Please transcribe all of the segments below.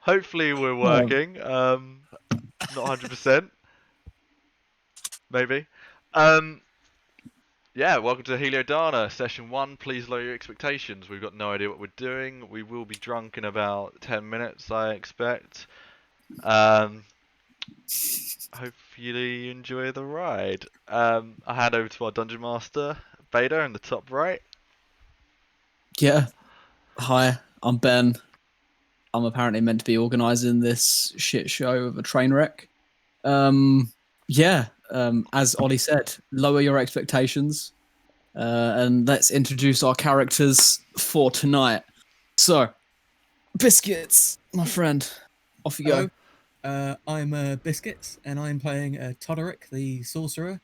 Hopefully we're working. Not 100%, maybe. Um, yeah, welcome to Heliodarna, session 1. Please lower your expectations. We've got no idea what we're doing. We will be drunk in about 10 minutes, I expect. Hopefully you enjoy the ride. I hand over to our Dungeon Master, Beta, in the top right. Yeah. Hi, I'm Ben. I'm apparently meant to be organising this shit show of a train wreck. As Ollie said, lower your expectations. And let's introduce our characters for tonight. So, Biscuits, my friend. Off you go. I'm Biscuits, and I'm playing Todderick, the Sorcerer.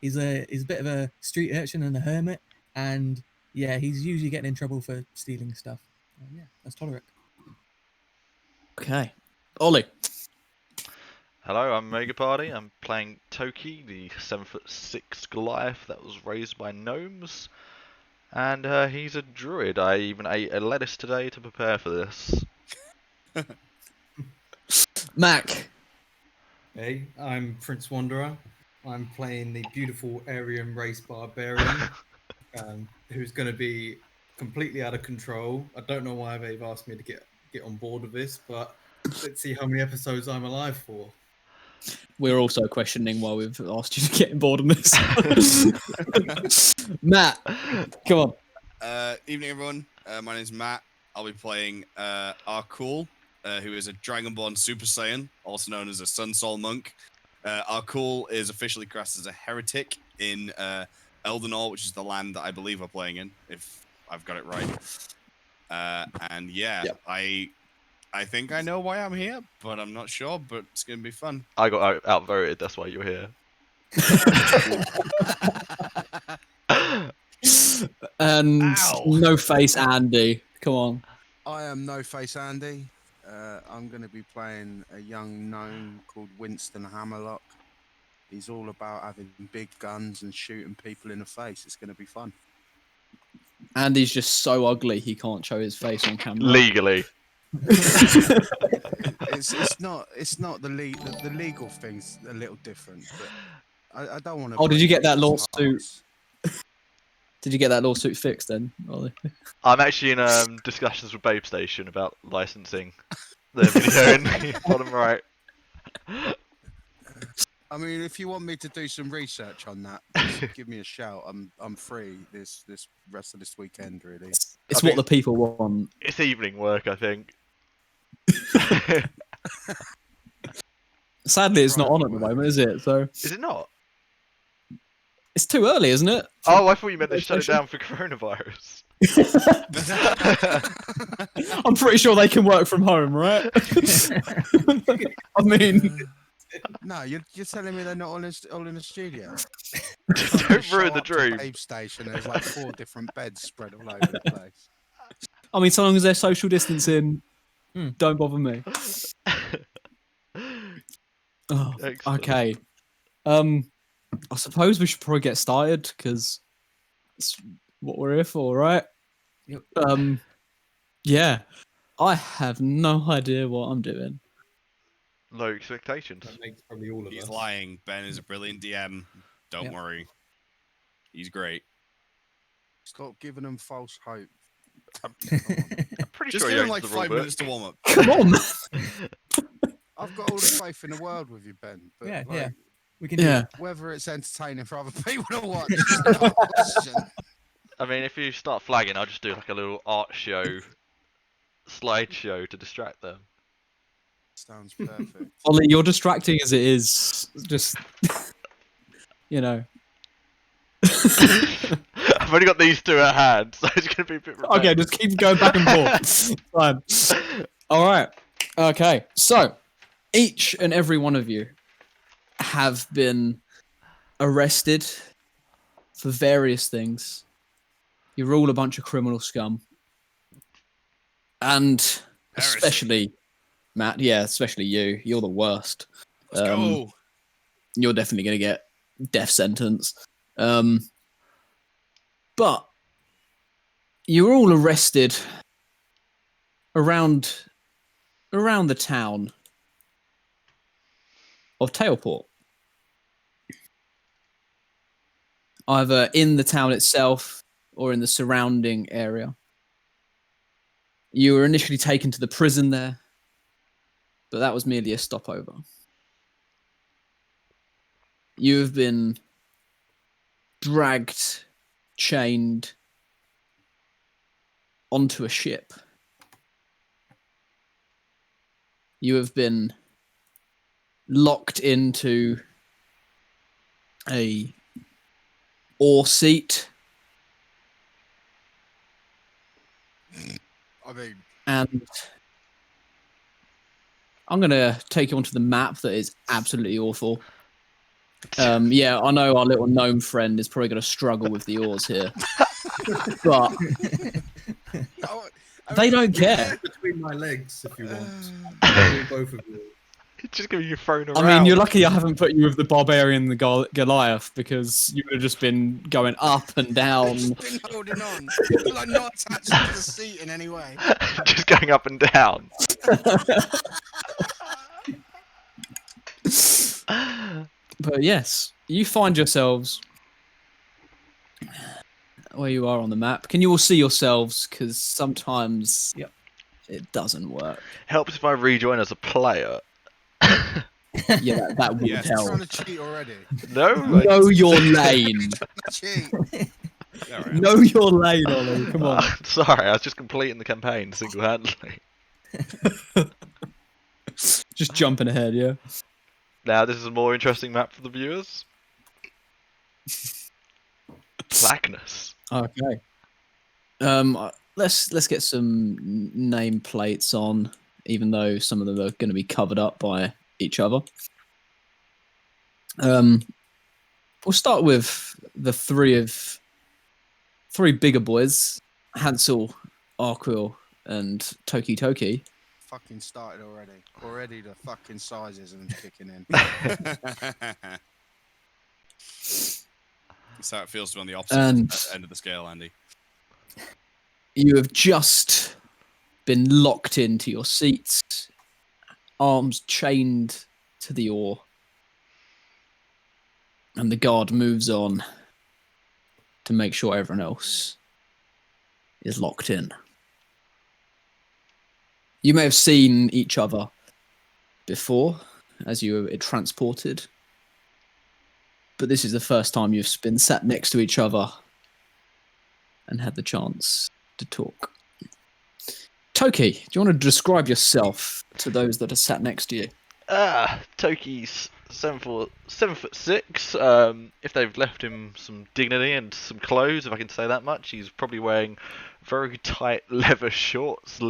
He's a bit of a street urchin and a hermit, and yeah, he's usually getting in trouble for stealing stuff. Yeah, that's Todderick. Okay. Ollie. Hello, I'm Mega Party. I'm playing Toki, the 7'6" Goliath that was raised by gnomes. And he's a druid. I even ate a lettuce today to prepare for this. Mac. Hey, I'm Prince Wanderer. I'm playing the beautiful Aryan race Barbarian, who's going to be completely out of control. I don't know why they've asked me to get on board with this, but let's see how many episodes I'm alive for. We're also questioning why we've asked you to get on board on this. Matt, come on. Evening, everyone. My name's Matt. I'll be playing Arqull, who is a Dragonborn Super Saiyan, also known as a Sun Soul Monk. Arqull is officially classed as a heretic in Eldenor, which is the land that I believe we're playing in, if I've got it right. Yep. I think I know why I'm here, but I'm not sure, but it's going to be fun. I got outvoted, that's why you're here. And Ow. No Face Andy. Come on. I am No Face Andy. I'm going to be playing a young gnome called Winston Hammerlock. He's all about having big guns and shooting people in the face. It's going to be fun. Andy's just so ugly he can't show his face on camera. Legally. It's not the legal thing's a little different, but I don't want to. Oh, did you get that lawsuit? Did you get that lawsuit fixed then, Ollie? I'm actually in discussions with Babe Station about licensing the video in the bottom right. I mean, if you want me to do some research on that, just give me a shout. I'm free this rest of this weekend, really. It's what the people want. It's evening work, I think. Sadly, it's not on at the moment, is it? So Is it not? it's too early, isn't it? Oh, I thought you meant they shut it down for coronavirus. I'm pretty sure they can work from home, right? I mean, No, you're telling me they're not all in the studio. Don't ruin the dream. Babe Station, there's like 4 different beds spread all over the place. I mean, so long as they're social distancing, don't bother me. Oh, okay. I suppose we should probably get started because it's what we're here for, right? Yep. Yeah. I have no idea what I'm doing. Low expectations. That makes probably all of He's us. lying. Ben is a brilliant DM. Don't worry. He's great. Stop giving them false hope. I'm pretty Just sure give you him know like the 5 rule minutes to warm up. Come on. I've got all the faith in the world with you, Ben. But Yeah. We can do Yeah. it. whether it's entertaining for other people to watch is another question. I mean, if you start flagging, I'll just do like a little art show, slideshow to distract them. Sounds perfect. Ollie, you're distracting as it is. Just, you know. I've only got these two at hand, so it's going to be a bit repetitive. Okay, just keep going back and forth. Fine. All right. Okay. So, each and every one of you have been arrested for various things. You're all a bunch of criminal scum. And especially, Matt, especially you. You're the worst. Let's go. You're definitely going to get death sentence. But you were all arrested around around the town of Tailport. Either in the town itself or in the surrounding area. You were initially taken to the prison there, but that was merely a stopover. You have been dragged, chained onto a ship. You have been locked into a oar seat. I mean, And I'm going to take you onto the map that is absolutely awful. Yeah, I know our little gnome friend is probably going to struggle with the oars here. But no, I they mean, don't care. Between my legs, if you want. I'll do both of you. It's just gonna be thrown around. I mean, you're lucky I haven't put you with the Barbarian and the Goliath, because you would have just been going up and down. I've just been holding on. You're like not attached to the seat in any way. just going up and down. But yes, you find yourselves where you are on the map. Can you all see yourselves? Because sometimes it doesn't work. Helps if I rejoin as a player. Yeah, that would You're help. trying to cheat already. No. Know your lane. Cheat. Know your lane, Ollie. Come on. Sorry, I was just completing the campaign single-handedly. Just jumping ahead, yeah. Now this is a more interesting map for the viewers. Blackness. Okay. Let's get some nameplates on, even though some of them are going to be covered up by each other. We'll start with the three bigger boys: Hansel, Arqull, and Toki. Fucking started already. Already the fucking sizes and kicking in. That's how it feels to be on the opposite end of the scale, Andy. You have just been locked into your seats, arms chained to the oar, and the guard moves on to make sure everyone else is locked in. You may have seen each other before as you were transported, but this is the first time you've been sat next to each other and had the chance to talk. Toki, do you want to describe yourself to those that are sat next to you? Toki's 7'6". If they've left him some dignity and some clothes, if I can say that much, he's probably wearing very tight leather shorts,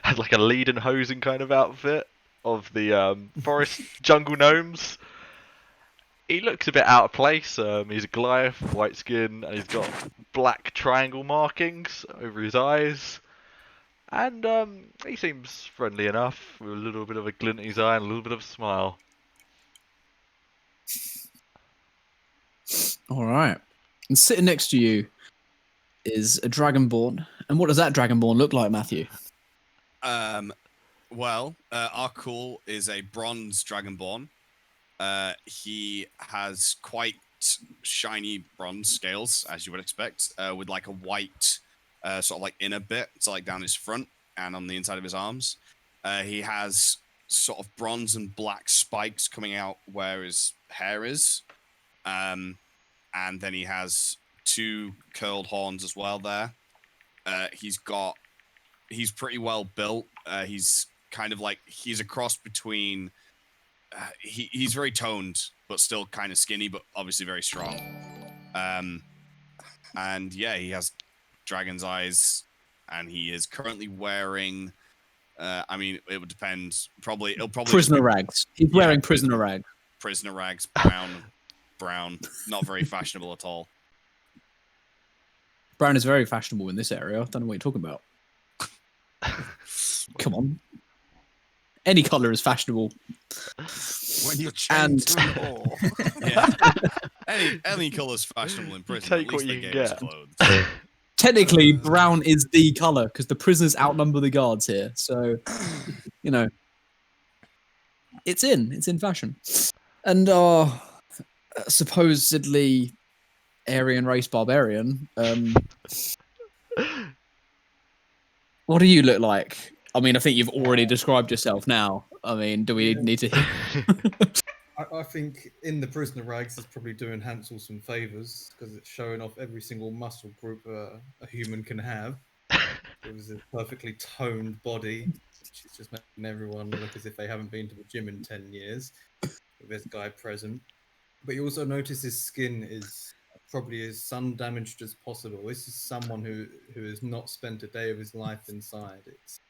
has like a lead and hosing kind of outfit of the forest jungle gnomes. He looks a bit out of place. He's a Goliath, white skin, and he's got black triangle markings over his eyes. And he seems friendly enough, with a little bit of a glint in his eye and a little bit of a smile. All right. And sitting next to you is a Dragonborn. And what does that Dragonborn look like, Matthew? Well, Arqull is a bronze Dragonborn. He has quite shiny bronze scales, as you would expect, with like a white sort of like inner bit, so like down his front and on the inside of his arms. He has sort of bronze and black spikes coming out where his hair is. And then he has 2 curled horns as well there. He's pretty well built. He's kind of like, he's a cross between, he's very toned, but still kind of skinny, but obviously very strong. And yeah, he has dragon's eyes, and he is currently wearing, I mean, it would depend. It'll probably prisoner rags. He's wearing prisoner rags. Prisoner rags, brown, not very fashionable at all. Brown is very fashionable in this area. I don't know what you're talking about. Come on. Any colour is fashionable. When you're chained to an oar. Yeah. Any colour's fashionable in prison. Take At least what they you can gave us get. clothes. technically, brown is the color because the prisoners outnumber the guards here. So, you know, it's in fashion. And supposedly Aryan race barbarian. What do you look like? I mean, I think you've already described yourself now. I mean, do we need to? I think in the prisoner rags is probably doing Hansel some favors because it's showing off every single muscle group a human can have. It was a perfectly toned body, which is just making everyone look as if they haven't been to the gym in 10 years with this guy present. But you also notice his skin is probably as sun damaged as possible. This is someone who has not spent a day of his life inside. It's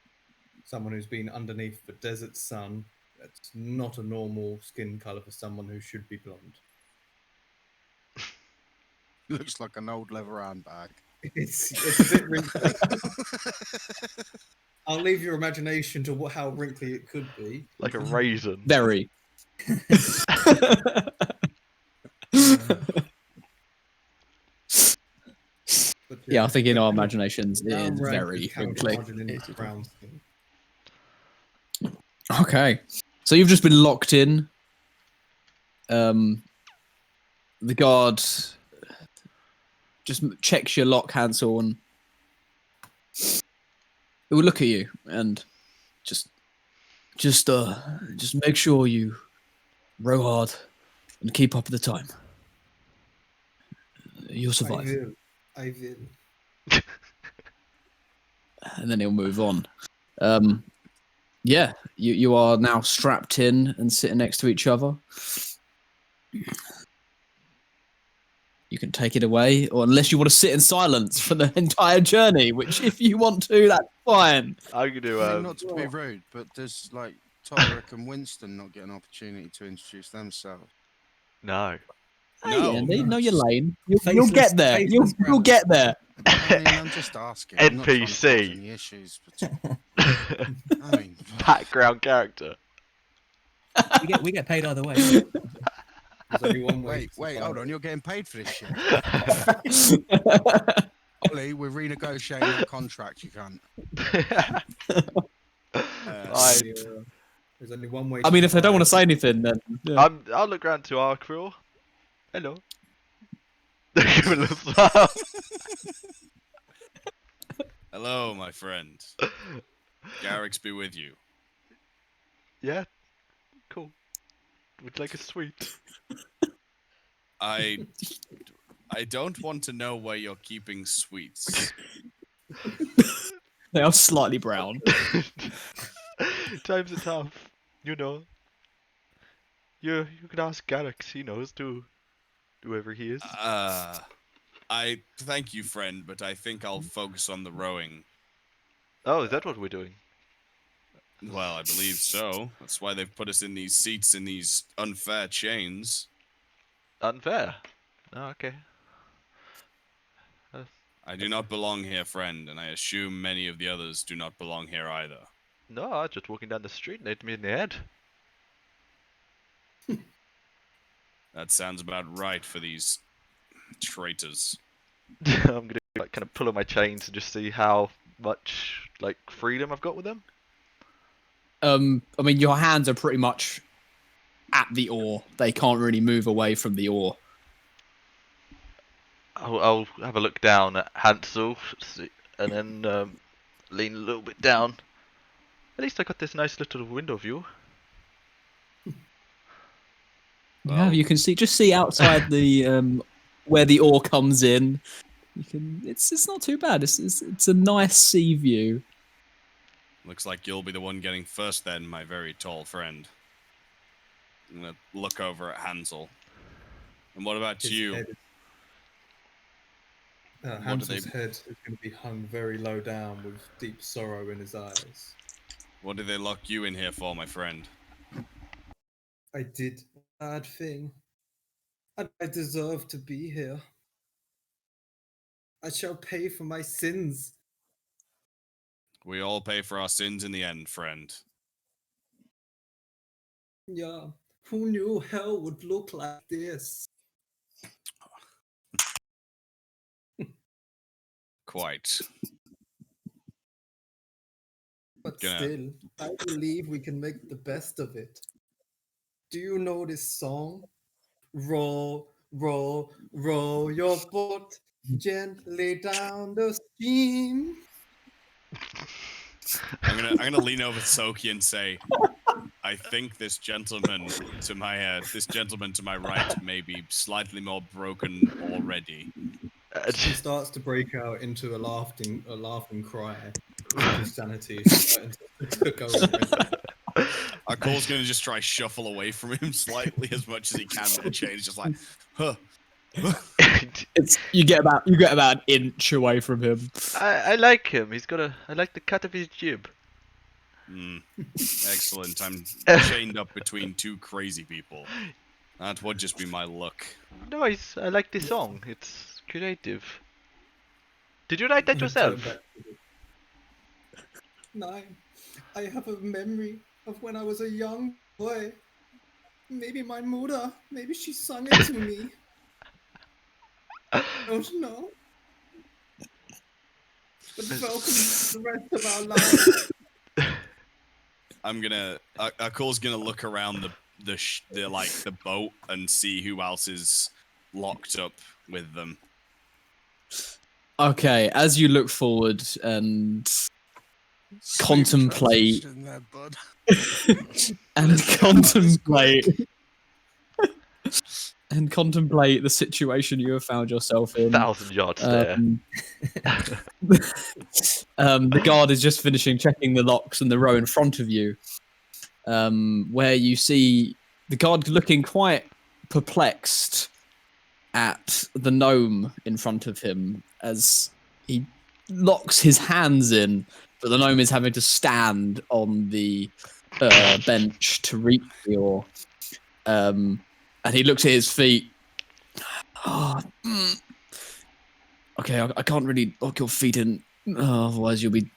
someone who's been underneath the desert sun. That's not a normal skin color for someone who should be blonde. Looks like an old leather handbag. It's a bit wrinkly. I'll leave your imagination to how wrinkly it could be. Like a raisin. Very. But Yeah, I think in our imaginations it brown is rag very is kind of wrinkly. margin in brown skin. Okay, so you've just been locked in. The guard just checks your lock, Hansel, and it will look at you and just make sure you row hard and keep up the time. You'll survive. I will. And then he'll move on. Yeah, you are now strapped in and sitting next to each other. You can take it away, or unless you want to sit in silence for the entire journey, which if you want to, that's fine. I could do. I mean, not to be rude, but does like Todderick and Winston not get an opportunity to introduce themselves? No. Hey, No. Andy, know your lane. You'll Faceless- get there. You'll faceless get there. I mean, I'm just asking. I'm not trying to cause NPC. any issues, but I mean, Background character. We get paid either way. There's only one way. wait, hold on. You're getting paid for this shit. Ollie, we're renegotiating that contract. You can't. There's only one way. I mean, if they don't want to say anything, then yeah. I'll look round to Arqull. Hello. Give it a smile. Hello, my friend. Garrix be with you. Yeah. Cool. Would you like a sweet? I don't want to know where you're keeping sweets. They are slightly brown. Times are tough. You know. You can ask Garrix. He knows too. Whoever he is. I thank you, friend, but I think I'll focus on the rowing. Oh, is that what we're doing? Well, I believe so. That's why they've put us in these seats in these unfair chains. Unfair. Oh, okay. I do not belong here, friend, and I assume many of the others do not belong here either. No, I was just walking down the street and hit me in the head. That sounds about right for these traitors. I'm gonna like kind of pull on my chains and just see how much like freedom I've got with them. I mean, your hands are pretty much at the oar. They can't really move away from the oar. I'll have a look down at Hansel, and then lean a little bit down. At least I got this nice little window view. Yeah, you can see outside the where the oar comes in. You can. It's not too bad. It's a nice sea view. Looks like you'll be the one getting first then, my very tall friend. I'm gonna look over at Hansel. And what about you? Hansel's head is going to be hung very low down with deep sorrow in his eyes. What did they lock you in here for, my friend? I did a bad thing, and I deserve to be here. I shall pay for my sins. We all pay for our sins in the end, friend. Yeah, who knew hell would look like this? quite. But Gonna- still, I believe we can make the best of it. Do you know this song? Roll, roll, roll your boat gently down the stream. I'm gonna lean over to Toki and say, I think this gentleman to my right may be slightly more broken already. She starts to break out into a laughing cry. His sanity is starting to go away. Arqull's gonna just try shuffle away from him slightly as much as he can with the chain. He's just like, huh. You get about an inch away from him. I like him. I like the cut of his jib. Excellent. I'm chained up between two crazy people. That would just be my luck. No, I like the song. It's creative. Did you write that yourself? No, I have a memory of when I was a young boy. Maybe my mother, maybe she sung it to me. I don't know. But welcome to the rest of our lives. Arqull's gonna look around the boat and see who else is locked up with them. Okay, as you look forward and contemplate Transition there, bud. and contemplate the situation you have found yourself in. 1,000 yards there. The guard is just finishing checking the locks in the row in front of you, where you see the guard looking quite perplexed at the gnome in front of him as he locks his hands in, but the gnome is having to stand on the bench to reach the oar. And he looks at his feet. Okay, I can't really lock your feet in, otherwise you'll be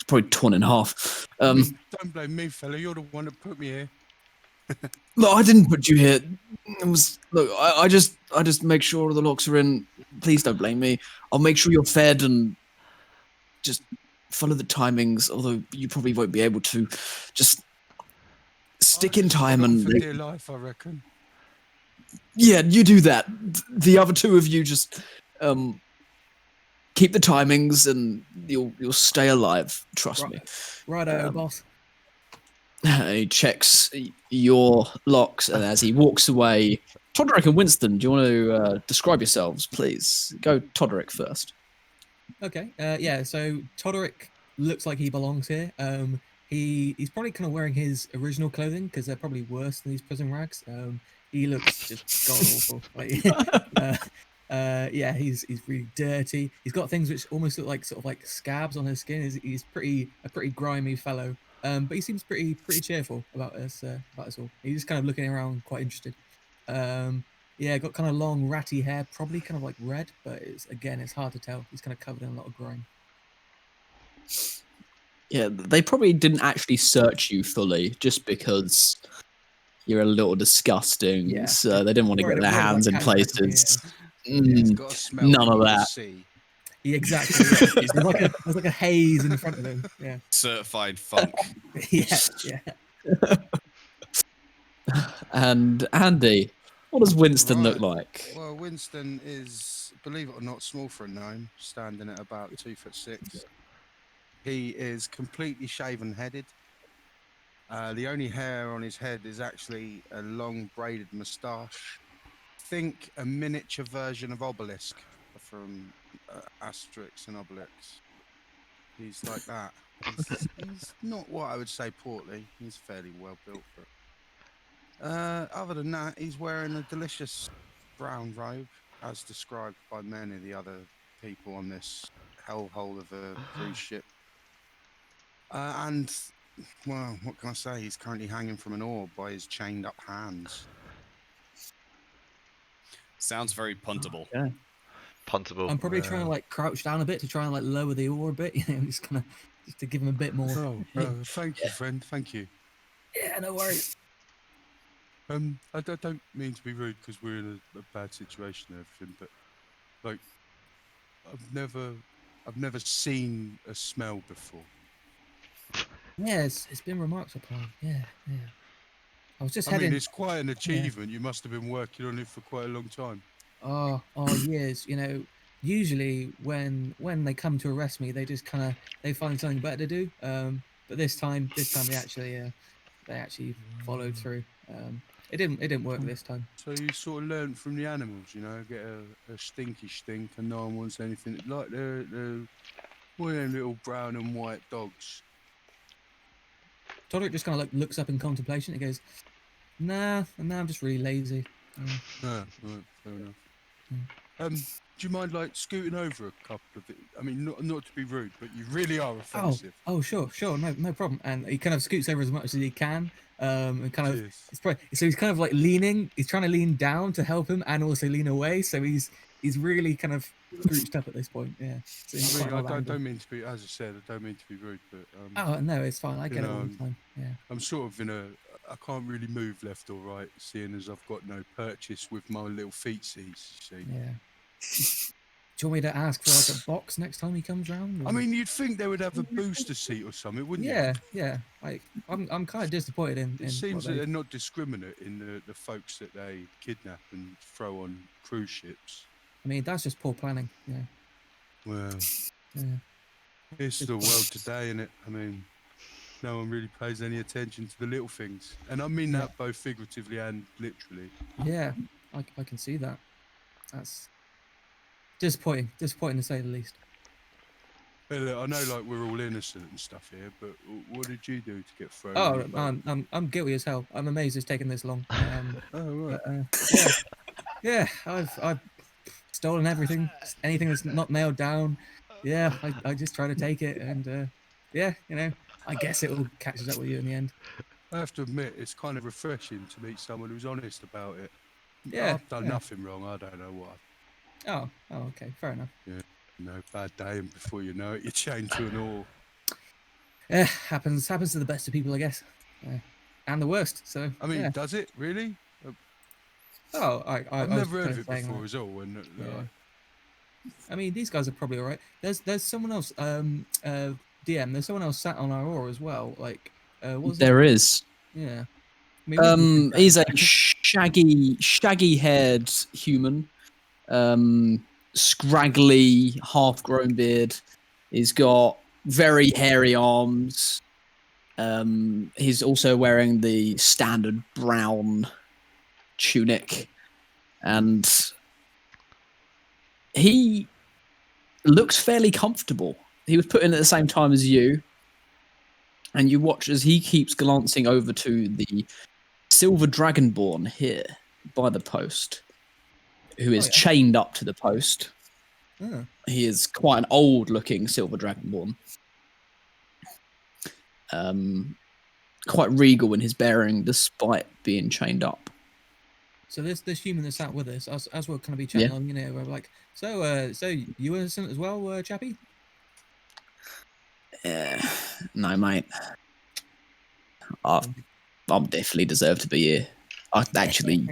probably torn in half. Don't blame me, fella. You're the one that put me here. Look, I didn't put you here. I just make sure the locks are in. Please don't blame me. I'll make sure you're fed and just follow the timings. Although you probably won't be able to. Just stick in time Hold on and for dear life, I reckon. yeah, you do that. The other two of you just keep the timings and you'll stay alive. Trust me. Righto, boss. He checks your locks, and as he walks away, Todderick and Winston, do you want to describe yourselves, please? Go Todderick first. Okay. Yeah. So Todderick looks like he belongs here. He's probably kind of wearing his original clothing because they're probably worse than these prison rags. He looks just god awful. Like, yeah, he's really dirty. He's got things which almost look like sort of like scabs on his skin. He's a pretty grimy fellow. But he seems pretty cheerful about us all. He's just kind of looking around, quite interested. Yeah, got kind of long ratty hair, probably kind of like red, but it's hard to tell. He's kind of covered in a lot of grime. Yeah, they probably didn't actually search you fully, just because you're a little disgusting. Yeah. So they didn't want to get their hands in places. He's got a smell None of you that. see. Yeah, exactly. Yeah. There's like a haze in front of him. Yeah. Certified funk. Yeah. And Andy, what does Winston look Right. like? Well, Winston is, believe it or not, small for a gnome, standing at about 2'6". He is completely shaven-headed. The only hair on his head is actually a long braided moustache. Think a miniature version of Obelisk from Asterix and Obelix. He's like that. He's not what I would say portly. He's fairly well built. But other than that, he's wearing a delicious brown robe, as described by many of the other people on this hellhole of a cruise ship. And, well, what can I say? He's currently hanging from an oar by his chained up hands. Sounds very puntable. Yeah. Puntable. I'm probably trying to like crouch down a bit to try and like lower the oar a bit, just to give him a bit more. Thank you, friend. Thank you. Yeah, no worries. I don't mean to be rude because we're in a bad situation and everything, but like, I've never I've never seen a smell before. Yeah, it's been remarked upon. Yeah. I was just I mean, heading. it's quite an achievement. You must have been working on it for quite a long time. Oh, years. Usually when they come to arrest me, they just they find something better to do. But this time they actually followed through. It didn't work this time. So you sort of learn from the animals, get a stinky stink, and no one wants anything like the little brown and white dogs. Todderick just kind of looks up in contemplation. He goes, "Nah, I'm just really lazy." Right, fair enough. Do you mind scooting over a couple of it? I mean, not to be rude, but you really are offensive. Oh, sure, no problem. And he kind of scoots over as much as he can, and kind of. Cheers. So he's kind of leaning. He's trying to lean down to help him, and also lean away. So he's really kind of scrooched up at this point. Yeah. So I don't mean to be, as I said, I don't mean to be rude, but oh no, it's fine. I get it all the time. Yeah. I'm sort of I can't really move left or right, seeing as I've got no purchase with my little feetsies. See. Yeah. Do you want me to ask for a box next time he comes round? I mean, you'd think they would have a booster seat or something, wouldn't you? Yeah. I'm kind of disappointed in. It seems that they're not discriminate in the folks that they kidnap and throw on cruise ships. I mean, that's just poor planning. Yeah. Well, Yeah. it's the world today, isn't it? I mean, no one really pays any attention to the little things, and I mean that both figuratively and literally. Yeah, I can see that. That's disappointing to say the least. Hey, look, I know, we're all innocent and stuff here, but what did you do to get thrown? Oh, I'm guilty as hell. I'm amazed it's taken this long. Oh right. But, yeah, I've stolen everything, anything that's not nailed down. Yeah, I just try to take it, and yeah, I guess it all catches up with you in the end. I have to admit, it's kind of refreshing to meet someone who's honest about it. Yeah, I've done nothing wrong. I don't know what. Oh, okay, fair enough. Yeah, bad day, and before you know it, you change to an all. Yeah, happens to the best of people, I guess, and the worst. So I mean, yeah. does it really? Oh, I've never heard of it before, as all. And I mean, these guys are probably all right. There's someone else. DM. There's someone else sat on our aura as well. There is. Yeah. I mean, he's a shaggy-haired human, scraggly, half-grown beard. He's got very hairy arms. He's also wearing the standard brown tunic, and he looks fairly comfortable. He was put in at the same time as you, and you watch as he keeps glancing over to the silver dragonborn here by the post, who is chained up to the post. Oh. He is quite an old-looking silver dragonborn. Quite regal in his bearing, despite being chained up. So this human that's sat with us, as we're gonna be chatting on, we're like, so you innocent as well, chappie? No, mate. I'm definitely deserve to be here. I actually,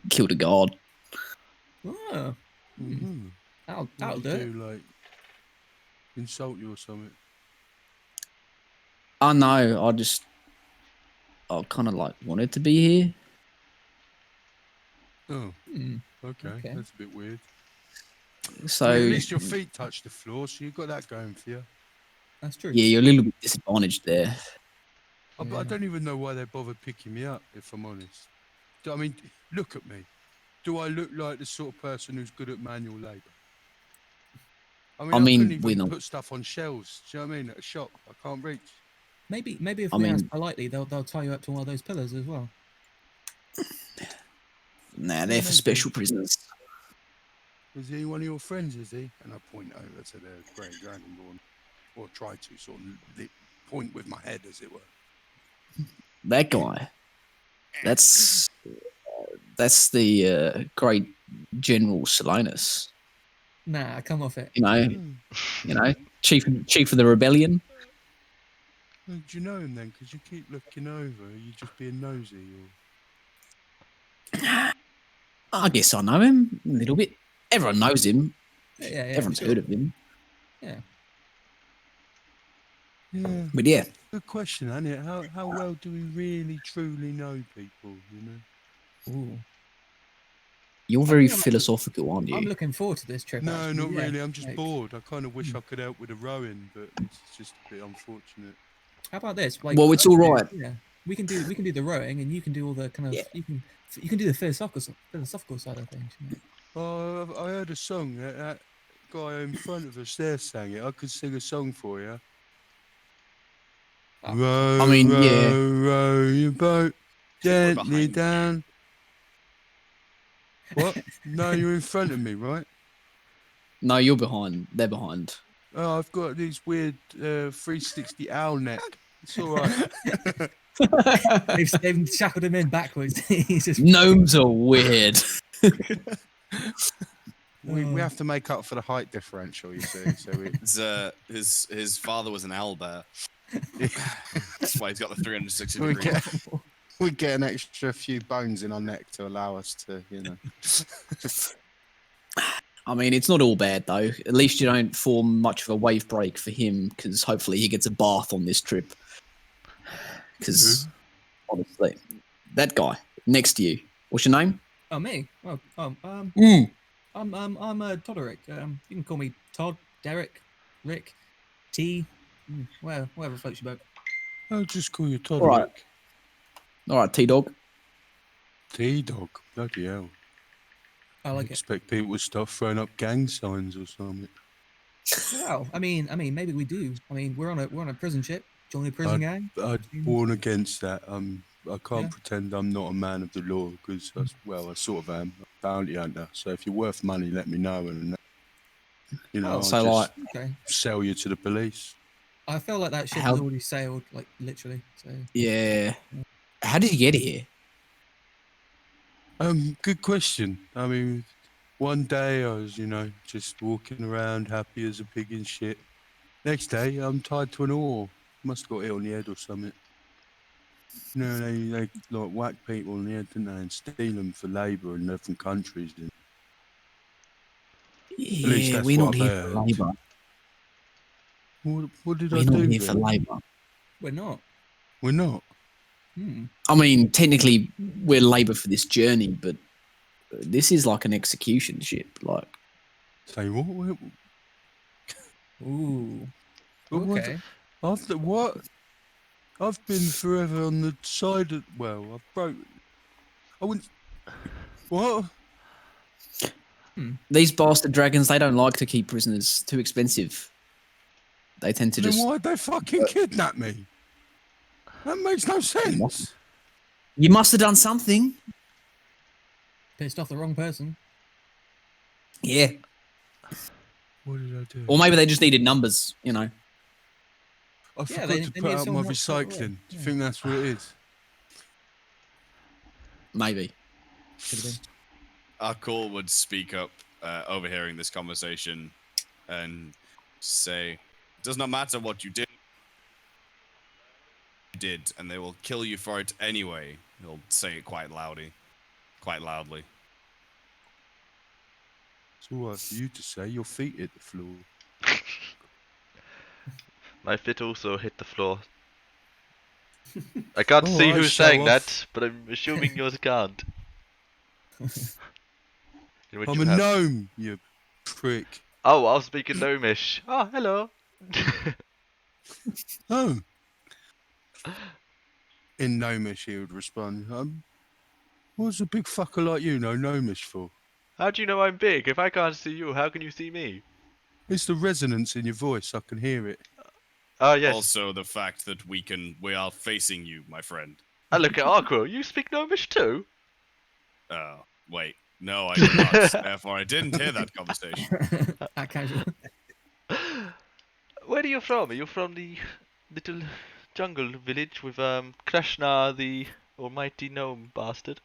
killed a guard. Oh. Mm-hmm. That'll do it. Like insult you or something? I know. I kind of wanted to be here. Oh, okay. That's a bit weird. So at least your feet touch the floor, so you've got that going for you. That's true. Yeah, you're a little bit disadvantaged there. But I don't even know why they bothered picking me up, if I'm honest. I mean, look at me. Do I look like the sort of person who's good at manual labour? I couldn't even put stuff on shelves. Do you know what I mean? At a shop, I can't reach. Maybe if we ask politely, they'll tie you up to one of those pillars as well. Nah, they're for special prisoners. Is he one of your friends, is he? And I point over to the Great Dragonborn. Or try to sort of point with my head, as it were. That guy. That's the great General Solinus. Nah, come off it. Chief of the rebellion. Well, do you know him then? Because you keep looking over. Are you just being nosy? Or... I guess I know him a little bit. Everyone knows him. Yeah, Everyone's sure. heard of him. Yeah. Yeah. But yeah, Good question, isn't it? How well do we really truly know people? You know. Ooh. you're I very think philosophical, aren't I'm you? looking forward to this trip. No, actually. not Yeah, really. I'm just like, bored. I kind of wish I could help with the rowing, but it's just a bit unfortunate. How about this? Like, Well, it's all right. yeah, we can do the rowing, and you can do all the kind of Yeah. you can do the philosophical side of things. You know? Oh, I heard a song. That guy in front of us there sang it. I could sing a song for you. Oh, Row, I mean, yeah. row, row your boat We're gently behind you. down. What? No, you're in front of me, right? No, you're behind. They're behind. Oh, I've got these weird 360 owl neck. It's all right. they've shackled him in backwards. He's just Gnomes are weird. We have to make up for the height differential, you see. So we His father was an owlbear. That's why he's got the 360 we degree. get an extra few bones in our neck to allow us to, you know. I mean, it's not all bad though. At least you don't form much of a wave break for him, because hopefully he gets a bath on this trip. Because honestly, that guy next to you, what's your name? Oh, me? Oh, I'm Todderick. You can call me Todd, Derek, Rick, T, whatever floats your boat. I'll just call you Todderick. All right, T-Dog. T-Dog. Bloody hell. I like it. Expect people to start throwing up gang signs or something. Well, I mean, maybe we do. I mean, we're on a prison ship. Join the prison gang. I'd warn against that. I can't Yeah. pretend I'm not a man of the law because, I sort of am. I'm a bounty hunter. So if you're worth money, let me know, and you know, Oh, I'll so just Okay. sell you to the police. I felt like that ship How- has already sailed, like literally. So Yeah. How did you get here? Good question. I mean, one day I was, you know, just walking around happy as a pig in shit. Next day, I'm tied to an oar. Must have got hit on the head or something. You know, they like whack people on the head, didn't they, and steal them for labour in different countries. And least Yeah, that's we're what not I've here for heard. labour. What did I We're not do here for then? labour. we're not. We're not. I mean, technically, we're labour for this journey, but this is like an execution ship. Like, Say what? Ooh. What? Okay. After what? I've been forever on the side of. Well, I wouldn't. What? these bastard dragons, they don't like to keep prisoners. Too expensive. They tend to Then just. why'd they fucking kidnap me? That makes no sense. You must have done something. Pissed off the wrong person. Yeah. What did I do? Or maybe they just needed numbers, you know. I Yeah, forgot they to put need out my someone not to throw it away. recycling. Do you Yeah. think that's what it is? Maybe. Could have been. Arqull would speak up, overhearing this conversation, and say, "It does not matter what you did, and they will kill you for it anyway." He'll say it quite loudly. It's all right for you to say. Your feet hit the floor. My feet also hit the floor. I can't All see right, who's show saying off. that, but I'm assuming yours can't. In which I'm you a have- gnome, you prick. Oh, I'll speak in Gnomish. Oh, hello. Oh. In gnomish, he would respond. What's a big fucker like you know gnomish for? How do you know I'm big? If I can't see you, how can you see me? It's the resonance in your voice. I can hear it. Oh, yes. Also, the fact that we are facing you, my friend. I look at Arqull. You speak Gnomish too? Oh, wait. No, I do not. Therefore, I didn't hear that conversation. That casual. Where are you from? Are you from the little jungle village with Krishna, the almighty gnome bastard?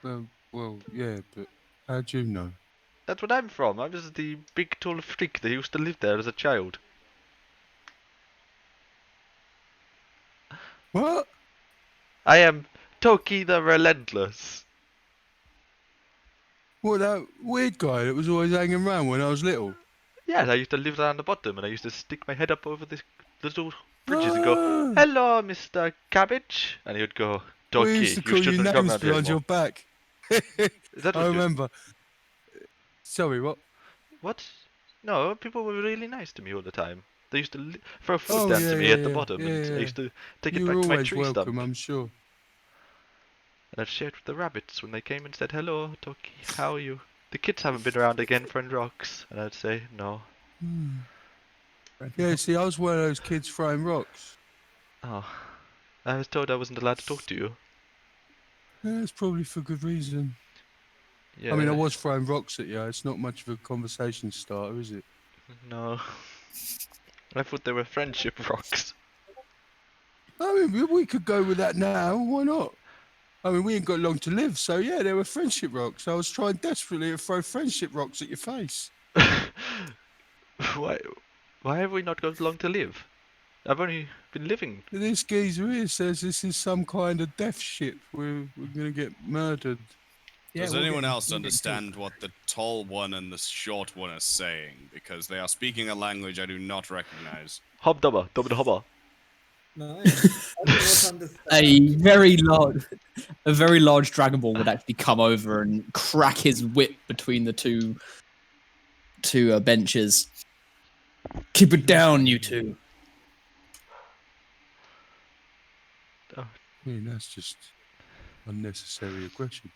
Well, yeah, but how do you know? That's what I'm from. I was the big tall freak that used to live there as a child. What? I am Toki the Relentless. What, that weird guy that was always hanging around when I was little? Yeah, I used to live down the bottom, and I used to stick my head up over the little bridges and go, Ah, "Hello, Mr. Cabbage," and he would go, we used "Toki, to you call you shouldn't come names around here behind your anymore." back. Is that I what you? remember. Sorry, what? What? No, people were really nice to me all the time. They used to throw food Oh, down yeah, to me yeah, at the yeah, bottom, yeah, and I yeah. used to take it You were back to my always tree stump. welcome, I'm sure. And I'd share it with the rabbits when they came and said, "Hello, Toki, how are you? The kids haven't been around again throwing rocks." And I'd say, "No." Hmm. Yeah, see, I was one of those kids throwing rocks. Oh, I was told I wasn't allowed to talk to you. Yeah, it's probably for good reason. Yeah. I mean, I was throwing rocks at you. It's not much of a conversation starter, is it? No. I thought they were friendship rocks. I mean, we could go with that now. Why not? I mean, we ain't got long to live, so yeah, they were friendship rocks. I was trying desperately to throw friendship rocks at your face. Why? Why have we not got long to live? I've only been living. This geezer here says this is some kind of death ship. We're gonna get murdered. Yeah, Does we'll anyone get- else we'll get understand what the tall one and the short one are saying? Because they are speaking a language I do not recognize. Hobdubba, dubba hubba. No, I do not understand. A very large Dragonborn would actually come over and crack his whip between the two benches. Keep it down, you two. I mean, that's just unnecessary aggression.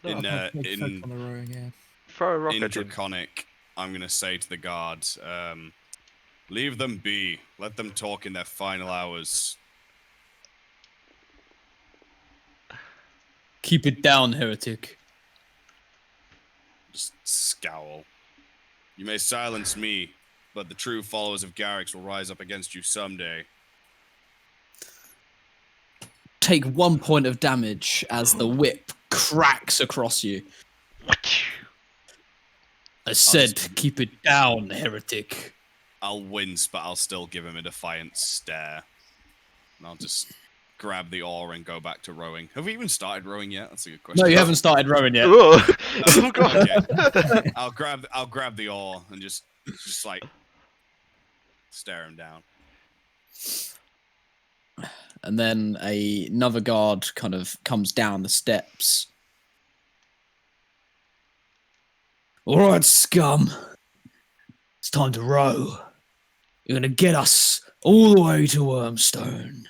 No, In I'll take folk in on the rowing, yeah. throw a rock in at him. Draconic, I'm gonna say to the guards, leave them be. Let them talk in their final hours. Keep it down, heretic. Just scowl. You may silence me, but the true followers of Garrix will rise up against you someday. Take 1 point of damage as the whip cracks across you. I said, keep it down, heretic. I'll wince, but I'll still give him a defiant stare. And I'll just grab the oar and go back to rowing. Have we even started rowing yet? That's a good question. No, you haven't started rowing yet. Oh, oh god. Okay. I'll grab the oar and just like stare him down. And then another guard kind of comes down the steps. All right, scum. It's time to row. You're going to get us all the way to Wormstone.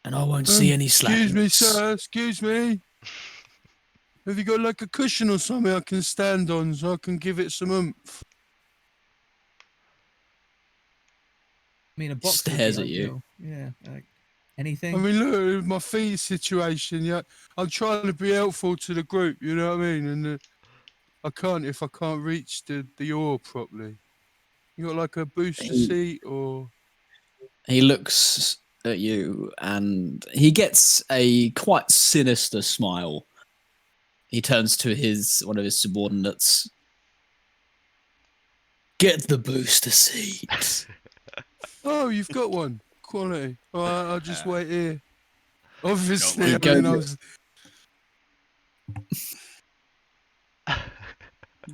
And I won't see any slackness. Excuse me, sir. Excuse me. Have you got like a cushion or something I can stand on so I can give it some oomph? I mean, a box would be Stares at you. ideal. Yeah, like anything. I mean, look, my feet situation. Yeah, I'm trying to be helpful to the group. You know what I mean? And I can't if I can't reach the oar properly. You got like a booster seat or? He looks at you and he gets a quite sinister smile. He turns to one of his subordinates. Get the booster seat. Oh, you've got one. Quality. All right, I'll just wait here. Obviously, I Go mean, I for was...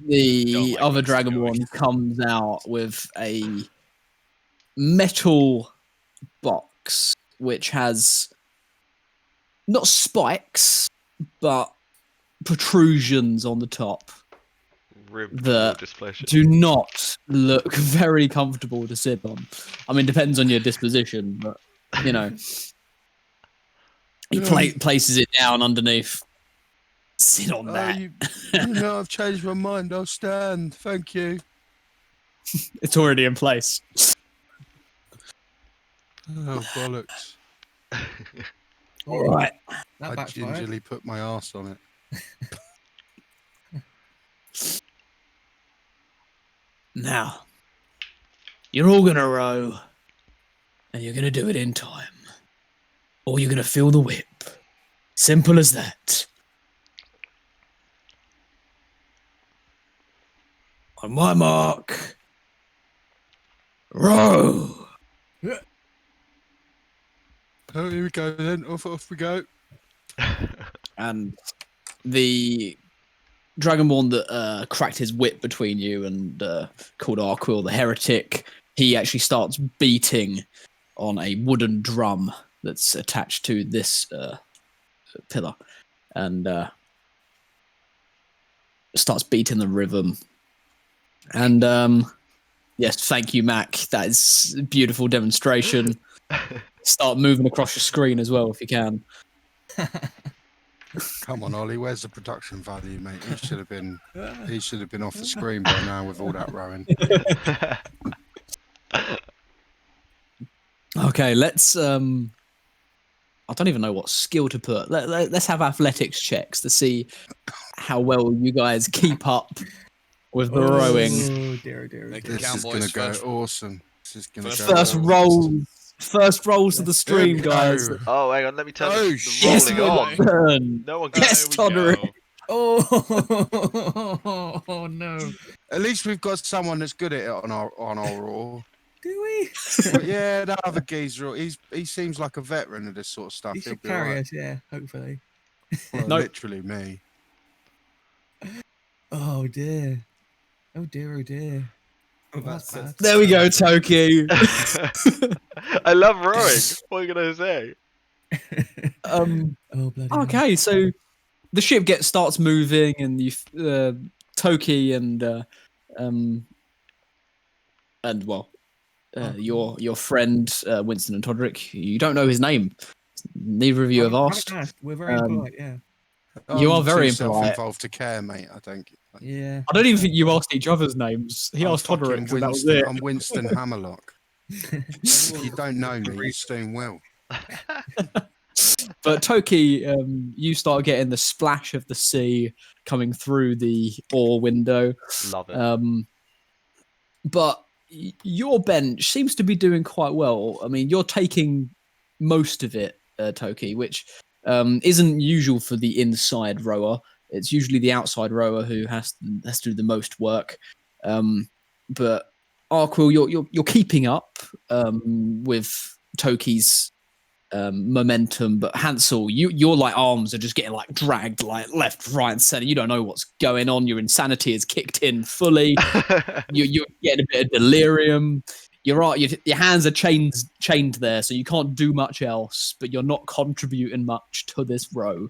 The Don't like other where this is going. Dragonborn comes out with a metal box which has not spikes but protrusions on the top Rib that displeasure. do not look very comfortable to sit on. I mean, depends on your disposition, but you know, he places it down underneath. Sit on that. you know, I've changed my mind. I'll stand. Thank you. It's already in place. Oh, bollocks. All right. That I backfired. gingerly put my arse on it. Now, you're all gonna row, and you're gonna do it in time, or you're gonna feel the whip. Simple as that. On my mark, row. Oh, here we go then. Off we go. And the Dragonborn that cracked his whip between you and called Arqull the heretic, he actually starts beating on a wooden drum that's attached to this pillar, and starts beating the rhythm. And yes, thank you, Mac. That is a beautiful demonstration. Start moving across your screen as well if you can. Come on, Ollie. Where's the production value, mate? He should have been off the screen by now with all that rowing. Okay, let's. I don't even know what skill to put. Let's have athletics checks to see how well you guys keep up with the rowing. Oh dear, dear, Make dear. it This is going to go awesome. This is going to go First awesome. First rolls of the stream, guys. Go. Oh, hang on, let me turn Oh, the Yes, rolling on. Winston. No one can. Yes, Todderick. Oh no. At least we've got someone that's good at it on our roll. Do we? But yeah, that other geezer, he seems like a veteran of this sort of stuff. He He'll should be carry alright. us, yeah, hopefully. Well, Nope. literally me. Oh dear. Oh dear, oh dear. Oh, That's that's bad. There we go, Toki. I love rowing. What are you gonna say? Oh bloody hell. Okay, so the ship starts moving, and you, Toki and your friend Winston and Todderick. You don't know his name. Neither of you have asked. We're very polite, yeah. You are I'm very too impolite. self-involved to care, mate. I think. Yeah. I don't even think you asked each other's names. He I'm asked Todderick, fucking and that was Winston. it. I'm Winston Hammerlock. If you don't know me, you soon will. But Toki, you start getting the splash of the sea coming through the oar window. Love it. But your bench seems to be doing quite well. I mean, you're taking most of it, Toki, which isn't usual for the inside rower. It's usually the outside rower who has to do the most work. But Arqull, you're keeping up with Toki's momentum, but Hansel, your like arms are just getting like dragged like left, right, and center. You don't know what's going on. Your insanity is kicked in fully. You're getting a bit of delirium. Your hands are chained there, so you can't do much else. But you're not contributing much to this row.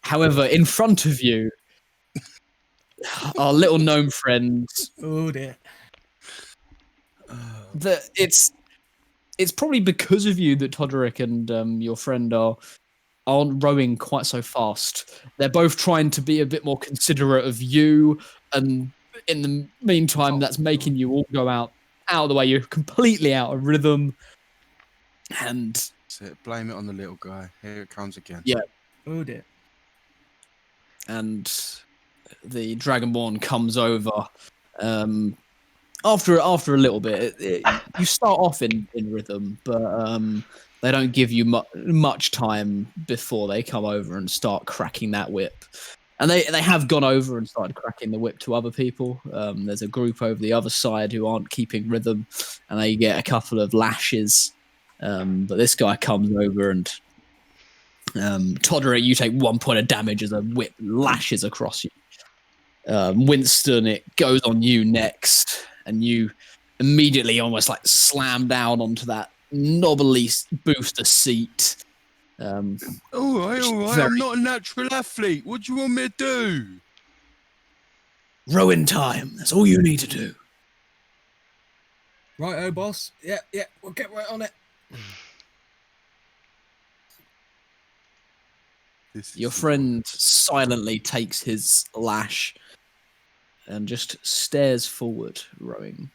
However, in front of you, our little gnome friends. Oh dear. It's probably because of you that Todderick and your friend aren't rowing quite so fast. They're both trying to be a bit more considerate of you, and in the meantime, that's making you all go out of the way. You're completely out of rhythm, and That's it. Blame it on the little guy. Here it comes again. Yeah. Oh dear. and the Dragonborn comes over. After a little bit, you start off in rhythm, but they don't give you much time before they come over and start cracking that whip. And they have gone over and started cracking the whip to other people. There's a group over the other side who aren't keeping rhythm, and they get a couple of lashes. But this guy comes over and Todderick, you take 1 point of damage as a whip lashes across you. Winston, it goes on you next, and you immediately almost like slam down onto that knobbly booster seat. All right. I'm not a natural athlete. What do you want me to do? Rowing time. That's all you need to do. Right, oh boss. Yeah, we'll get right on it. Your friend silently takes his lash and just stares forward, rowing.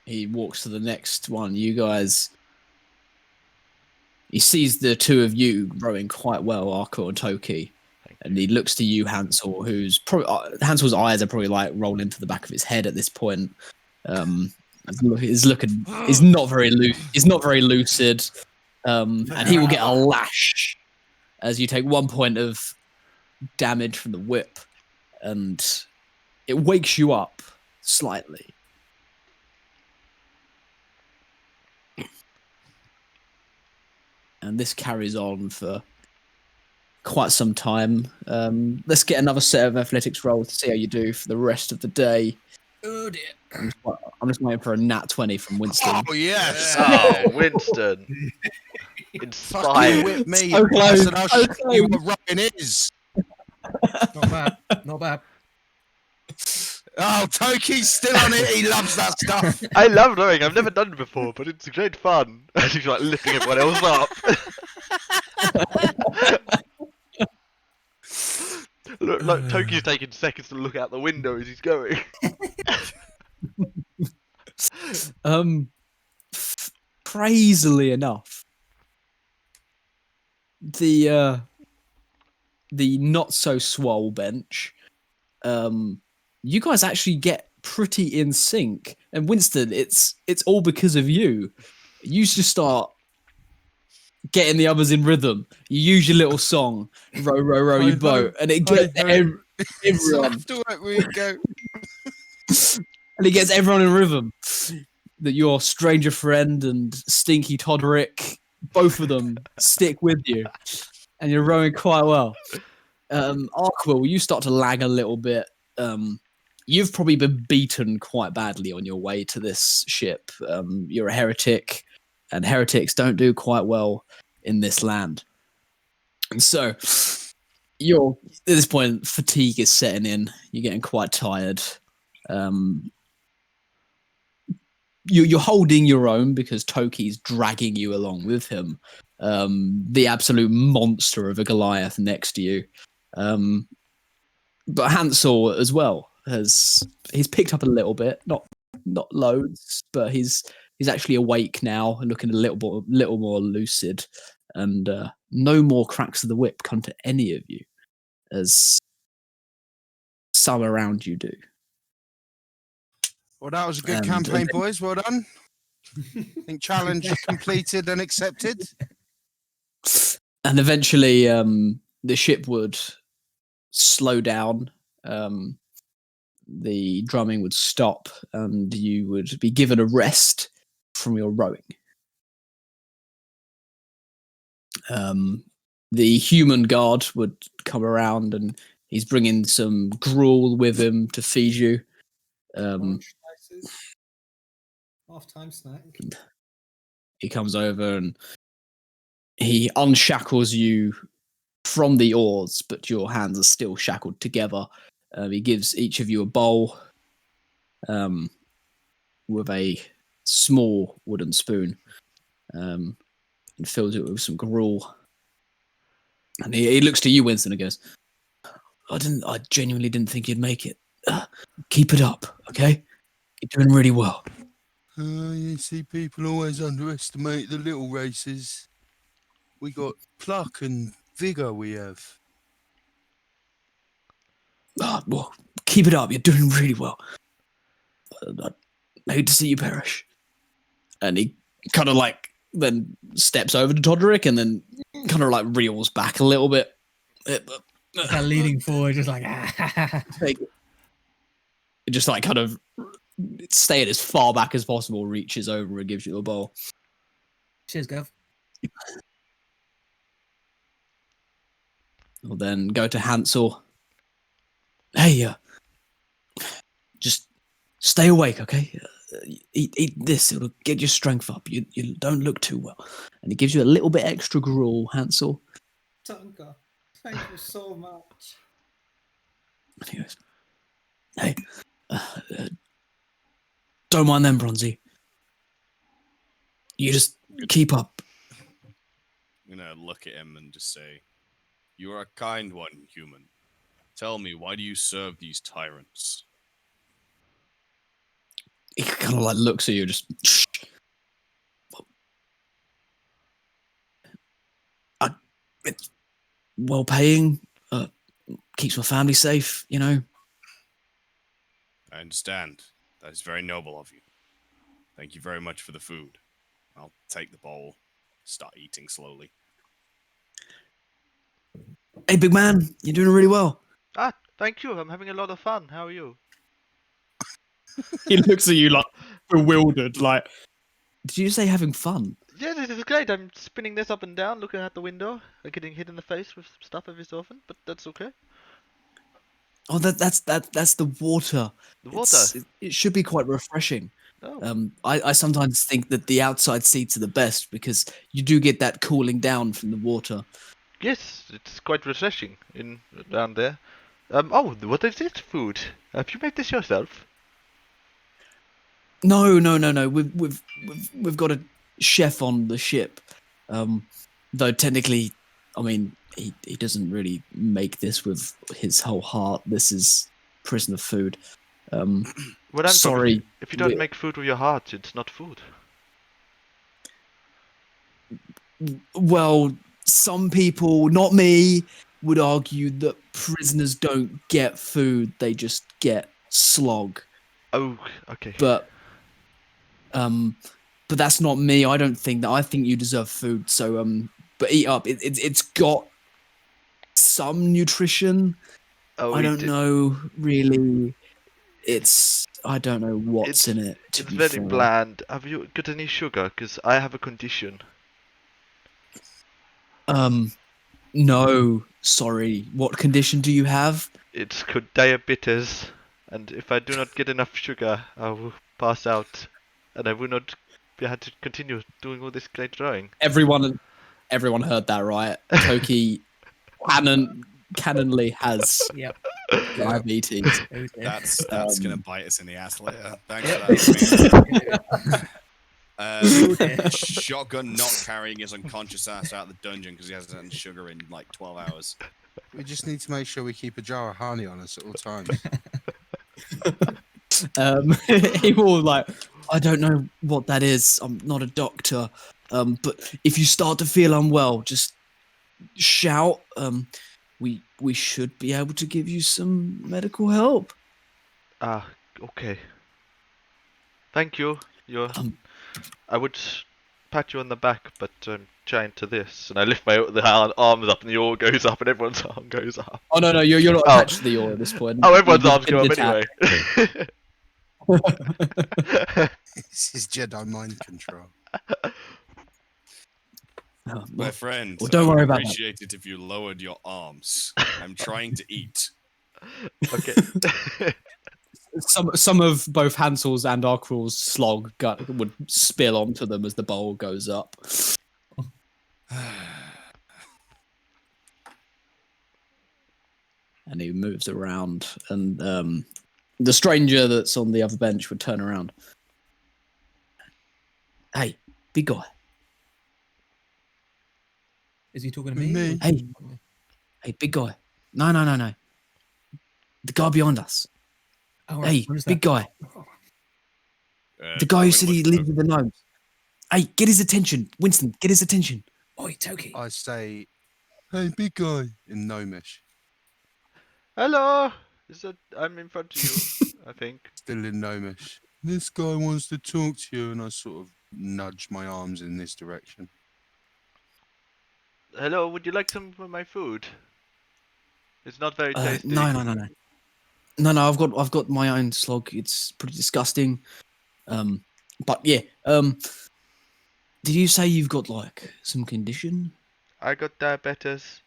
He walks to the next one. You guys. He sees the two of you rowing quite well, Arqull and Toki. And he looks to you, Hansel, who's probably Hansel's eyes are probably like rolling to the back of his head at this point. He's not very lucid, and he will get a lash as you take 1 point of damage from the whip, and it wakes you up slightly. and this carries on for quite some time. Let's get another set of athletics rolls to see how you do for the rest of the day. Oh dear. I'm just waiting for a nat 20 from Winston. Oh yes. Oh, Winston. Fucking Inspired. whip me, So close, bastard. I'll so show you what rowing is. Not bad. Not bad. Oh, Toki's still on it. He loves that stuff. I love rowing. I've never done it before, but it's great fun. He's like lifting everyone else up. Look, like Toki's taking seconds to look out the window as he's going. Crazily enough, the not so swole bench, you guys actually get pretty in sync. And Winston, it's all because of you. You just start getting the others in rhythm. You use your little song, row, row, row your boat, and it gets everyone. After work we go. And it gets everyone in rhythm. That your stranger friend and stinky Todderick, both of them stick with you, and you're rowing quite well. Arqull, you start to lag a little bit. You've probably been beaten quite badly on your way to this ship. You're a heretic, and heretics don't do quite well in this land. And so, you're at this point, fatigue is setting in. You're getting quite tired. You're holding your own because Toki's dragging you along with him. The absolute monster of a Goliath next to you. But Hansel as well he's picked up a little bit, not loads, but he's actually awake now and looking a little more lucid, and no more cracks of the whip come to any of you, as some around you do. Well, that was a good And- campaign, boys. Well done. I think challenge completed and accepted. And eventually, the ship would slow down. The drumming would stop, and you would be given a rest from your rowing. The human guard would come around, and he's bringing some gruel with him to feed you. Lunch slices. Half-time snack. He comes over and he unshackles you from the oars, but your hands are still shackled together. He gives each of you a bowl with a small wooden spoon, and fills it with some gruel. And he looks to you, Winston, and goes, I genuinely didn't think you'd make it. Keep it up, okay? You're doing really well. You see, people always underestimate the little races. We got pluck and vigour, we have. Well, keep it up. You're doing really well. I hate to see you perish. And he kind of like then steps over to Todderick and then kind of like reels back a little bit. Kind of leaning forward, just like Just like kind of staying as far back as possible, reaches over and gives you a bowl. cheers, Gav. We'll then go to Hansel. Hey, just stay awake, okay? Eat this; it'll get your strength up. You don't look too well, and he gives you a little bit extra gruel, Hansel. Tonka, thank you so much. And he goes, "Hey, don't mind them, Bronzy. You just keep up." I'm gonna look at him and just say, "You are a kind one, human. Tell me, why do you serve these tyrants?" He kind of like looks at you, just. It's well paying. Keeps my family safe, you know. I understand. That is very noble of you. Thank you very much for the food. I'll take the bowl, start eating slowly. Hey, big man, you're doing really well. Ah, thank you. I'm having a lot of fun. How are you? He looks at you like bewildered, like, did you say having fun? Yeah, this is great. I'm spinning this up and down, looking out the window, getting hit in the face with stuff every so often, but that's okay. Oh, that's the water. The water. It should be quite refreshing. Oh, I sometimes think that the outside seats are the best because you do get that cooling down from the water. yes, it's quite refreshing in down there. Oh, what is this food? Have you made this yourself? No. We've got a chef on the ship. Though technically, I mean, he doesn't really make this with his whole heart. This is prisoner food. Well, then, Sorry. if you don't we- make food with your heart, it's not food. Well, some people, not me, would argue that prisoners don't get food; they just get slog. Oh, okay. But that's not me. I don't think that. I think you deserve food. So but eat up. It's got some nutrition. Oh, I don't know really. I don't know what's in it. To It's be very fair. bland. Have you got any sugar? Because I have a condition. No, sorry. What condition do you have? It's called diabetes, and if I do not get enough sugar, I will pass out, and I will not be able to continue doing all this great drawing. Everyone heard that, right? Toki cannonly has Yep. diabetes. Oh dear. That's gonna bite us in the ass later. Thanks for that. Oh dear. Shotgun not carrying his unconscious ass out of the dungeon because he hasn't had sugar in like 12 hours. We just need to make sure we keep a jar of honey on us at all times. He will like, I don't know what that is. I'm not a doctor. But if you start to feel unwell, just shout. We should be able to give you some medical help. Ah, okay. Thank you. I would pat you on the back, but I'm trying to this, and I lift my arms up, and the oar goes up, and everyone's arm goes up. Oh no, you're not Oh. attached to the oar at this point. Oh, everyone's You've arms go been up anyway. This is Jedi mind control. Oh, My well, friend, well, don't worry I about would that. appreciate it if you lowered your arms. I'm trying to eat. Okay. some of both Hansel's and Arqull's slog would spill onto them as the bowl goes up. And he moves around, and the stranger that's on the other bench would turn around. Hey, big guy. Is he talking to me? Me. or- Hey. Hey, big guy. No. The guy behind us. Oh, right. Hey, What is big that? guy. The guy who said he lived lived with the gnomes. Hey, get his attention. Winston, get his attention. Oi, Toki. I say, hey, big guy, in Gnomish. Hello. I'm in front of you, I think. Still in Gnomish. This guy wants to talk to you, and I sort of nudge my arms in this direction. Hello. Would you like some of my food? It's not very tasty. No. I've got my own slog. It's pretty disgusting. But yeah. Did you say you've got like some condition? I got diabetes.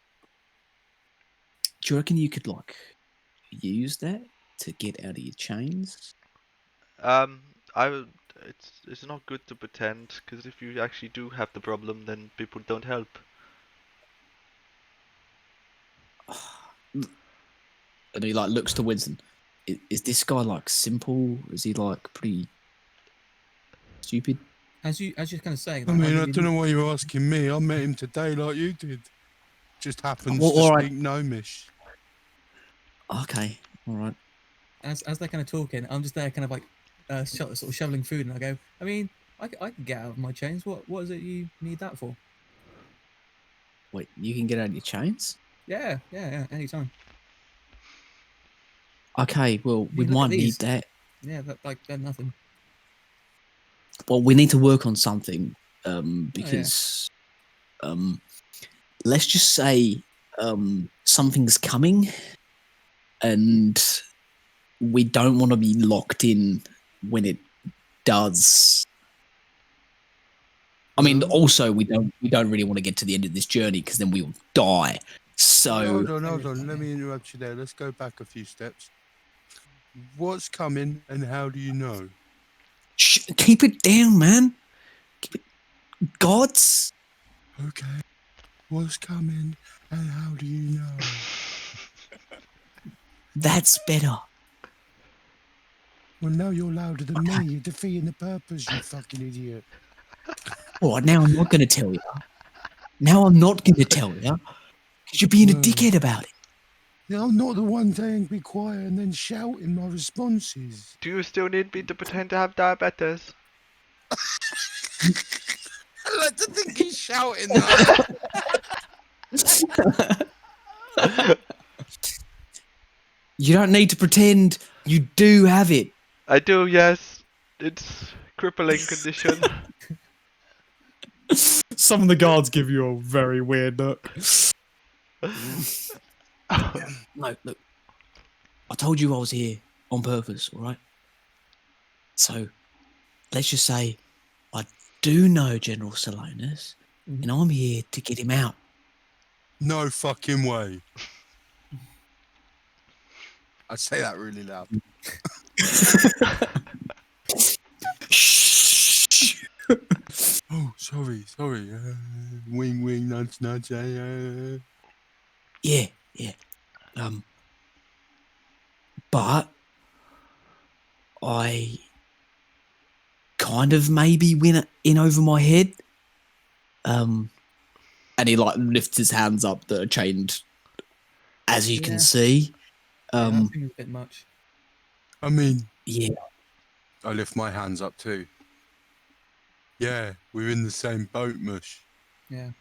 Do you reckon you could like use that to get out of your chains? It's not good to pretend, because if you actually do have the problem, then people don't help. And he like looks to Winston. Is this guy like simple? Is he like pretty stupid? As you're kind of saying. I that, mean, I really don't know why you're asking me. I met him today like you did. Just happens Well, to alright. speak Gnomish. Okay, all right. As they're kind of talking, I'm just there, kind of like sort of shoveling food, and I go, I mean, I can get out of my chains. What is it you need that for? Wait, you can get out of your chains? Yeah, anytime. Okay, well, we look at might need these. that. Yeah, they're nothing. Well, we need to work on something because let's just say something's coming and we don't want to be locked in when it does. I mean, also we don't really want to get to the end of this journey because then we will die. So Hold on. Let me interrupt you there. Let's go back a few steps. What's coming and how do you know? keep it down, man. Keep it. Gods. Okay. What's coming and how do you know? That's better. Well, now you're louder than me. You're defeating the purpose, you fucking idiot. Oh, now I'm not going to tell you. Now I'm not going to tell you because you're being a No. dickhead about it. Yeah, I'm not the one saying be quiet and then shouting my responses. Do you still need me to pretend to have diabetes? I like to think he's shouting that. You don't need to pretend you do have it. I do, yes. It's crippling condition. Some of the guards give you a very weird look. No, look. I told you I was here on purpose, all right? So, let's just say I do know General Salonus, and I'm here to get him out. No fucking way. I say that really loud. Oh, sorry. Wing, nudge. Yeah. But I kind of maybe went in over my head. And he like lifts his hands up that are chained, as you can see. That seems a bit much. I mean, Yeah. I lift my hands up too. Yeah, we're in the same boat, mush. Yeah.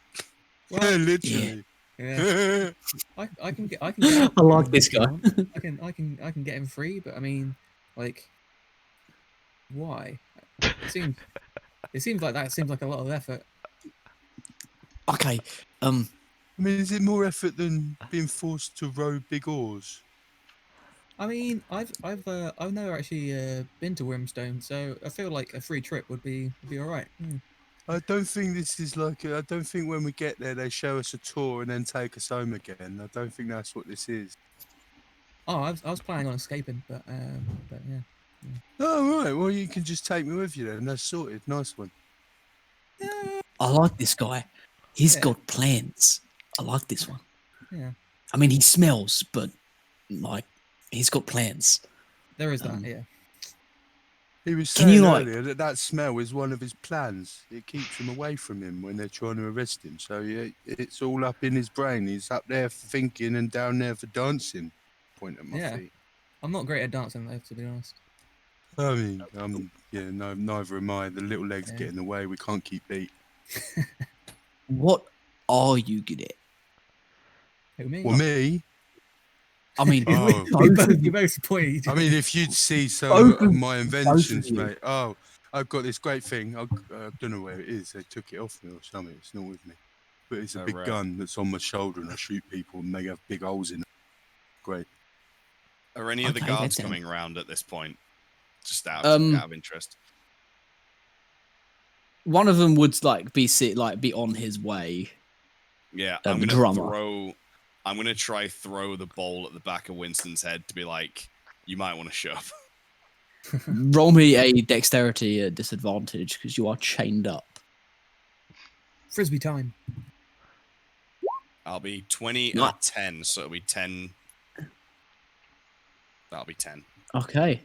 Yeah, Well, literally. yeah. I can get out I like him this if you guy. want. I can get him free, but I mean, like, why? It seems like that seems like a lot of effort. Okay. I mean, is it more effort than being forced to row big oars? I mean, I've never actually been to Wimstone, so I feel like a free trip would be all right. I don't think this is like. I don't think when we get there they show us a tour and then take us home again. I don't think that's what this is. Oh, I was planning on escaping, but yeah. Oh right, well you can just take me with you then. That's sorted. Nice one. I like this guy. He's Yeah. got plans. I like this one. Yeah. I mean, he smells, but like, he's got plans. There is that, yeah. He was Can saying you, like- earlier that smell is one of his plans. It keeps them away from him when they're trying to arrest him. So yeah, it's all up in his brain. He's up there for thinking and down there for dancing. Point at my Yeah. feet. I'm not great at dancing though, to be honest. I mean, no, neither am I. The little legs Yeah. get in the way. We can't keep beat. What are you good at? Who, me? Well, me. I mean, Oh. You both point. I mean, if you'd see some Both of of- my inventions, you. mate. Oh, I've got this great thing. I don't know where it is. They took it off me or something. It's not with me. But it's a Oh, big right. gun that's on my shoulder, and I shoot people, and they have big holes in it. Great. Are any of the Okay, guards that sounds- coming round at this point? Just out of interest. one of them would like be on his way. Yeah, the I'm gonna drummer. I'm gonna try throw the bowl at the back of Winston's head to be like, you might want to shove. Roll me a dexterity at disadvantage because you are chained up. Frisbee time. I'll be 20 Nice. and 10, so it'll be 10. That'll be 10. Okay.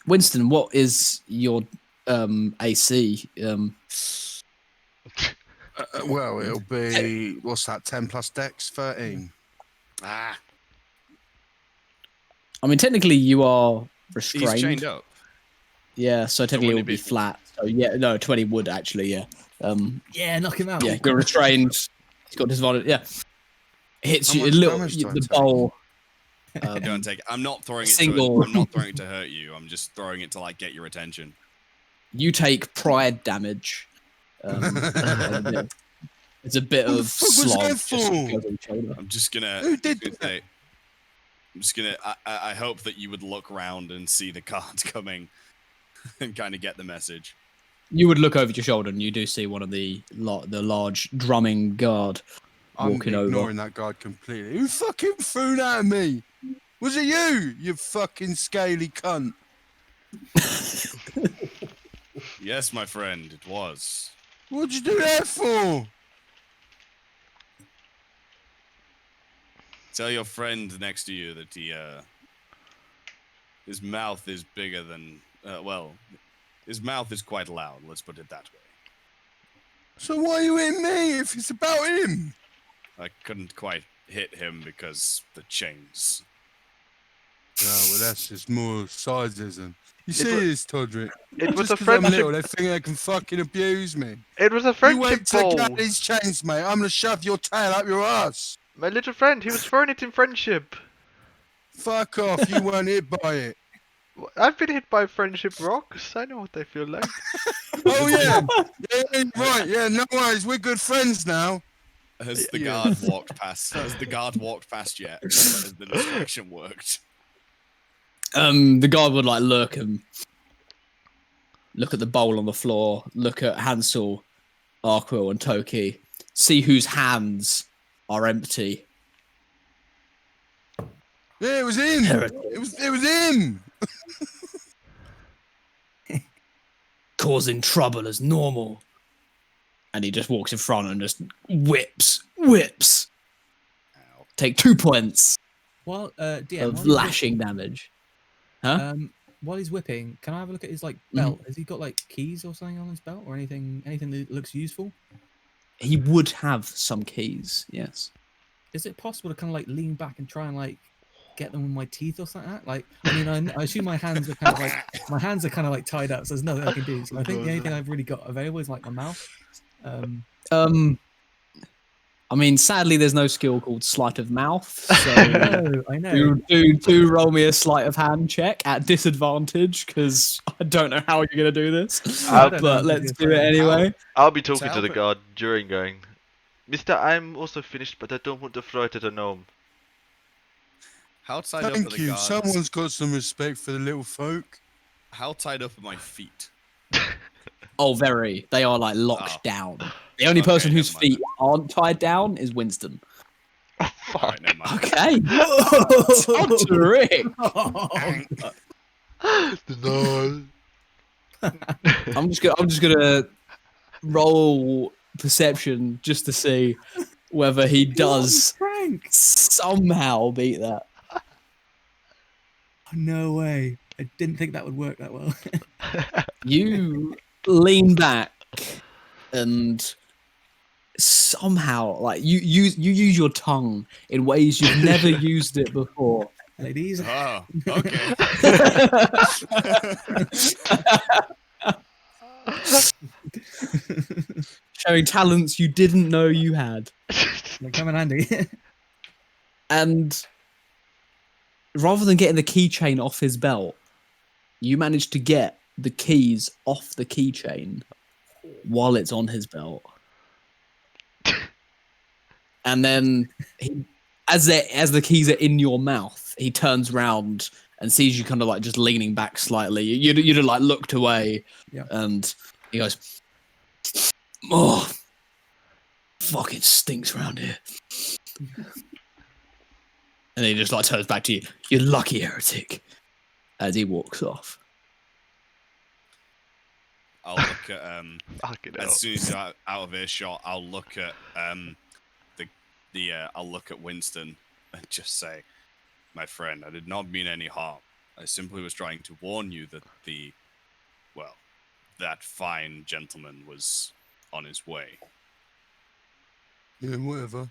Winston, what is your AC? Well, it'll be what's that? 10 plus Dex, 13. Ah, I mean, technically you are he's restrained. chained up. Yeah, so technically it wouldn't would it be be- flat. So yeah, no, 20 would actually, yeah. Yeah, knock him out. Yeah, you're restrained. He's got disadvantage. Yeah. Hits How you a much little. damage do I The take? bowl. Don't take it. I'm not throwing it. Single. I'm not throwing it to hurt you. I'm just throwing it to like get your attention. You take pride damage. It's a bit What the of fuck was slog. that just for? goes on your shoulder. I'm just gonna. Who did I'm just gonna say- I'm just gonna. I hope that you would look round and see the cards coming, and kind of get the message. You would look over your shoulder and you do see one of the large drumming guard I'm walking over. ignoring that guard completely. Who fucking threw that at me? Was it you, you fucking scaly cunt? Yes, my friend, it was. What'd you do that for? Tell your friend next to you that his mouth is bigger than, his mouth is quite loud, let's put it that way. So why are you hitting me if it's about him? I couldn't quite hit him because the chains. Oh, well, that's just more sadism. You see wa- this, Todderick? It was Just a 'cause I'm friendship. little, they think they can fucking abuse me. It was a You friendship wait till I ball. get these chains, mate. I'm gonna shove your tail up your ass. My little friend, he was throwing it in friendship. Fuck off. You weren't hit by it. I've been hit by friendship rocks. I know what they feel like. Oh, yeah. Yeah, right. Yeah, no worries. We're good friends now. Has the Yeah. guard walked past? Has the guard walked past yet? Has the distraction worked? The guard would like look at the bowl on the floor, look at Hansel, Arqull, and Toki, see whose hands are empty. Yeah, it was him. It was him. Causing trouble as normal. And he just walks in front and just whips. Take 2 points While DM, of while he's lashing damage. Huh? while he's whipping, can I have a look at his like Mm-hmm. belt? Has he got like keys or something on his belt, or anything that looks useful? He would have some keys, yes. Is it possible to kind of like lean back and try and like get them with my teeth or something like that? Like, I mean, I assume my hands are kind of like tied up, so there's nothing I can do. So I think the only thing I've really got available is like my mouth. I mean, sadly, there's no skill called sleight of mouth. So I know. do roll me a sleight of hand check at disadvantage because I don't know how you're gonna do this. I don't know But if let's it's do it anyway. I'll be talking to help the it- guard during going, Mister, I'm also finished, but I don't want to throw it at a gnome. How tied up are Thank the you. guards? Someone's got some respect for the little folk. How tied up are my feet? Oh, very. They are like locked Oh. down. The only Okay, person whose never mind feet aren't tied down is Winston. Alright, never mind. Okay. Todderick. No. I'm just gonna roll perception just to see whether he does Frank. somehow beat that. No way. I didn't think that would work that well. You lean back and somehow, like you use your tongue in ways you've never used it before. Ladies, Oh, okay. Showing talents you didn't know you had. they come in handy. And rather than getting the keychain off his belt, you managed to get the keys off the keychain while it's on his belt. And then, as the keys are in your mouth, he turns round and sees you kind of like just leaning back slightly. You'd have like looked away, Yeah. and he goes, "Oh, fucking stinks around here." And he just like turns back to you. "You lucky heretic," as he walks off. I'll look at Fucking hell. as soon as you're out of earshot, I'll look at I'll look at Winston and just say, "My friend, I did not mean any harm. I simply was trying to warn you that that fine gentleman was on his way." Yeah, whatever.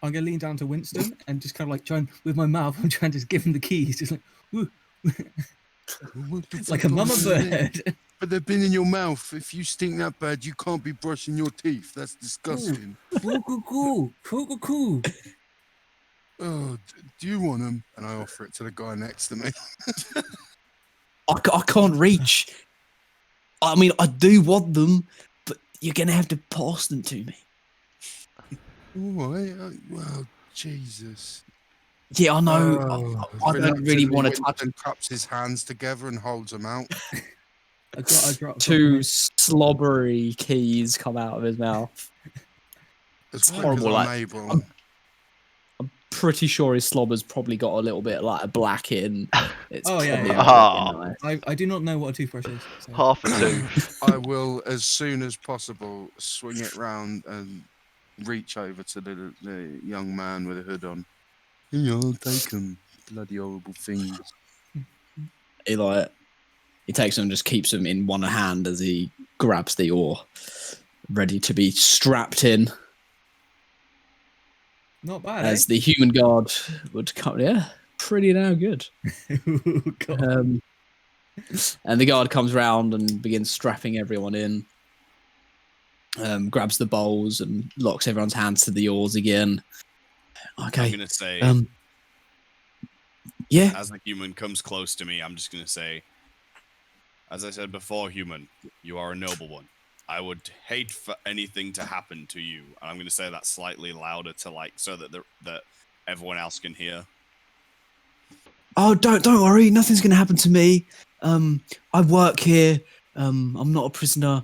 I'm gonna lean down to Winston and just kind of like trying with my mouth. I'm trying to just give him the keys, just like, woo. What the It's like a fuck mama was it? bird. But they've been in your mouth. If you stink that bad, you can't be brushing your teeth. That's disgusting. Cool. Oh, do you want them? And I offer it to the guy next to me. I can't reach. I mean, I do want them, but you're gonna have to pass them to me. All right. Well, Jesus. Yeah, I know. Oh, I don't really want to reluctantly, touch. Winston cups his hands together and holds them out. I dropped Two slobbery keys come out of his mouth. As quick horrible, as I'm like, able. I'm pretty sure his slobber's probably got a little bit like a black in. It's Oh, yeah, probably yeah. not looking nice. I do not know what a toothbrush is. So. Half a tooth. I will, as soon as possible, swing it round and reach over to the young man with a hood on. Here you are, take them. Bloody horrible things. He takes them and just keeps them in one hand as he grabs the oar, ready to be strapped in. Not bad, As the human guard would come. Yeah, pretty damn good. God. And the guard comes round and begins strapping everyone in. Grabs the bowls and locks everyone's hands to the oars again. Okay. I'm gonna say, yeah. as the human comes close to me, I'm just gonna say, as I said before, human, you are a noble one. I would hate for anything to happen to you, and I'm gonna say that slightly louder to so that that everyone else can hear. Oh, don't worry. Nothing's gonna happen to me. I work here. I'm not a prisoner.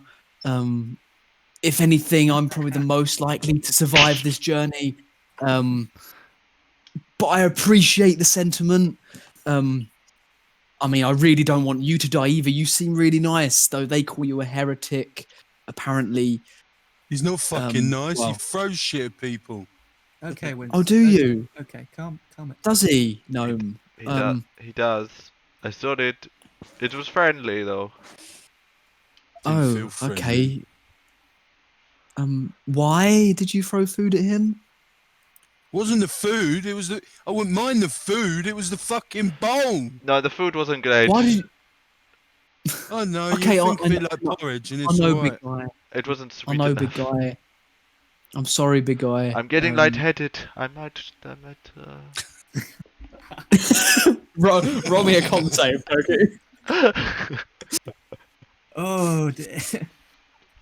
If anything, I'm probably the most likely to survive this journey. But I appreciate the sentiment. I mean, I really don't want you to die either. You seem really nice, though they call you a heretic. Apparently, He's not fucking nice. well- He throws shit at people. Okay, Winston. oh, do you? Okay, calm it. Does he? Gnome. He does. I saw it. It was friendly though. Didn't feel Oh, friendly. okay. Why did you throw food at him? Wasn't the food? It was the. I wouldn't mind the food. It was the fucking bowl. No, the food wasn't great. Why did you? I know. Okay, you think I of it know- like porridge, and I it's know, alright. big guy. It wasn't I sweet know, enough. big guy. I'm sorry, big guy. I'm getting lightheaded. I might. Roll me a con save, Toki. Oh, dear.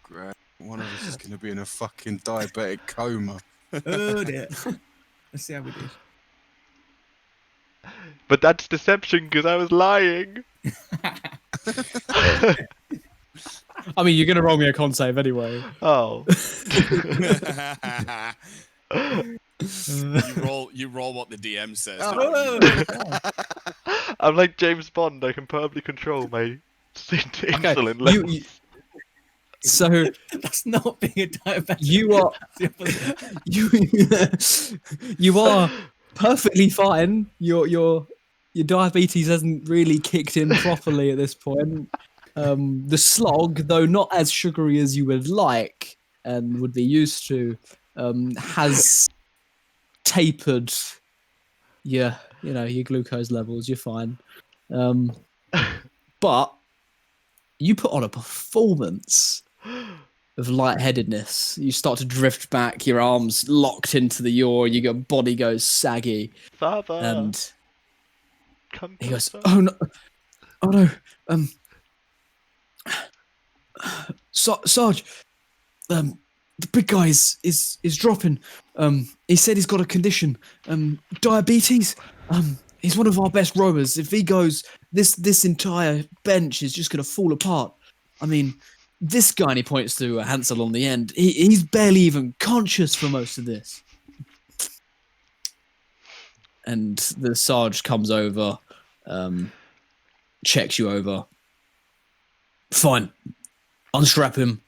Great. One of us is going to be in a fucking diabetic coma. Oh, dear. Let's see how we do. But that's deception because I was lying. I mean, you're gonna roll me a con save anyway. Oh. You roll what the DM says. Oh, I'm like James Bond. I can perfectly control my insulin you- levels. So that's not being a diabetic. you are you are perfectly fine. Your diabetes hasn't really kicked in properly at this point. The slog, though not as sugary as you would like and would be used to, has tapered your glucose levels. You're fine. But you put on a performance of lightheadedness. You start to drift back, your arms locked into the oar, your body goes saggy, Father, and come he goes, closer. "Oh no, Sarge, the big guy is dropping. He said he's got a condition, diabetes. He's one of our best rowers. If he goes, this entire bench is just gonna fall apart. I mean, this guy," and he points to Hansel on the end. He's barely even conscious for most of this. And the Sarge comes over, checks you over. Fine, unstrap him.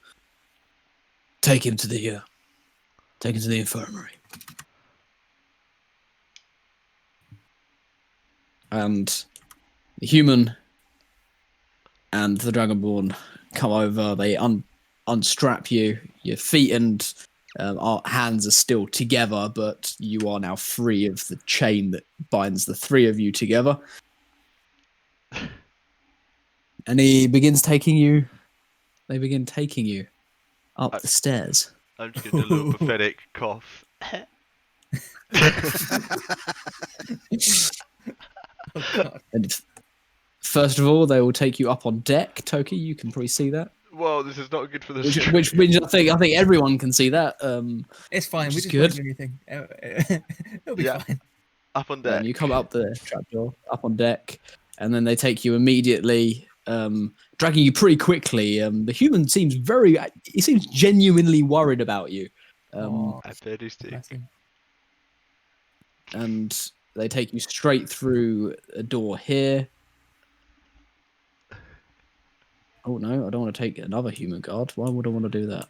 Take him to the infirmary. And the human and the Dragonborn come over. They unstrap you. Your feet and our hands are still together, but you are now free of the chain that binds the three of you together. And he begins taking you. They begin taking you up the stairs. I'm just gonna do a little pathetic cough. Oh, God. And first of all, they will take you up on deck. Toki, you can probably see that. Whoa, this is not good for the Which I think everyone can see that. It's fine. Which We is just good. won't do anything. It'll be Yeah. fine. Up on And deck. you come up the trapdoor, up on deck, and then they take you immediately dragging you pretty quickly. The human seems he seems genuinely worried about you. Aw, I bet he's sick. bless him. And they take you straight through a door here. Oh no, I don't want to take another human guard. Why would I want to do that?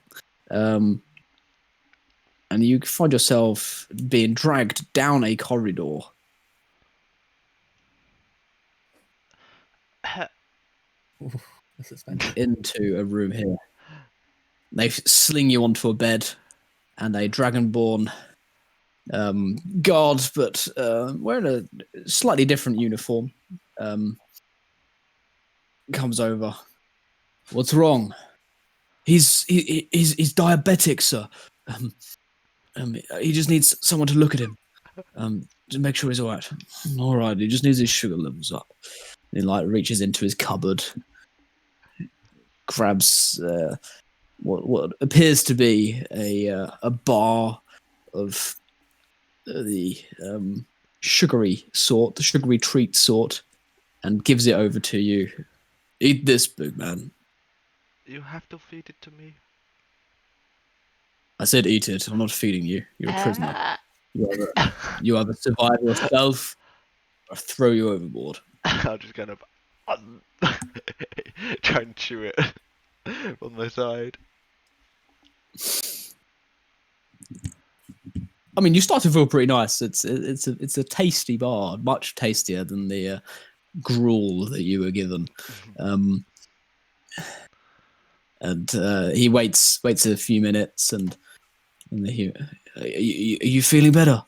And you find yourself being dragged down a corridor. Ooh, the suspense. Into a room here. They sling you onto a bed, and a Dragonborn guard, but wearing a slightly different uniform, comes over. What's wrong? He's diabetic, sir. He just needs someone to look at him, to make sure he's all right. All right, he just needs his sugar levels up. He reaches into his cupboard, grabs what appears to be a bar of the sugary sort, the sugary treat sort, and gives it over to you. Eat this, big man. You have to feed it to me. I said eat it. I'm not feeding you. You're a prisoner. You either survive yourself or throw you overboard. I'm just kind of try and chew it on my side. I mean, you start to feel pretty nice. It's a tasty bar, much tastier than the gruel that you were given. And he waits a few minutes, and are you feeling better?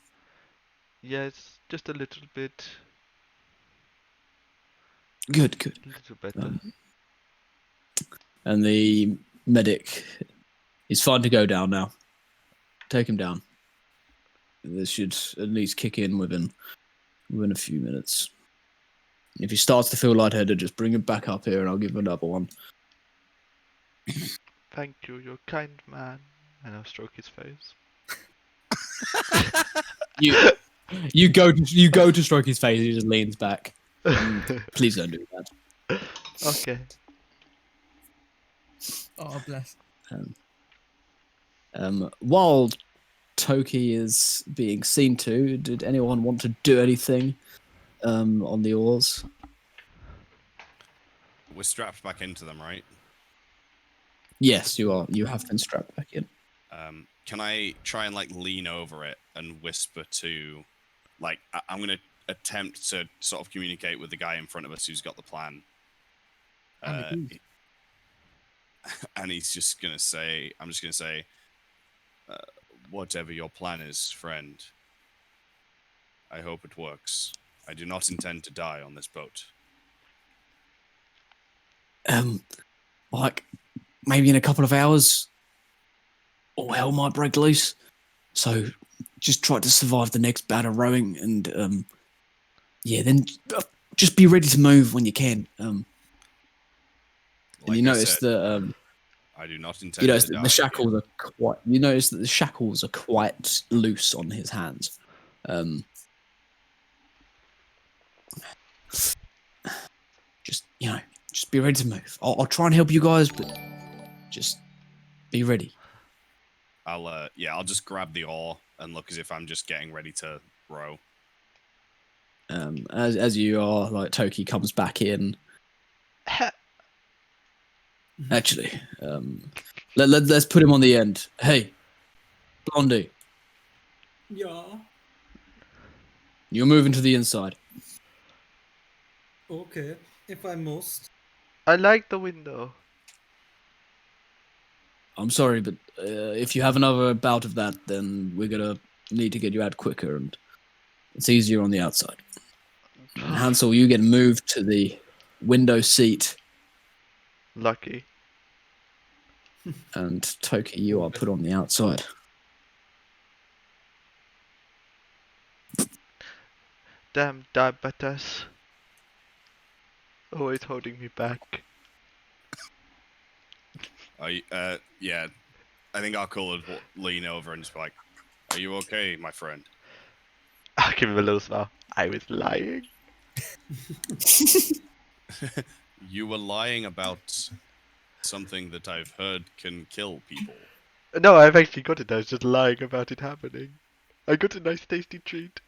Yes, just a little bit. Good. A little better. And the medic is fine to go down now. Take him down. This should at least kick in within a few minutes. If he starts to feel lightheaded, just bring him back up here and I'll give him another one. Thank you, you're a kind man. And I'll stroke his face. You go to stroke his face, he just leans back. Please don't do that. Okay. Oh, bless. While Toki is being seen to, did anyone want to do anything on the oars? We're strapped back into them, right? Yes, you are. You have been strapped back in. Can I try and lean over it and whisper to, I'm going to attempt to sort of communicate with the guy in front of us who's got the plan. And he's just going to say, I'm just going to say, whatever your plan is, friend, I hope it works. I do not intend to die on this boat. Maybe in a couple of hours, all hell might break loose. So just try to survive the next bout of rowing, and then just be ready to move when you can. And you notice that I do not intend. You notice that the shackles are quite. You notice that the shackles are quite loose on his hands. Just be ready to move. I'll try and help you guys, but just be ready. I'll just grab the oar and look as if I'm just getting ready to row. As you are, Toki comes back in. Actually, let's put him on the end. Hey, Blondie. Yeah. You're moving to the inside. Okay, if I must. I like the window. I'm sorry, but if you have another bout of that, then we're gonna need to get you out quicker, and it's easier on the outside. And Hansel, you get moved to the window seat. Lucky. And Toki, you are put on the outside. Damn diabetes. Always holding me back. Yeah. I think Arqull would lean over and just be like, "Are you okay, my friend?" I'll give him a little smile. I was lying. You were lying about something that I've heard can kill people. No, I've actually got it. I was just lying about it happening. I got a nice tasty treat.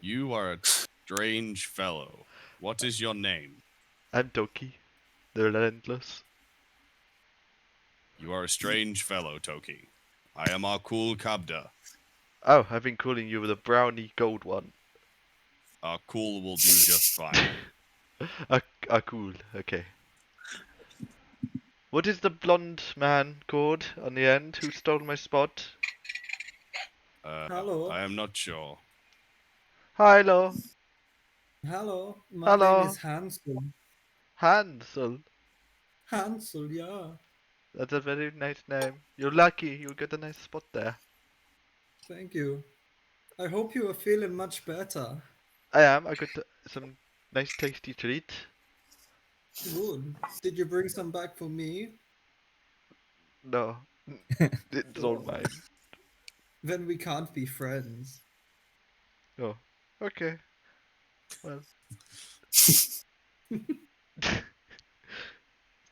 You are a strange fellow. What is your name? I'm Toki, the relentless. You are a strange fellow, Toki. I am Arqull Kabda. Oh, I've been calling you the brownie gold one. Arqull will do just fine. Cool. Okay. What is the blonde man called on the end who stole my spot? Hello. I am not sure. Hello, Hello, my Hello. name is Hansel. Hansel. Hansel, yeah. That's a very nice name. You're lucky. You got a nice spot there. Thank you. I hope you are feeling much better. I am. I got some nice tasty treat. Good. Did you bring some back for me? No, it's all mine. Then we can't be friends. Oh, okay. Well. See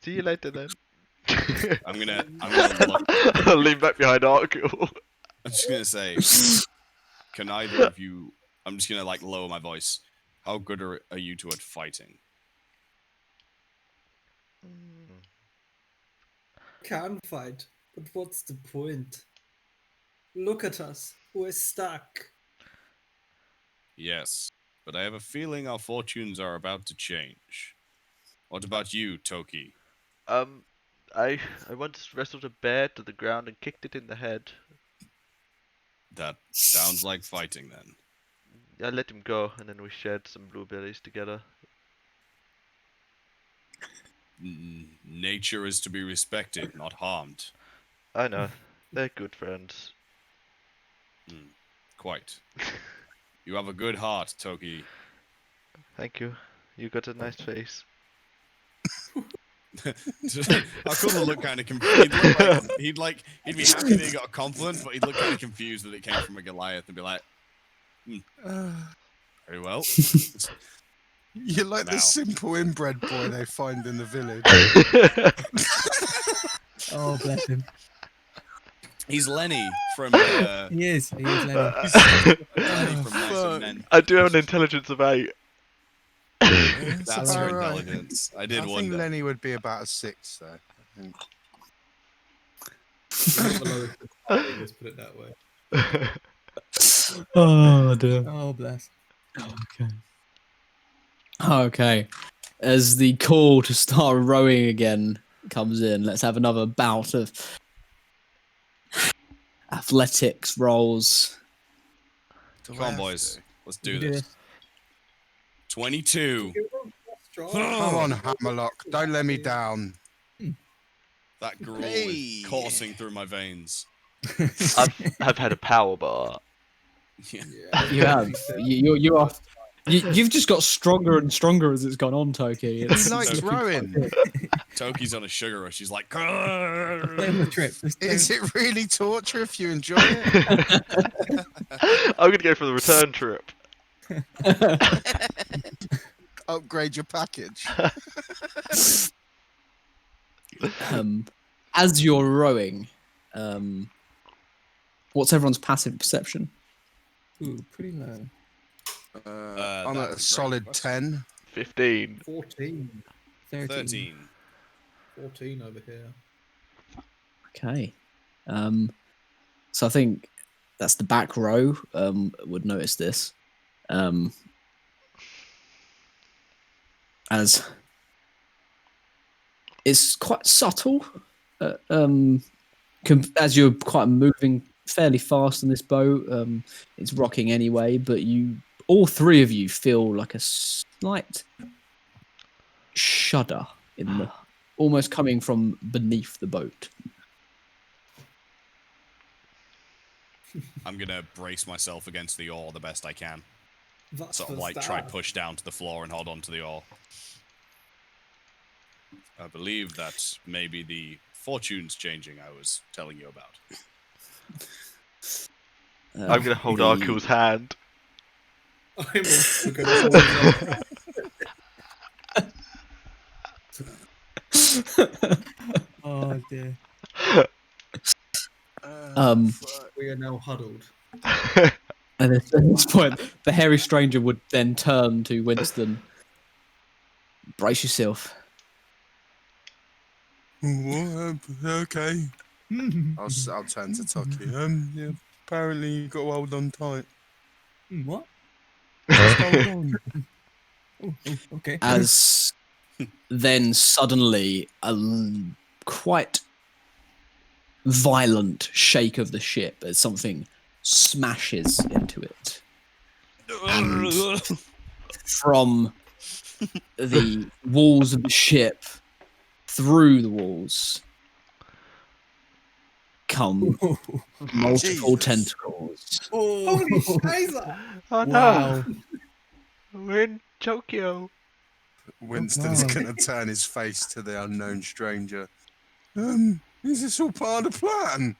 you later then. I'm gonna look. I'll lean back behind Arqull. I'm just gonna say, can either of you? I'm just gonna like lower my voice. How good are you two at fighting? Can fight, but what's the point? Look at us. We're stuck. Yes, but I have a feeling our fortunes are about to change. What about you, Toki? I once wrestled a bear to the ground and kicked it in the head. That sounds like fighting then. I let him go, and then we shared some blueberries together. Nature is to be respected, not harmed. I know, they're good friends. Quite. You have a good heart, Toki. Thank you. You got a nice face. Arqull would look kind of confused. He'd be happy that he got a compliment, but he'd look kind of confused that it came from a Goliath and be like, very well. You're like Now. the simple inbred boy they find in the village. Oh, bless him. He's Lenny from He is. He is Lenny. Lenny from Mice and Men. I do have an intelligence of 8. That's your alright. intelligence. I did I think wonder. Lenny would be about a 6, though. I think. Let's put it that way. Oh dear. Oh, bless. Okay. Okay. As the call to start rowing again comes in, let's have another bout of athletics rolls. Come on, boys. Let's do Do this. this. 22. Strong. Come on, Hammerlock. Don't let me down. That gruel Hey. is coursing through my veins. I've had a power bar. Yeah. You have. You are. You've just got stronger and stronger as it's gone on, Toki. He It's likes looking quite rowing. good. Toki's on a sugar rush. She's like, Play him the trip. Is it really torture if you enjoy it? I'm gonna go for the return trip. Upgrade your package. As you're rowing, what's everyone's passive perception? Ooh, pretty low. I'm that's at a a solid great 10. 15. 14. 13. 13. 14 over here. Okay. So I think that's the back row would notice this. As it's quite subtle. As you're quite moving fairly fast in this boat, it's rocking anyway, but all three of you feel like a slight shudder in the almost coming from beneath the boat. I'm going to brace myself against the oar the best I can. That's Sort of the like start. try push down to the floor and hold on to the oar. I believe that may be the fortunes changing I was telling you about. I'm gonna hold Arqull's hand. I'm also going to dear. Fuck. We are now huddled. And at this point, the hairy stranger would then turn to Winston. Brace yourself. Okay. I'll turn to Toki. Yeah, apparently you got to hold on tight. What? Just hold on. Okay. As then suddenly quite violent shake of the ship as something smashes into it. And from the walls of the ship, through the walls, come multiple Jesus. tentacles. Holy Scheiße! Oh no! Wow. We're in Tokyo. Winston's Oh, no. going to turn his face to the unknown stranger. Is this all part of the plan?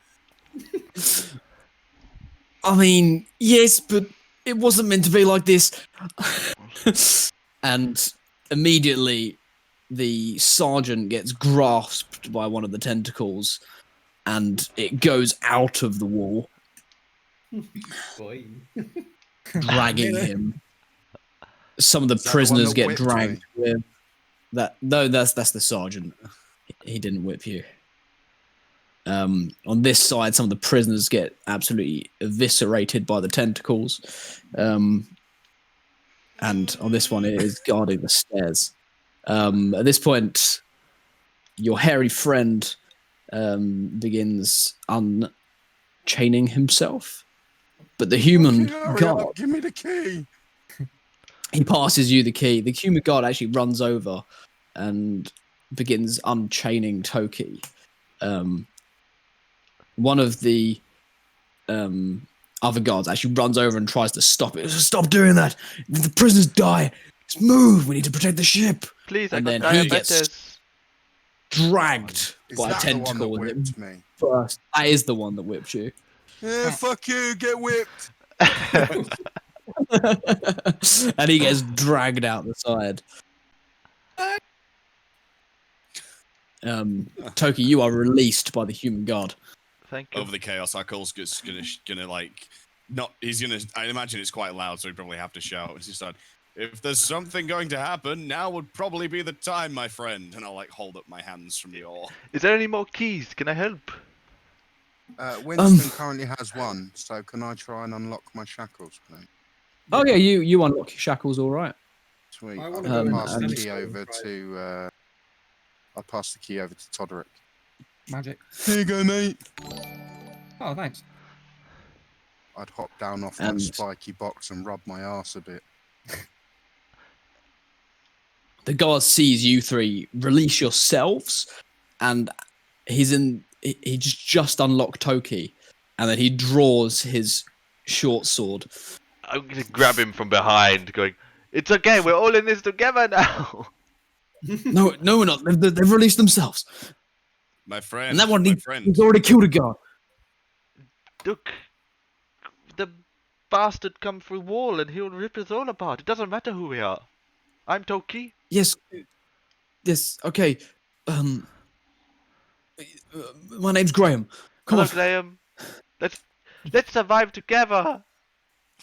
I mean, yes, but it wasn't meant to be like this. And immediately, the sergeant gets grasped by one of the tentacles, and it goes out of the wall, Boy. dragging him. Some of the Is that the one prisoners that get whipped dragged me? with that. No, that's the sergeant. He didn't whip you. On this side, some of the prisoners get absolutely eviscerated by the tentacles. And on this one, it is guarding the stairs. At this point, your hairy friend begins unchaining himself. But the human Fucking hurry guard, up, give me the key. he passes you the key. The human guard actually runs over and begins unchaining Toki. One of the other guards actually runs over and tries to stop it. Stop doing that! The prisoners die! Just move! We need to protect the ship! Please, And I then got he diabetes. Dragged Is by a that the one that tentacle and it whipped me? burst. That is the one that whipped you. Yeah, fuck you, get whipped. And he gets dragged out the side. Toki, you are released by the human guard. Thank you. Over the chaos, Arqull's just gonna like, not. He's gonna. I imagine it's quite loud, so he probably have to shout. He's just like, if there's something going to happen, now would probably be the time, my friend. And I'll like hold up my hands from the oar. Is there any more keys? Can I help? Winston currently has one, so can I try and unlock my shackles, please? Oh yeah, you unlock your shackles, all right. Sweet. I I'll wanna go pass and the stand key and over try. to. I'll pass the key over to Todderick. Magic. Here you go, mate. Oh, thanks. I'd hop down off And- that spiky box and rub my arse a bit. The guard sees you three release yourselves, and he just unlocked Toki, and then he draws his short sword. I'm gonna grab him from behind, going, "It's okay, we're all in this together now." No, we're not. They've released themselves, My friend. and that one my friend. he's already killed a guard. Look, the bastard come through wall and he'll rip us all apart. It doesn't matter who we are. I'm Toki. Yes, okay. My name's Graham. Come Hello, on. Graham. Let's survive together.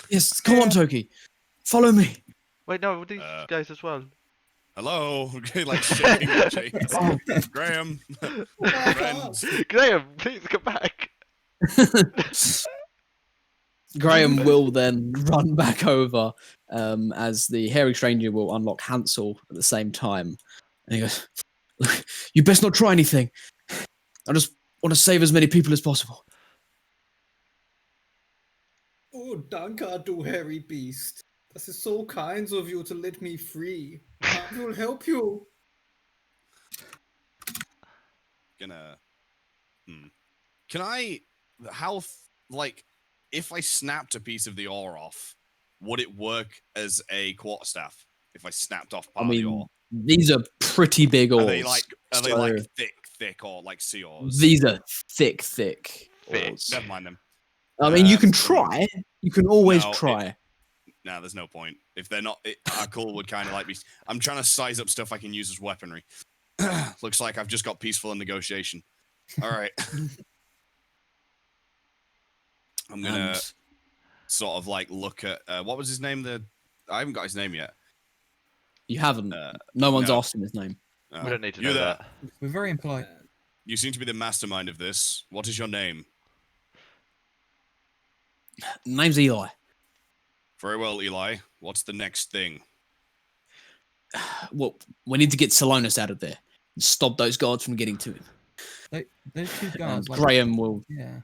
Yes, come on, Toki. Follow me. Wait, no, these Uh, guys as well. Hello. Like shaking. Oh. Graham. Friends. Graham, please come back. Graham will then run back over as the hairy stranger will unlock Hansel at the same time. And he goes, "Look, you best not try anything. I just want to save as many people as possible." Oh, danke, du hairy beast. Das ist so kind of you to let me free. I will help you. Gonna. Can I? How? Like, if I snapped a piece of the ore off, would it work as a quarterstaff? If I snapped off part I of the mean, ore, these are pretty big oars. are they like? Are they so like thick or like sea oars? These are thick Thick. oars. Never mind them. I mean, you can Um, try. You can always no, try. Nah, there's no point. If they're not, Arqull would kind of like be. I'm trying to size up stuff I can use as weaponry. Looks like I've just got peaceful and negotiation. All right. I'm gonna And sort of like look at what was his name? I haven't got his name yet. you haven't. Uh, No one's no. asked him his name. Oh, We don't need to you know there. that. We're very impolite. You seem to be the mastermind of this. What is your name? Name's Eli. Very well, Eli. What's the next thing? Well, we need to get Salonis out of there and stop those guards from getting to him. Those two And guards. Like, Graham will yeah.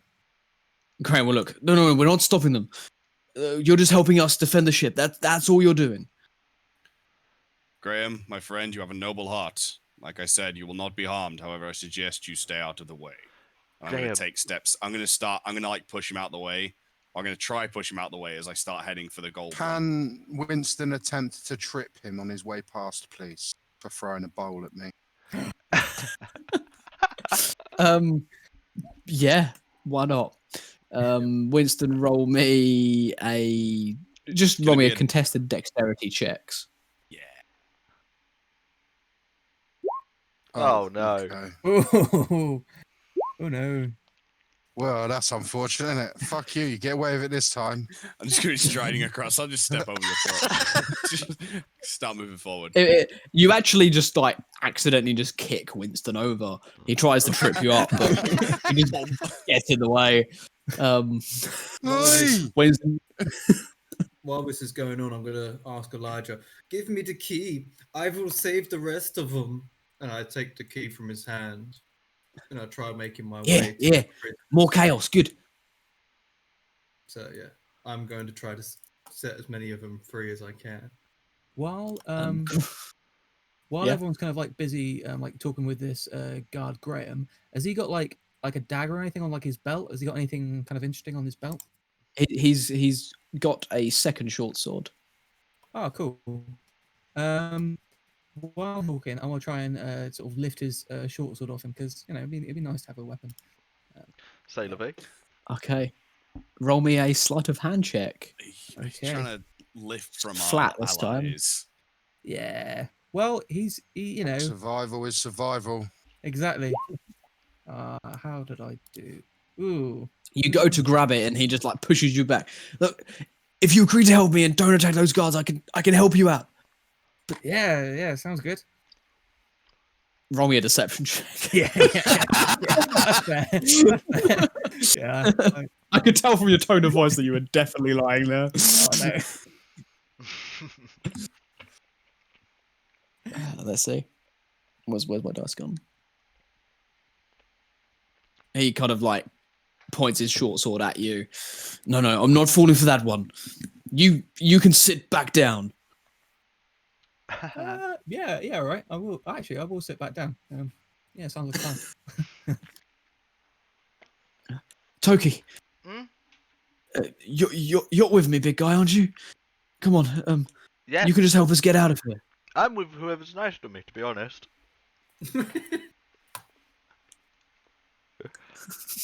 look. No, we're not stopping them. You're just helping us defend the ship. That's all you're doing. Graham, my friend, you have a noble heart. Like I said, you will not be harmed. However, I suggest you stay out of the way. I'm going Graham. to take steps. I'm going to like push him out the way. I'm going to try push him out the way as I start heading for the gold. Can Winston attempt to trip him on his way past, please, for throwing a bowl at me? Yeah, why not? Winston, roll me a contested dexterity checks. Yeah. Oh, no. Okay. Oh no. Well, that's unfortunate, isn't it? Fuck you. You get away with it this time. I'm just going to be striding across. I'll just step over your foot. Just start moving forward. You actually just like accidentally just kick Winston over. He tries to trip you up, but he just gets in the way. Oi! Winston, While this is going on, I'm gonna ask Elijah, "Give me the key. I will save the rest of them." And I take the key from his hand, and I try making my way. yeah, more chaos. Good. So yeah, I'm going to try to set as many of them free as I can. While Yeah. everyone's kind of like busy like talking with this guard Graham, has he got like a dagger or anything on like his belt? Has he got anything kind of interesting on his belt? He's got a second short sword. Oh, cool. While talking, I will try and sort of lift his short sword off him because it'd be nice to have a weapon. Sailor V. Okay. Roll me a sleight of hand check. He's Okay. trying to lift from Flat our this time. allies. Yeah. Well, he Survival is survival. exactly. How did I do? Ooh. You go to grab it, and he just like pushes you back. Look, if you agree to help me and don't attack those guards, I can help you out. Yeah, sounds good. Roll me a deception check. Yeah. That's fair. That's fair. Yeah. I could tell from your tone of voice that you were definitely lying there. Oh, no. Let's see. Where's my dice gone? He kind of like points his short sword at you. No, I'm not falling for that one. You can sit back down. Yeah, right. I will sit back down. Yeah, sounds like fun. Toki. Hmm? You're with me, big guy, aren't you? Come on. Yeah, You can just help us get out of here. I'm with whoever's nice to me, to be honest.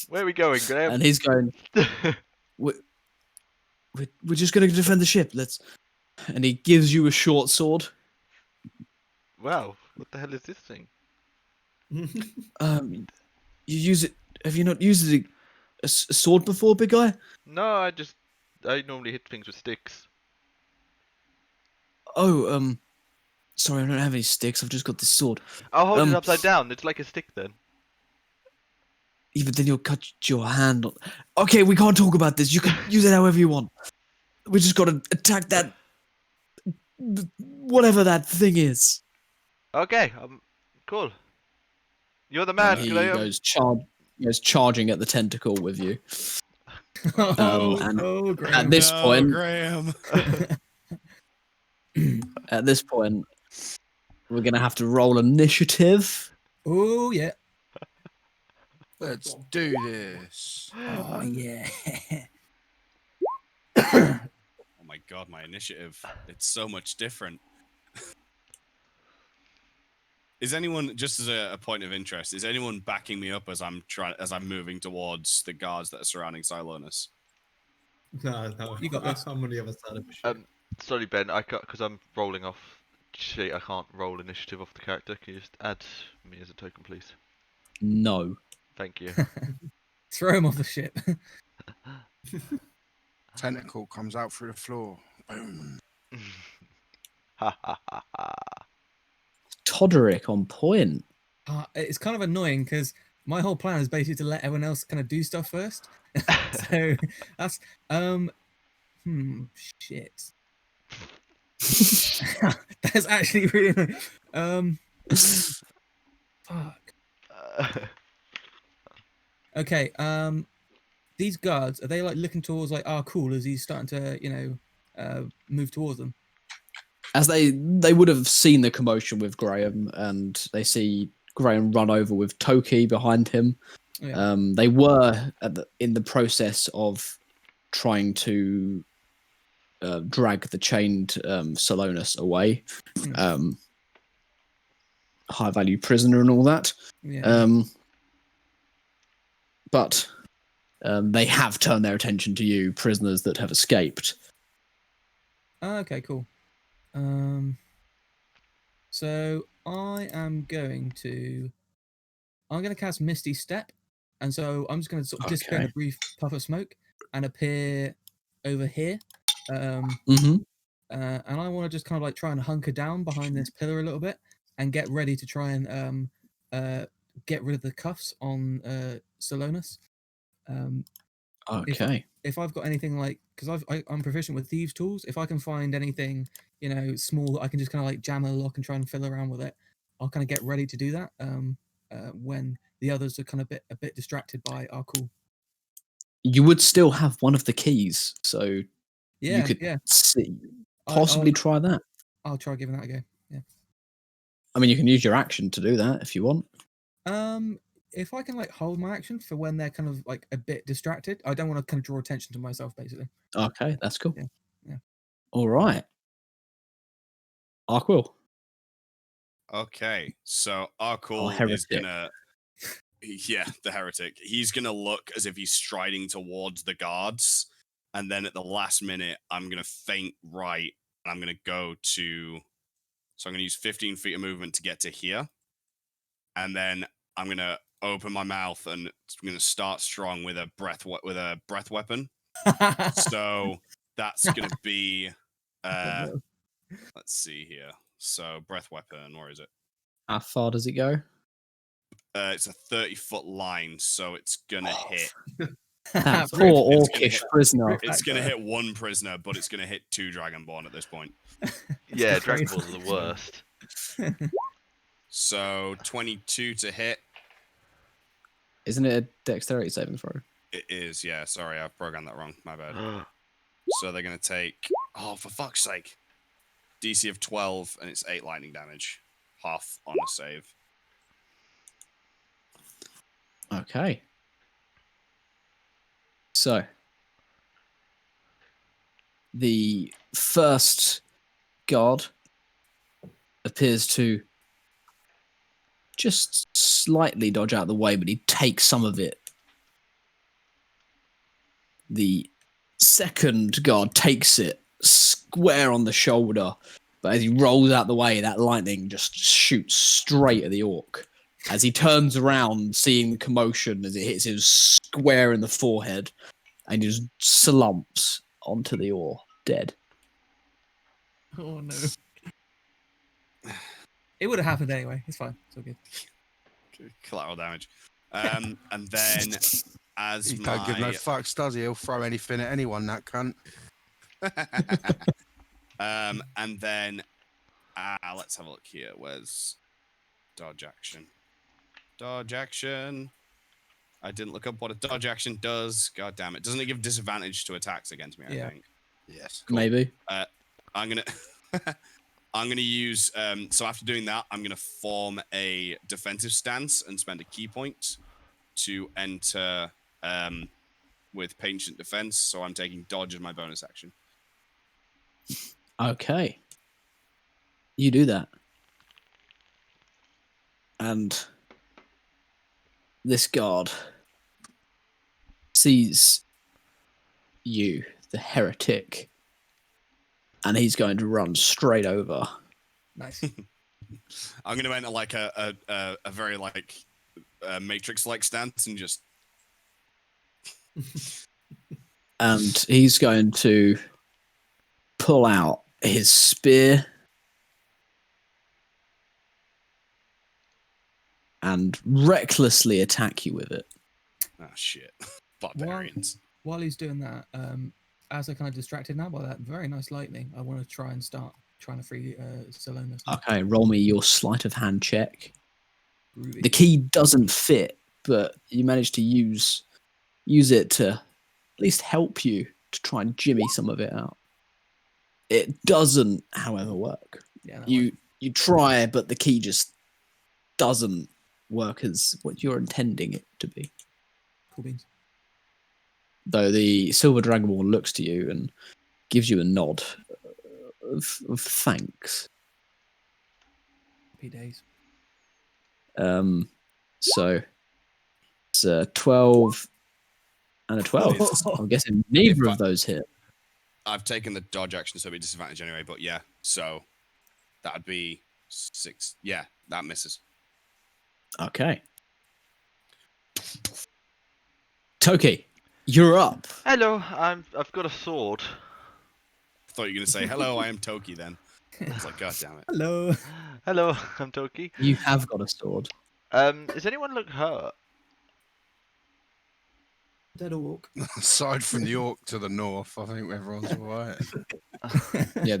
Where are we going, Graham? And he's going. We're just going to defend the ship. Let's. And he gives you a short sword. Wow, what the hell is this thing? You use it. Have you not used a sword before, big guy? No, I normally hit things with sticks. Oh, sorry, I don't have any sticks. I've just got this sword. I'll hold Um, it upside down. It's like a stick then. Yeah, but then you'll cut your hand. Okay, we can't talk about this. You can use it however you want. We just got to attack that. Whatever that thing is. Okay, cool. You're the man, And he Graham. goes charging at the tentacle with you. And Graham. at this point, Graham. at this point, we're gonna have to roll initiative. Oh yeah. Let's do this. Oh yeah. Oh my god, my initiative. It's so much different. Is anyone, just as a point of interest, is anyone backing me up as I'm moving towards the guards that are surrounding Silonis? No, You got this. I'm on the other side of the ship. Sorry, Ben, I can't, because I'm rolling off sheet. I can't roll initiative off the character. Can you just add me as a token, please? No. Thank you. Throw him off the ship. Tentacle comes out through the floor. Boom. Ha ha ha ha. Todderick on point. It's kind of annoying because my whole plan is basically to let everyone else kind of do stuff first. So that's shit. That's actually really fuck. Okay, these guards, are they like looking towards like Arqull as he's starting to, move towards them? As they would have seen the commotion with Graham, and they see Graham run over with Toki behind him. Yeah. They were in the process of trying to drag the chained Salonus away. High value prisoner and all that. Yeah. But they have turned their attention to you, prisoners that have escaped. Okay, cool. So I'm going to cast Misty Step, and so I'm just going to sort of disappear in a brief puff of smoke and appear over here. And I want to just kind of like try and hunker down behind this pillar a little bit and get ready to try and get rid of the cuffs on Salonus. Okay. If I've got anything like, because I'm proficient with thieves' tools, if I can find anything, small that I can just kind of like jam a lock and try and fiddle around with it, I'll kind of get ready to do that when the others are kind of a bit distracted by Arqull. You would still have one of the keys, so Yeah, you could possibly try that. I'll try giving that a go. Yeah. I mean, you can use your action to do that if you want. If I can like hold my action for when they're kind of like a bit distracted, I don't want to kind of draw attention to myself, basically. Okay, that's cool. Yeah. All right. Arqull. Okay, so Arqull is gonna, the heretic. He's gonna look as if he's striding towards the guards, and then at the last minute, I'm gonna feint right, and I'm gonna go to. So I'm gonna use 15 feet of movement to get to here, and then I'm gonna open my mouth and I'm gonna start strong with a breath weapon. So that's gonna be. Let's see here. So breath weapon, where is it? How far does it go? It's a 30-foot line, so it's gonna hit. That poor orcish prisoner. It's gonna hit one prisoner, but it's gonna hit 2 Dragonborn at this point. Yeah, Dragonborns are the worst. So 22 to hit. Isn't it a dexterity saving throw? It is, yeah. Sorry, I've programmed that wrong. My bad. So they're gonna take. Oh, for fuck's sake! DC of 12, and it's 8 lightning damage. Half on a save. Okay. So, the first guard appears to just slightly dodge out of the way, but he takes some of it. The second guard takes it square on the shoulder, but as he rolls out the way, that lightning just shoots straight at the orc. As he turns around, seeing the commotion as it hits him square in the forehead, and he just slumps onto the oar, dead. Oh no. It would have happened anyway. It's fine. It's all good. Collateral damage. And then as He don't give no fucks, does he? He'll throw anything at anyone, that cunt. And then let's have a look here. Where's dodge action? Dodge action. I didn't look up what a dodge action does. God damn it. Doesn't it give disadvantage to attacks against me, I think? Yes. Cool. Maybe. I'm gonna I'm gonna use so after doing that, I'm gonna form a defensive stance and spend a key point to enter with patient defense. So I'm taking dodge as my bonus action. Okay. You do that. And this guard sees you, the heretic, and he's going to run straight over. Nice. I'm gonna enter like a very like Matrix-like stance and just. And he's going to pull out his spear and recklessly attack you with it. Oh shit! Barbarians. While he's doing that, as I kind of distracted now by that very nice lightning, I want to try and start trying to free Salonis. Okay, roll me your sleight of hand check. Groovy. The key doesn't fit, but you managed to use it to at least help you to try and jimmy some of it out. It doesn't, however, work. Yeah, that You try, but the key just doesn't work as what you're intending it to be. cool beans. Though the Silver Dragonborn looks to you and gives you a nod of thanks. Happy days. So it's a 12 and a 12. I'm guessing neither of those hit. I've taken the dodge action, so it'd be disadvantage anyway. But yeah, so that'd be 6. Yeah, that misses. Okay. Toki, you're up. Hello, I've got a sword. I thought you were gonna say hello. I am Toki. Then I was like, God damn it. Hello. Hello, I'm Toki. You have got a sword. Does anyone look hurt? Dead orc. Aside from the orc to the north, I think everyone's alright. Yeah,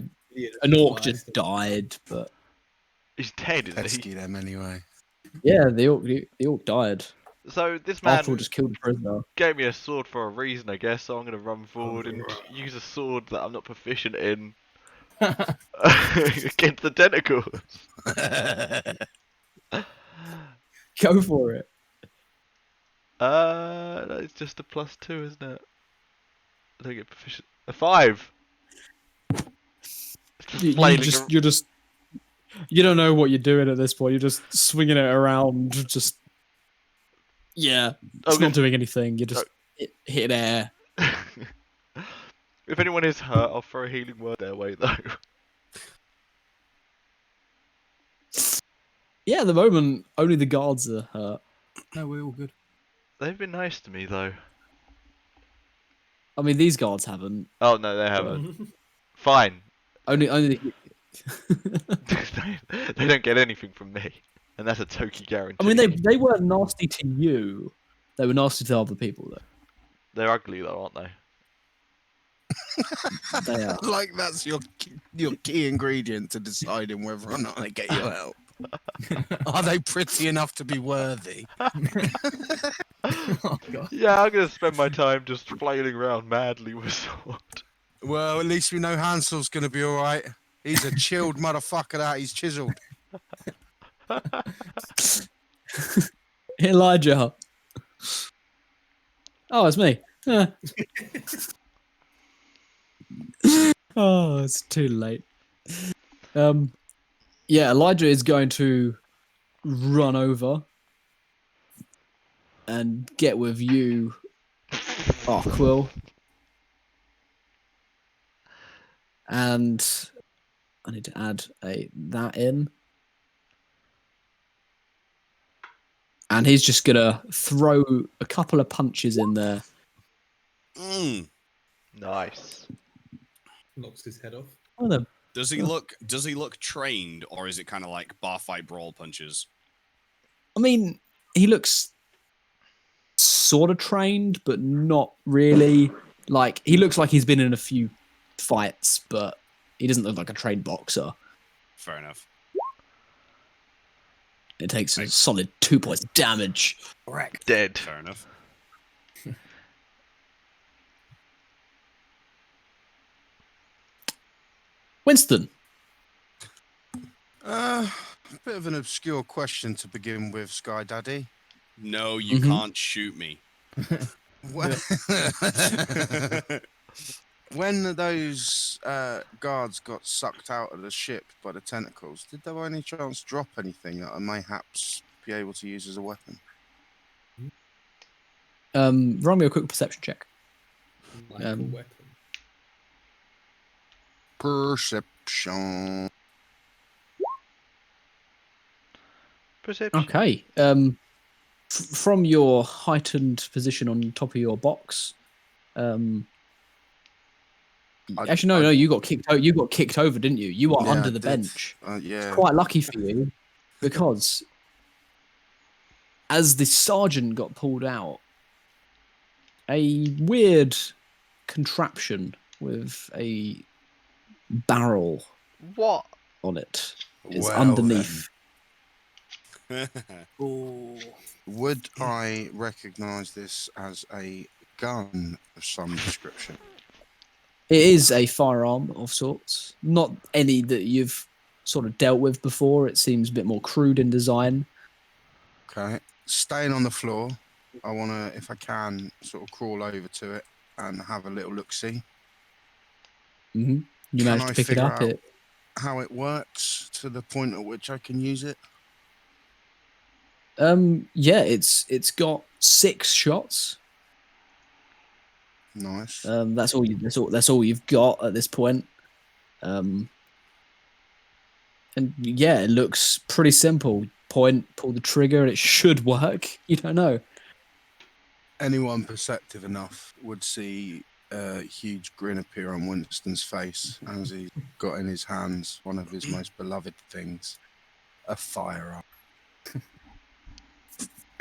an orc just died, but He's dead, isn't he? Pesky them anyway. yeah, the orc died. So this man Arqull just killed the prisoner. gave me a sword for a reason, I guess. So I'm gonna run forward and use a sword that I'm not proficient in against the tentacles. Go for it. It's just a +2, isn't it? I don't get proficient. A 5. You don't know what you're doing at this point. You're just swinging it around. Just it's Okay. not doing anything. You're just hitting air. If anyone is hurt, I'll throw a healing word their way, though. Yeah, at the moment, only the guards are hurt. No, we're all good. They've been nice to me, though. I mean, these guards haven't. Oh no, they haven't. Fine. Only. They don't get anything from me, and that's a Toki guarantee. I mean, they weren't nasty to you. They were nasty to other people, though. They're ugly, though, aren't they? They are. Like that's your key ingredient to deciding whether or not they get your help. Are they pretty enough to be worthy? Oh god. Yeah, I'm gonna spend my time just flailing around madly with a sword. Well, at least we know Hansel's gonna be all right. He's a chilled motherfucker. That he's chiseled. Elijah. Oh, it's me. Huh. Oh, it's too late. Yeah, Elijah is going to run over and get with you, Arqull. And I need to add that in. And he's just gonna throw a couple of punches in there. Nice. Knocks his head off. Oh, no. Does he look trained, or is it kind of like bar fight brawl punches? I mean, he looks sort of trained, but not really. Like, he looks like he's been in a few fights, but he doesn't look like a trained boxer. Fair enough. It takes a solid 2 points damage. Correct. Dead. Fair enough. Winston. A bit of an obscure question to begin with, Sky Daddy. No, you can't shoot me. When, when those guards got sucked out of the ship by the tentacles, did they by any chance drop anything that I mayhaps be able to use as a weapon? Run me a quick perception check. Like a weapon. Perception. Perception. Okay. from your heightened position on top of your box, actually no, you got kicked. You got kicked over, didn't you? You are Yeah, under I the did. bench. Yeah. It's quite lucky for you because as the sergeant got pulled out, a weird contraption with a barrel What? on it is Well underneath. Would I recognise this as a gun of some description? It is a firearm of sorts, not any that you've sort of dealt with before. It seems a bit more crude in design. Okay. Staying on the floor, I want to, if I can, sort of crawl over to it and have a little look-see. Mm-hmm. You Can managed I to pick it figure up. out how it works to the point at which I can use it? Yeah, it's got 6 shots. Nice. That's all you've got at this point. And yeah, it looks pretty simple. Point, pull the trigger, and it should work. You don't know. Anyone perceptive enough would see a huge grin appear on Winston's face as he got in his hands one of his most beloved things, a firearm.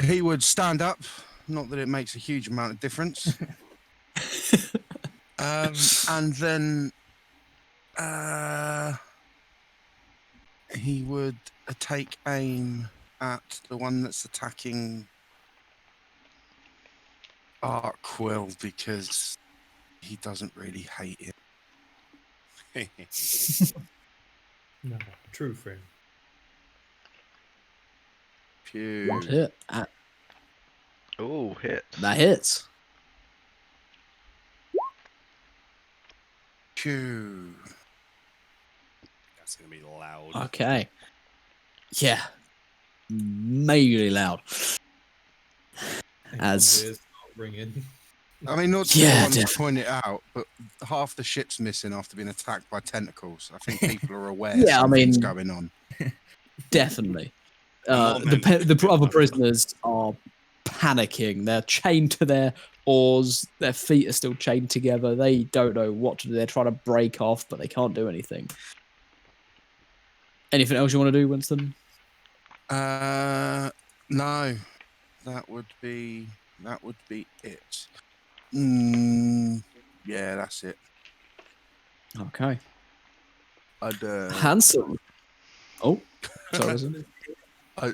He would stand up, not that it makes a huge amount of difference. And then he would take aim at the one that's attacking Arqull because he doesn't really hate it. No, true friend. Pew. What hit? Oh, hit. That hits. Pew. That's gonna be loud. Okay. Yeah. Majorly loud. As- Ears start ringing. I mean, not to Yeah, want to point it out, but half the ship's missing after being attacked by tentacles. I think people are aware Yeah, I something's mean- going on. Definitely. More men The other prisoners are panicking. They're chained to their oars. Their feet are still chained together. They don't know what to do. They're trying to break off, but they can't do anything. Anything else you want to do, Winston? No, that would be it. Yeah, that's it. Okay. I'd Hansel. Oh, sorry. Was it?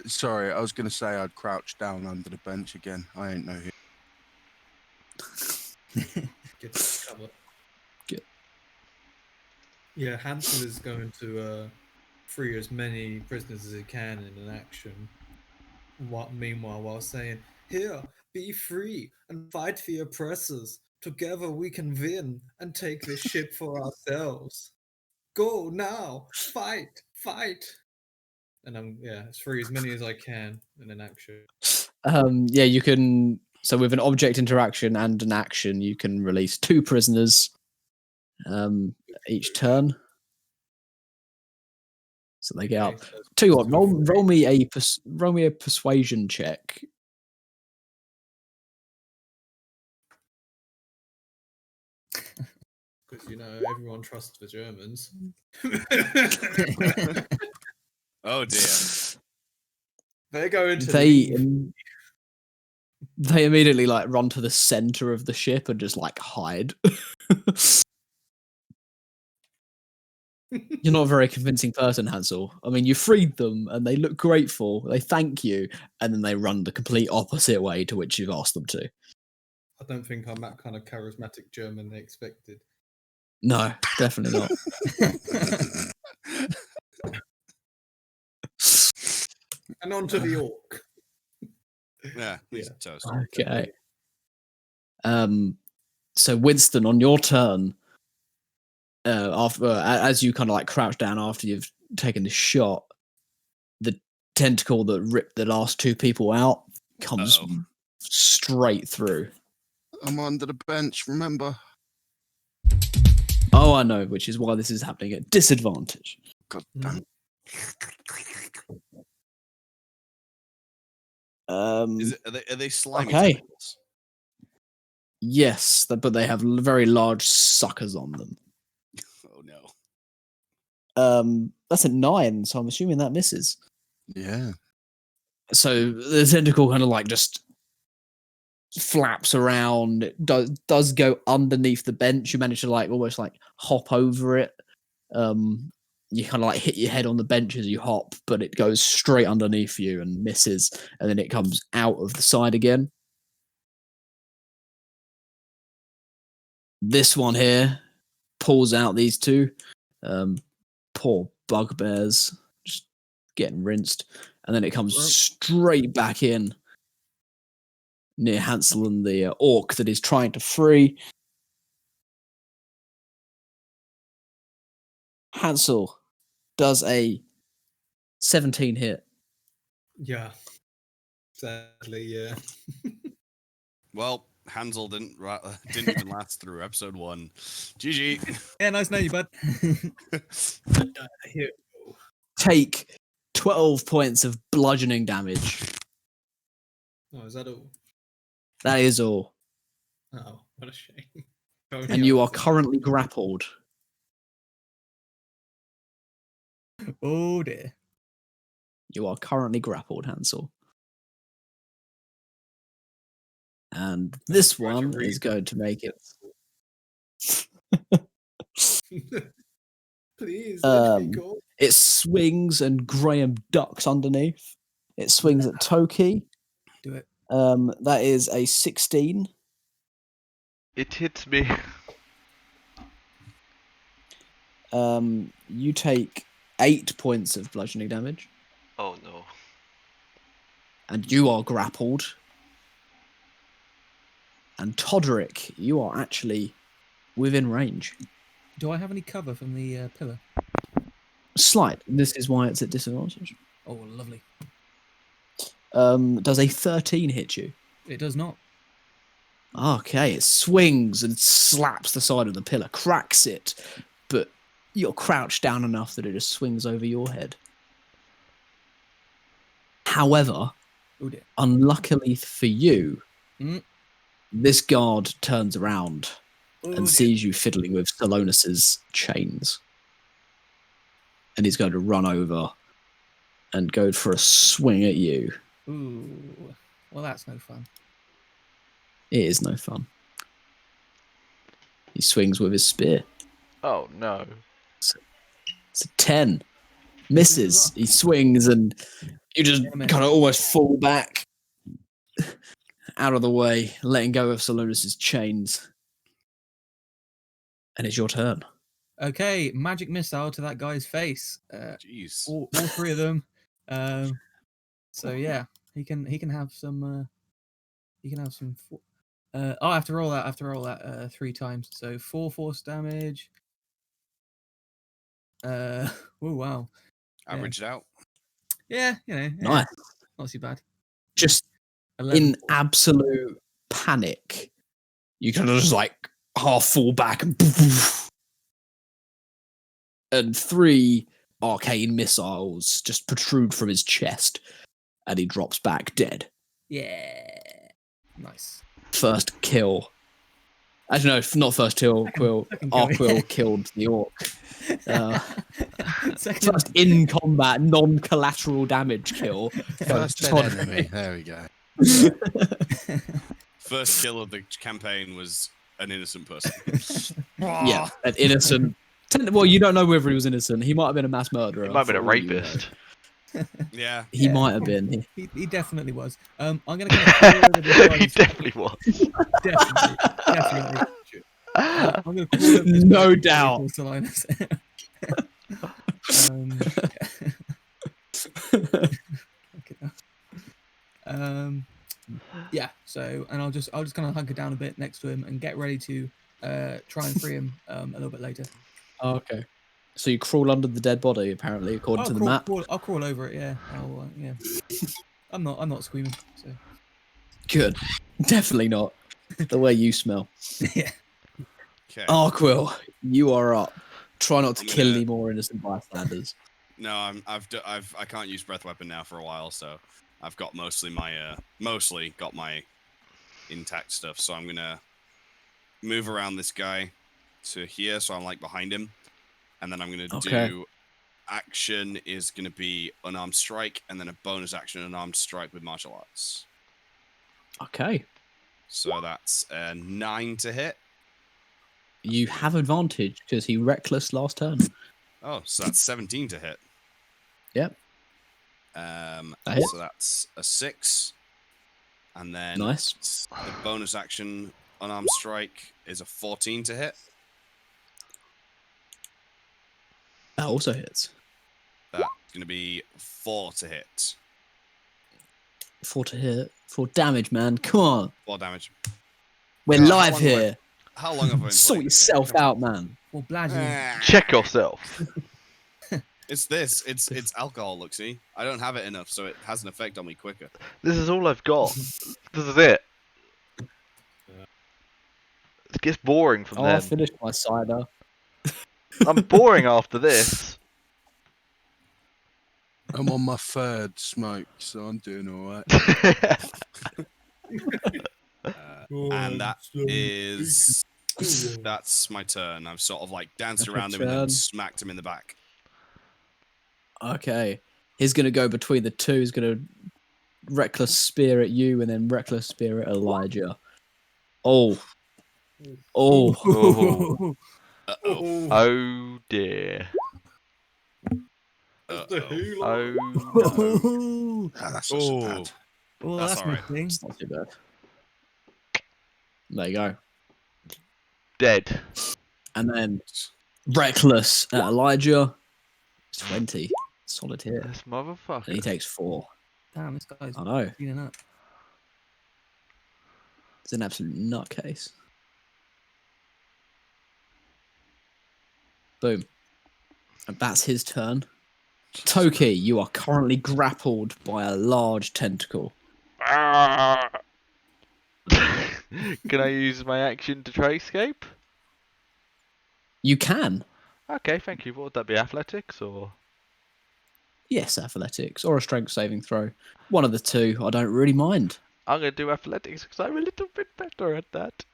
sorry, I was going to say I'd crouch down under the bench again. I ain't know who. Get to cover. Good. Yeah, Hansel is going to free as many prisoners as he can in an action. Meanwhile, while saying, "Here, be free and fight the oppressors. Together we can win and take this ship for ourselves. Go now, fight, fight." And I'm it's free as many as I can in an action. Yeah, you can. So with an object interaction and an action, you can release 2 prisoners each turn. So they get up. Okay, so Tell you what, it's roll me a persuasion check. because everyone trusts the Germans. Oh dear. They're going to They leave. they immediately run to the center of the ship and just hide. You're not a very convincing person, Hansel. I mean, you freed them and they look grateful. They thank you, and then they run the complete opposite way to which you've asked them to. I don't think I'm that kind of charismatic German they expected. No, definitely not. And on to the orc. Yeah, he's toast. Okay. So Winston, on your turn, as you kind of crouch down after you've taken the shot, the tentacle that ripped the last 2 people out comes straight through. I'm under the bench, remember? Oh, I know, which is why this is happening at disadvantage. God damn. Are they slimy Okay. tentacles? Yes, but they have very large suckers on them. Oh no. That's a 9, so I'm assuming that misses. Yeah. So the tentacle kind of like just flaps around. It does go underneath the bench. You manage to like almost like hop over it. You kind of like hit your head on the bench as you hop, but it goes straight underneath you and misses, and then it comes out of the side again. This one here pulls out these two. Poor bugbears just getting rinsed, and then it comes straight back in near Hansel and the orc that is trying to free. Hansel does a 17 hit. Yeah. Sadly, yeah. Well, Hansel didn't even last through episode 1. GG. Yeah, nice knowing you, bud. Here. Take 12 points of bludgeoning damage. Oh, is that all? That is all. Oh, what a shame. And you are currently grappled. Oh dear. You are currently grappled, Hansel. And this one is going to make it. Please let me go. It swings and Graham ducks underneath. It swings at Toki. Do it. That is a 16. It hits me. You take 8 points of bludgeoning damage. Oh no. And you are grappled. And Todderick, you are actually within range. Do I have any cover from the pillar? Slight. This is why it's at disadvantage. Oh, lovely. Does a 13 hit you? It does not. Okay, it swings and slaps the side of the pillar, cracks it, but you're crouched down enough that it just swings over your head. However, Oh dear. unluckily for you, Mm. this guard turns around Oh, and dear. sees you fiddling with Salonus's chains. And he's going to run over and go for a swing at you. Ooh. Well, that's no fun. It is no fun. He swings with his spear. Oh no. It's a 10. Misses. He swings and you just kind of almost fall back out of the way, letting go of Salonus's chains. And it's your turn. Okay, magic missile to that guy's face. Jeez. All 3 of them. So yeah, he can have some. He can have some. I have to roll that. 3 times. So 4 force damage. Oh wow. Averaged out. Yeah, yeah, Nice. not too bad. Just 11. in absolute panic, you kind of just like half fall back and 3 arcane missiles just protrude from his chest and he drops back dead. Yeah. Nice. First kill. Actually, no, not first kill. Second kill, Arqull yeah. killed the orc. Second. First in combat, non-collateral damage kill. First dead Todderick. enemy. There we go. First kill of the campaign was an innocent person. Yeah, an innocent. Well, you don't know whether he was innocent. He might have been a mass murderer. He might have been a for all you know. rapist. Yeah. He might have been. He definitely was. I'm gonna go forward with this He guy's- definitely was. definitely. I'm gonna call him this No guy doubt. for Salinus. Yeah. So, and I'll just kind of hunker down a bit next to him and get ready to try and free him a little bit later. Oh, okay. So you crawl under the dead body, apparently, according to the map. I'll crawl over it. Yeah. Yeah. I'm not screaming. So. Good. Definitely not. The way you smell. Yeah. Okay. Arqull, you are up. Try not to I'm kill gonna- any more innocent bystanders. No, I can't use breath weapon now for a while, so I've got mostly got my intact stuff, so I'm gonna move around this guy to here, so I'm like behind him, and then I'm gonna do action is gonna be unarmed strike, and then a bonus action unarmed strike with martial arts. Okay. So that's 9 to hit. You have advantage because he reckless last turn. Oh, so that's 17 to hit. Yep. So that's a 6. And then Nice. the bonus action unarmed strike is a 14 to hit. That also hits. That's going to be 4 to hit. 4 to hit. 4 damage, man. Come on. 4 damage. We're live here. How long have I been Sort playing? yourself out, man. Well, Blaz, Check yourself. It's this. It's alcohol, look, see? I don't have it enough, so it has an effect on me quicker. This is all I've got. This is it. It gets boring from I then. finished my cider. I'm boring after this. I'm on my 3rd smoke, so I'm doing all right. And that's my turn. I've sort of like danced That's around your him and then turn. smacked him in the back. Okay. He's going to go between the two. He's going to reckless spear at you and then reckless spear at Elijah. Oh. Oh. Oh, Uh-oh. oh dear. Uh-oh. Oh no. oh, That's not so bad. well, That's that's all right. nothing. It's not too bad. There you go. Dead. And then reckless at Elijah. It's 20. Solid hit. This And he motherfucker. takes 4. Damn, this guy's I know. cleaning up. It's an absolute nutcase. Boom. And that's his turn. Toki, you are currently grappled by a large tentacle. Ah! Can I use my action to try escape? You can. Okay, thank you. What would that be? Athletics or? Yes, athletics or a strength saving throw. One of the two. I don't really mind. I'm gonna do athletics because I'm a little bit better at that.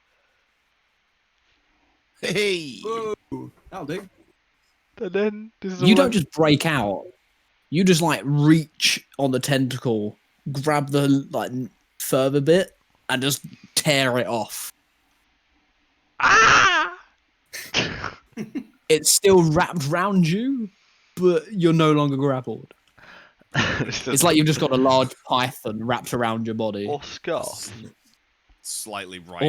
Hey! That'll do. And then this is You all don't I've- just break out. You just like reach on the tentacle, grab the like further bit, and just tear it off. Ah! It's still wrapped round you, but you're no longer grappled. It's like you've just got a large python wrapped around your body. or scarf. Slightly right.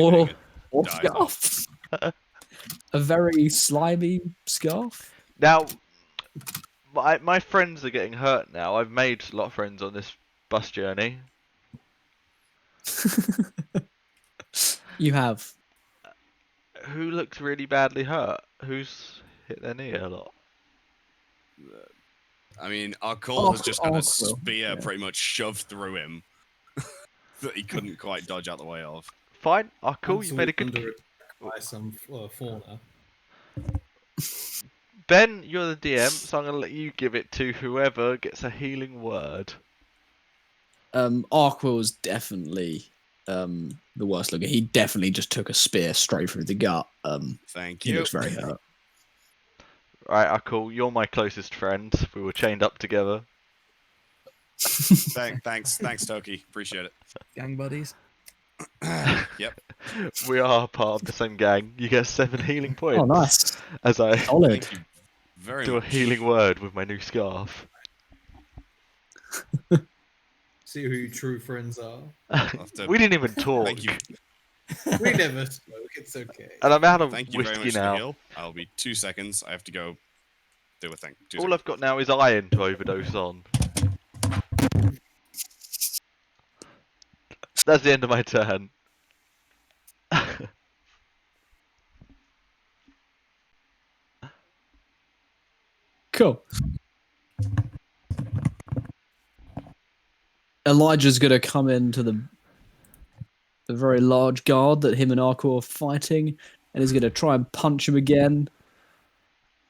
Or scarf. A very slimy scarf. Now, my friends are getting hurt now. I've made a lot of friends on this bus journey. You have. Who looks really badly hurt? Who's hit their knee a lot? I mean, Arqull has just had a Arqull, spear yeah. pretty much shoved through him that he couldn't quite dodge out the way of. Fine, Arqull, you made a good. Under attack by some fauna. Ben, you're the DM, so I'm gonna let you give it to whoever gets a healing word. Arquill's definitely the worst looking. He definitely just took a spear straight through the gut. Thank He you. looks very hurt. Right, Arqull, you're my closest friend. We were chained up together. Thanks, Toki. Appreciate it. Gang buddies. Yep. We are part of the same gang. You get 7 healing points. Oh, nice. As I Solid. Thank you very do a much. healing word with my new scarf. See who your true friends are. I'll have to- We didn't even talk. Thank you. We never spoke. It's okay. And I'm out of Thank you very whiskey much for the now. heal. I'll be 2 seconds. I have to go do a thing. 2 All seconds. I've got now is iron to overdose on. That's the end of my turn. Cool. Elijah's gonna come into the very large guard that him and Arqull are fighting, and he's gonna try and punch him again.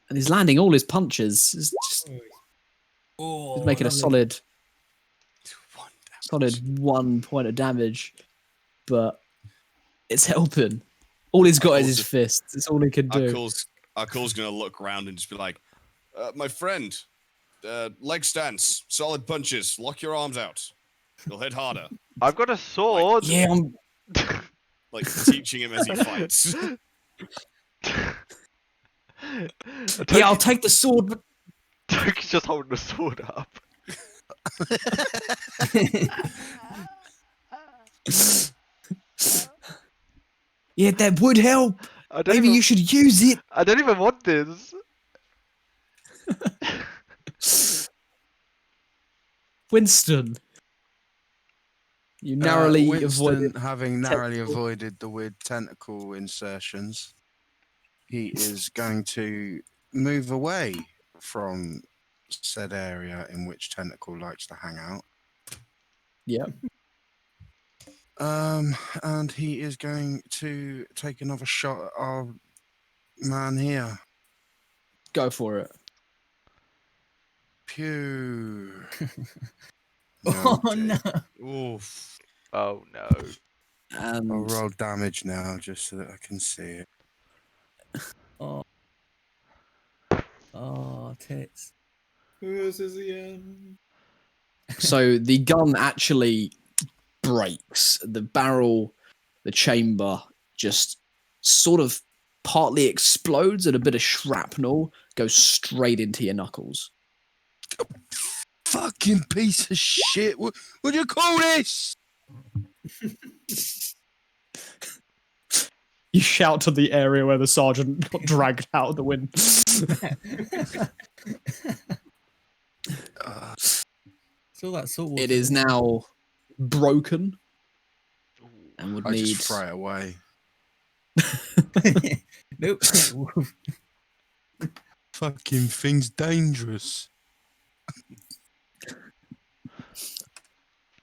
And he's landing all his punches. He's just Oh, he's making a lovely. solid solid 1 point of damage, but it's helping. All he's got is his fists. It's all he can do. Arqull's gonna look around and just be like, "My friend, leg stance, solid punches, lock your arms out. You'll hit harder." I've got a sword. Yeah, Like teaching him as he fights. yeah, I'll take the sword, but Toki's just holding the sword up. yeah, that would help. Maybe you should use it. I don't even want this. Winston, you narrowly avoided. Having narrowly avoided the weird tentacle insertions, he is going to move away from said area in which tentacle likes to hang out. Yeah. And he is going to take another shot at our man here. Go for it. Pew. Oh dear. no! Oof. Oh no. And I'll roll damage now just so that I can see it. Oh, tits. This is the end. so the gun actually breaks. The barrel, the chamber just sort of partly explodes, and a bit of shrapnel goes straight into your knuckles. Fucking piece of shit. What do you call this? You shout to the area where the sergeant got dragged out of the wind. It's all that salt water. It is now broken and would I need. just throw it away. Nope. Fucking thing's dangerous.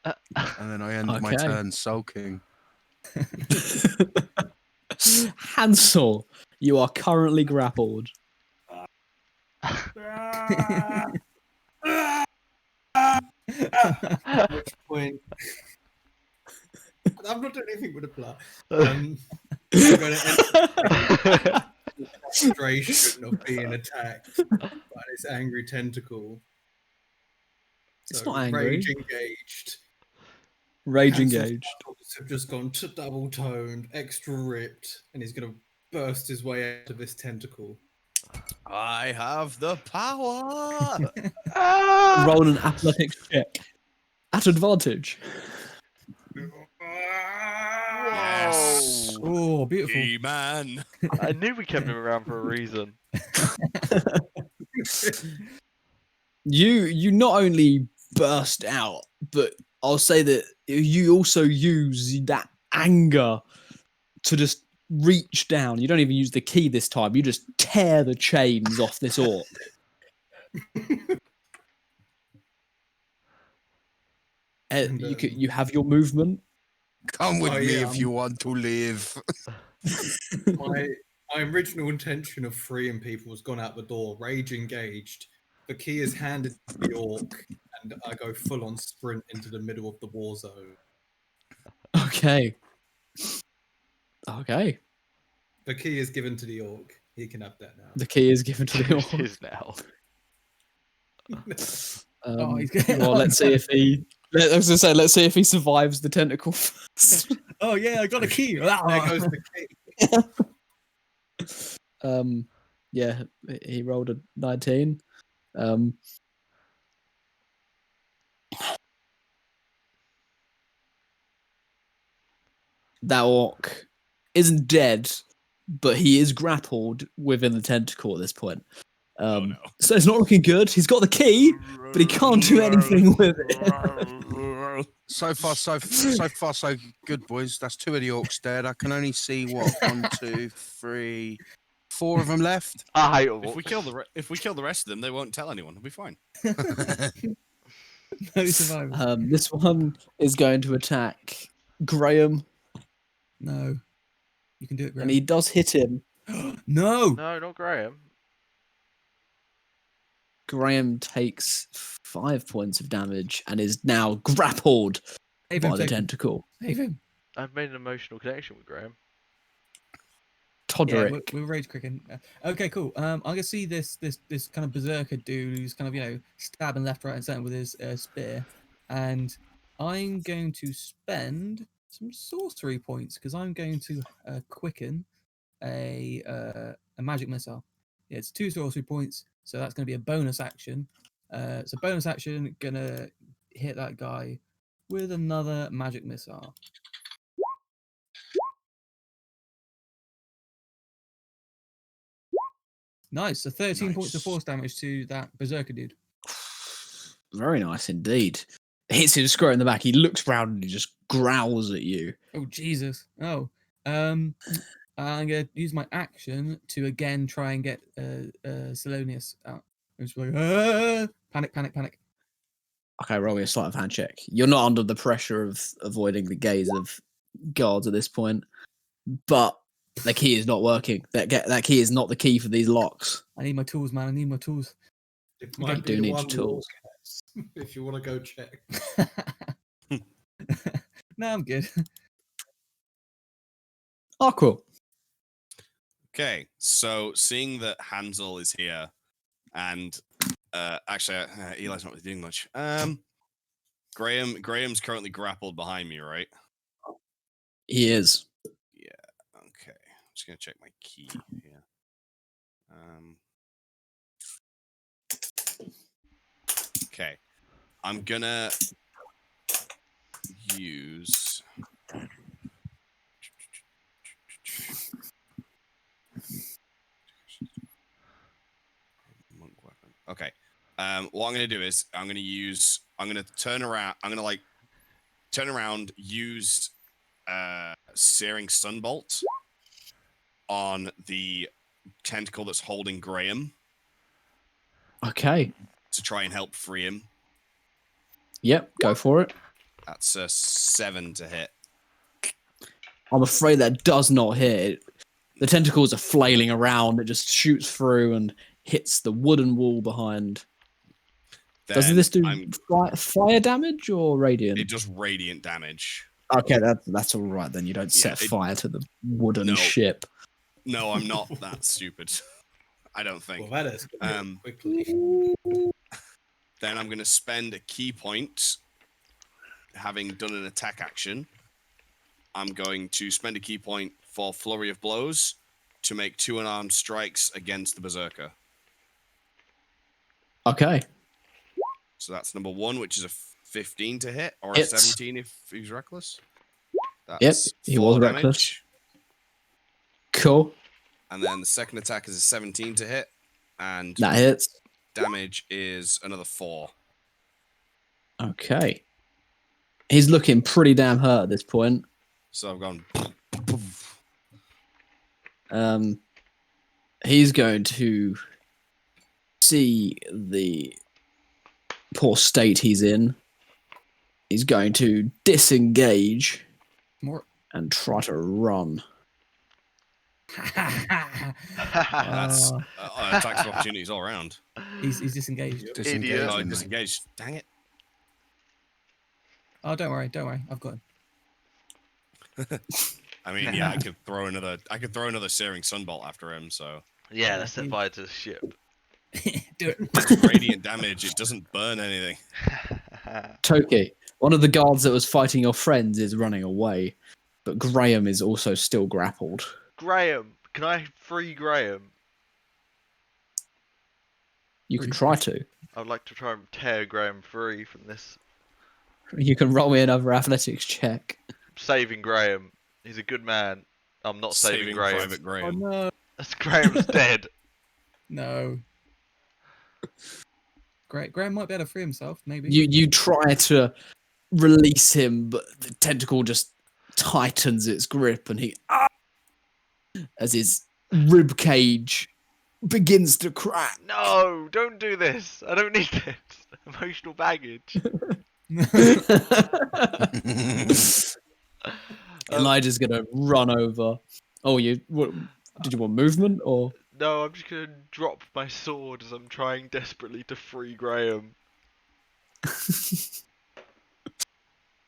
And then I end my Okay. turn sulking. Hansel, you are currently grappled. At which point, I'm not doing anything with the plot. I'm going to end the frustration of being attacked by this angry tentacle. It's not angry. Rage engaged. Rage Hansel's engaged. muscles have just gone to double toned, extra ripped, and he's going to burst his way out of this tentacle. I have the power. Roll an athletics check at advantage. Yes. Oh, beautiful. He-Man. I knew we kept him around for a reason. You not only burst out, but I'll say that you also use that anger to just reach down. You don't even use the key this time. You just tear the chains off this orc. You have your movement. Come with Oh, me yeah, if you want to live. my original intention of freeing people has gone out the door. Rage engaged. The key is handed to the orc, and I go full on sprint into the middle of the war zone. Okay. Okay. The key is given to the orc. He can have that now. The key is given to the It orc. is now. Oh, he's getting Well, on. let's see if he. I was gonna say, let's see if he survives the tentacle first. Oh yeah, I got a key. There goes the key. Yeah, he rolled a 19. That orc isn't dead, but he is grappled within the tentacle at this point. Oh, no. So it's not looking good. He's got the key, but he can't do anything with it. So far, so good, boys. That's 2 of the orcs dead. I can only see what 1, 2, 3, 4 of them left. I hate If we kill the rest of them, they won't tell anyone. It'll be fine. No survivor. This one is going to attack Graham, No. You can do it, Graham. and he does hit him. No! No, not Graham. Graham takes 5 points of damage and is now grappled Save by him, the save him, tentacle. save him. I've made an emotional connection with Graham. Yeah, Todderick. we're rage quicking. Okay, cool. I'm gonna see this kind of berserker dude who's kind of stabbing left, right, and centre with his spear, and I'm going to spend some sorcery points because I'm going to quicken a magic missile. Yeah, it's 2 sorcery points, so that's going to be a bonus action. So bonus action, gonna hit that guy with another magic missile. Nice. So 13 points of Nice. force damage to that berserker dude. Very nice indeed. Hits him square in the back. He looks round and he just growls at you. Oh Jesus! Oh, I'm gonna use my action to again try and get Salonius out. I'm just like panic, panic, panic. Okay, roll me a sleight of hand check. You're not under the pressure of avoiding the gaze of guards at this point, but the key is not working. That key is not the key for these locks. I need my tools, man. I need my tools. It You might do be the need one tools. if you want to go check. No, I'm good. Arqull. Okay, so seeing that Hansel is here, and actually Eli's not really doing much. Graham's currently grappled behind me, right? He is. Yeah. Okay. I'm just gonna check my key here. Okay. I'm gonna use. Monk weapon. Okay. What I'm gonna do is I'm gonna turn around. I'm gonna turn around, use Searing Sunbolt on the tentacle that's holding Graham Okay. to try and help free him. Yep, go for it. That's a 7 to hit. I'm afraid that does not hit. The tentacles are flailing around. It just shoots through and hits the wooden wall behind. Does Then this do I'm- fire damage or radiant? It does radiant damage. Okay, that's all right then. You don't set fire to the wooden No. ship. No, I'm not that stupid. I don't think. Well, that is quickly. Then I'm going to spend a key point, having done an attack action. I'm going to spend a key point for Flurry of Blows to make 2 unarmed strikes against the Berserker. Okay. So that's number 1, which is a 15 to hit, or Hits. a 17 if he's reckless. Yep, That's he 4 was damage. reckless. Cool. And then the second attack is a 17 to hit, and That hits. damage is another 4. Okay. He's looking pretty damn hurt at this point. So I've gone. He's going to see the poor state he's in. He's going to disengage More. and try to run. That's attacks of opportunities all around. He's disengaged. Disengaging, Oh, mate. disengaged. Dang it. Oh, don't worry, I've got him. I mean, yeah, I could throw another Searing Sunbolt after him. So Yeah, let's set fire to the ship. Do it. it's radiant damage. It doesn't burn anything. Toki, one of the guards that was fighting your friends is running away, but Graham is also still grappled. Graham, can I free Graham? You can try to. I'd like to try and tear Graham free from this. You can roll me another athletics check. Saving Graham. He's a good man. I'm not saving Graham. Private Oh Graham. no, Graham's dead. no. Great, Graham might be able to free himself, maybe. You try to release him, but the tentacle just tightens its grip, and he as his rib cage begins to crack. No, don't do this. I don't need this. Emotional baggage. Elijah's gonna run over. Oh, what, did you want movement or? No, I'm just gonna drop my sword as I'm trying desperately to free Graham.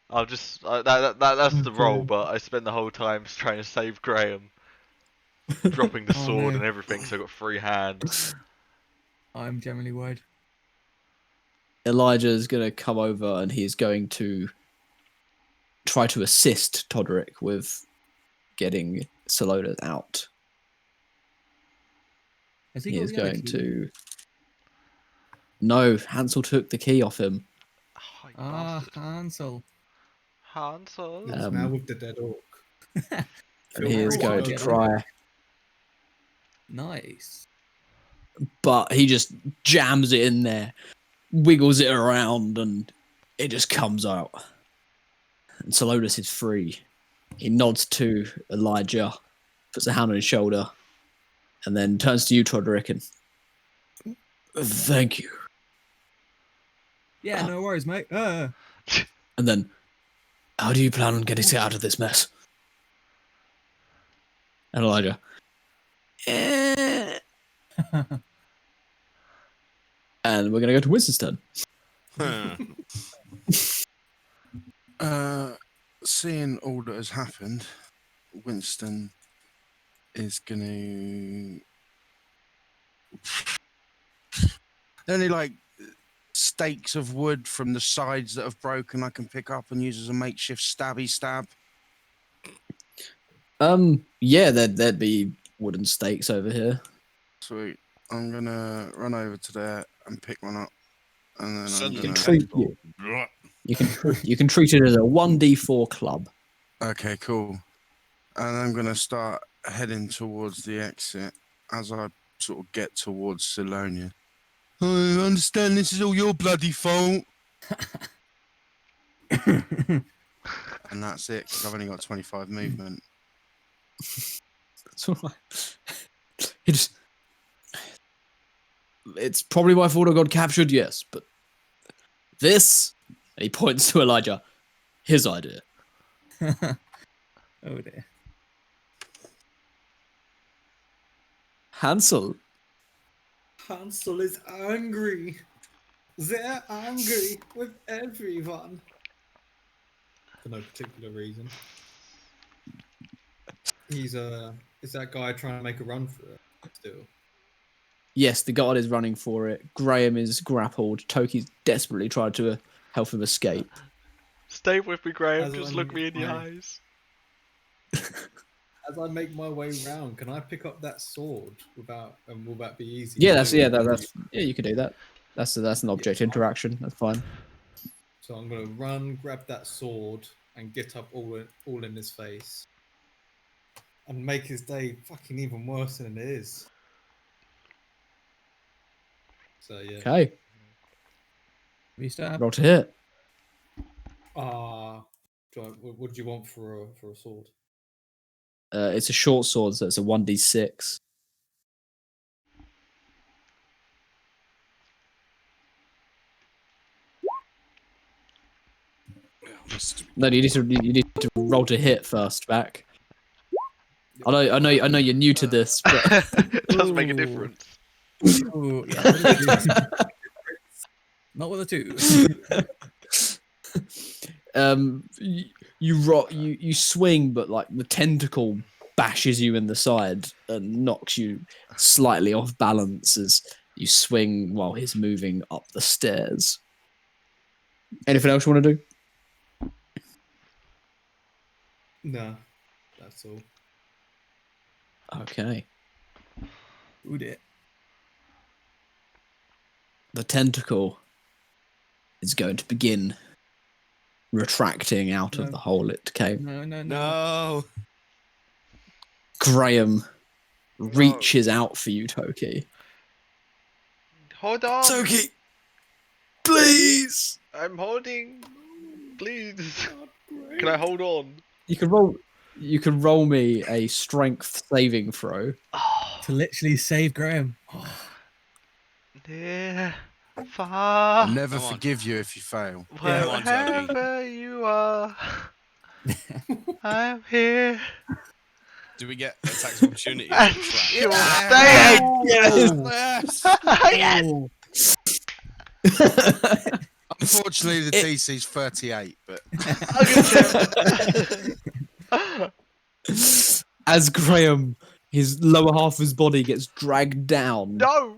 I'll just that's the roll, Okay. but I spend the whole time trying to save Graham, dropping the Oh, sword no. and everything, so I've got free hand. I'm generally worried. Elijah is going to come over and he's going to try to assist Todderick with getting Salona out. Has he He got is the other going key? to. No, Hansel took the key off him. Oh, you Ah, bastard. Hansel. Hansel. It's now with the dead orc. And Feel he is free going to to get try, Nice. but he just jams it in there, wiggles it around, and it just comes out. And Salonis is free. He nods to Elijah, puts a hand on his shoulder, and then turns to you, Todderick, and thank you. Yeah, no worries, mate. And then, how do you plan on getting us out of this mess? And Elijah, and we're going to go to Winston's turn. Seeing all that has happened, Winston is going to. Any like stakes of wood from the sides that have broken I can pick up and use as a makeshift stabby stab? Yeah, there'd be wooden stakes over here. Sweet. I'm gonna run over to there and pick one up, and then Suddenly I'm gonna. treat you. You can treat it as a 1d4 club. Okay, cool. And I'm gonna start heading towards the exit as I sort of get towards Salonia. I understand this is all your bloody fault. And that's it, because I've only got 25 movement. It's all right. It's probably my fault I got captured, yes, but this, and he points to Elijah, his idea. Oh dear. Hansel, Hansel is angry. They're angry with everyone. For no particular reason. Is that guy trying to make a run for it still? yes, the guard is running for it. Graham is grappled. Toki's desperately tried to help him escape. Stay with me, Graham. As Just I'm look me in the trying- eyes. As I make my way round, can I pick up that sword without? And will that be easy? Yeah, to that's do? yeah, you can do that. That's an object interaction. That's fine. So I'm gonna run, grab that sword, and get up all in his face, and make his day fucking even worse than it is. So yeah. Okay, Restart. roll to hit. What do you want for a sword? It's a short sword, so it's a 1d6. No, you need to roll to hit first, back. I know you're new to this, but It does make a Ooh. difference. Oh, yeah. What a two. Not with a two. You swing, but like the tentacle bashes you in the side and knocks you slightly off balance as you swing while he's moving up the stairs. Anything else you want to do? No, that's all. Okay. Who did? The tentacle is going to begin retracting out of No. the hole it came. No. No. Graham reaches out for you, Toki. Hold on. Toki, please. I'm holding. Please. Can I hold on? You can roll me a strength saving throw. Oh, To literally save Graham. Oh, dear. I'll Far. never Come on. forgive you if you fail. Yeah, come on, Toki. Wherever you are, I'm here. Do we get attacks of opportunity? And Trap? you're Yeah. staying! Yes! Unfortunately, the It- DC's 38, but As Graham, his lower half of his body gets dragged down, No!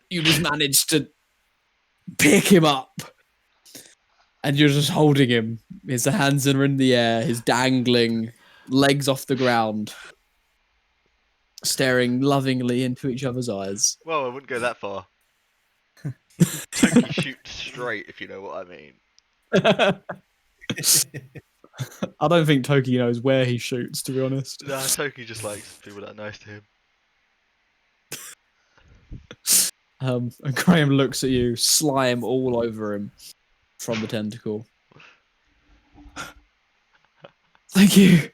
you just manage to pick him up. And you're just holding him. His hands are in the air, his dangling legs off the ground, staring lovingly into each other's eyes. Well, I wouldn't go that far. Toki shoots straight, if you know what I mean. I don't think Toki knows where he shoots, to be honest. Nah, Toki just likes people that are nice to him. And Graham looks at you, slime all over him from the tentacle. Thank you.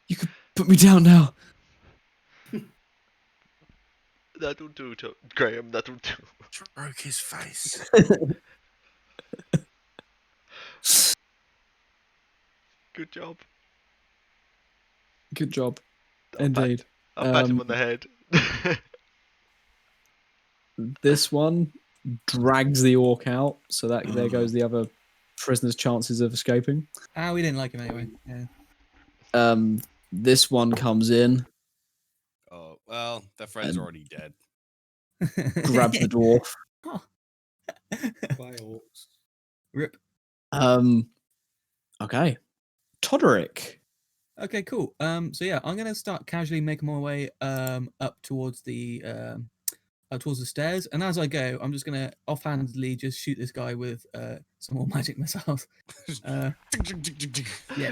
You can put me down now. That'll do, Graham, that'll do. broke his face. Good job. Good job. I'll pat- Indeed. I'll pat him on the head. This one drags the orc out, so that there goes the other prisoner's chances of escaping. We didn't like him anyway. Yeah. This one comes in, Oh, well, their friend's already dead. grabs the dwarf. By orcs. Rip. Okay. Todderick. Okay, cool. So yeah, I'm gonna start casually making my way up towards the stairs, and as I go, I'm just gonna offhandedly just shoot this guy with some more magic missiles. Yeah,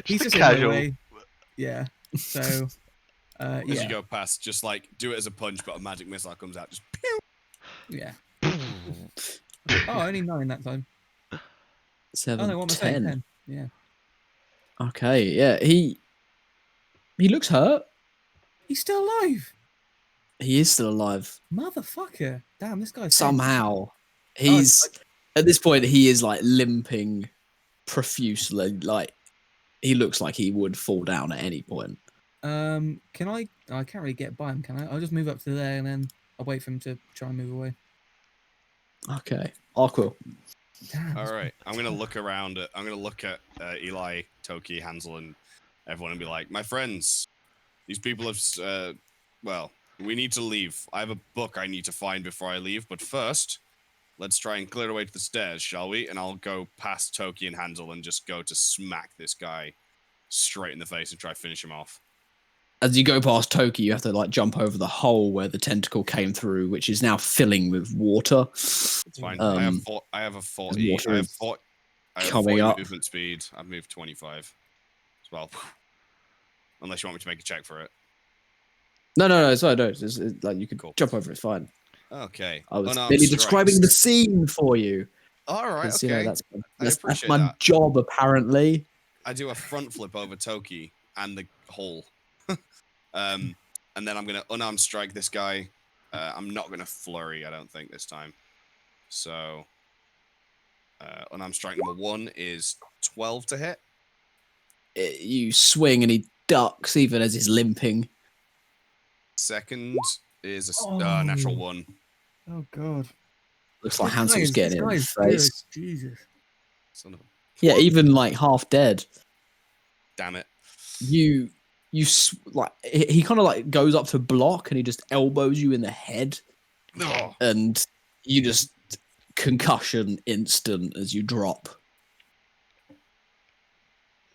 he's Just just a in my casual. way. Yeah. So As yeah, you go past, just like do it as a punch, but a magic missile comes out. Just yeah. Oh, only 9 that time. 7, Oh no, what am I saying? 10. 10. Yeah. Okay, yeah, he looks hurt. He's still alive. He is still alive. Motherfucker. Damn, this guy's Somehow. He's at this point he is like limping profusely, like he looks like he would fall down at any point. Can I can't really get by him, can I? I'll just move up to there and then I'll wait for him to try and move away. Okay. Arqull. Damn. all right. I'm gonna look around. I'm gonna look at Eli, Toki, Hansel, and everyone, and be like, "My friends, these people have. Well, we need to leave. I have a book I need to find before I leave. But first, let's try and clear away to the stairs, shall we? And I'll go past Toki and Hansel and just go to smack this guy straight in the face and try to finish him off. As you go past Toki, you have to like jump over the hole where the tentacle came through, which is now filling with water. It's fine. Um, I have a 40. water I have is 40, coming up. movement speed. I've moved 25 as well. Unless you want me to make a check for it. No, sorry, no. It's like you could Cool. jump over. It's fine. Okay. I was Unarmed merely strikes. describing the scene for you. All right. 'Cause, Okay. you know, that's appreciate my that. job, apparently. I do a front flip over Toki and the hole. And then I'm gonna unarmed strike this guy. I'm not gonna flurry, I don't think, this time. So unarmed strike number 1 is 12 to hit. You swing and he ducks even as he's limping. Second is a natural 1. Oh god. Looks like Hansel's getting it in the This face. guy's Jesus. Son of a Yeah, even like half dead. damn it. Like he kind of like goes up to block and he just elbows you in the head, Oh, and you just concussion instant as you drop.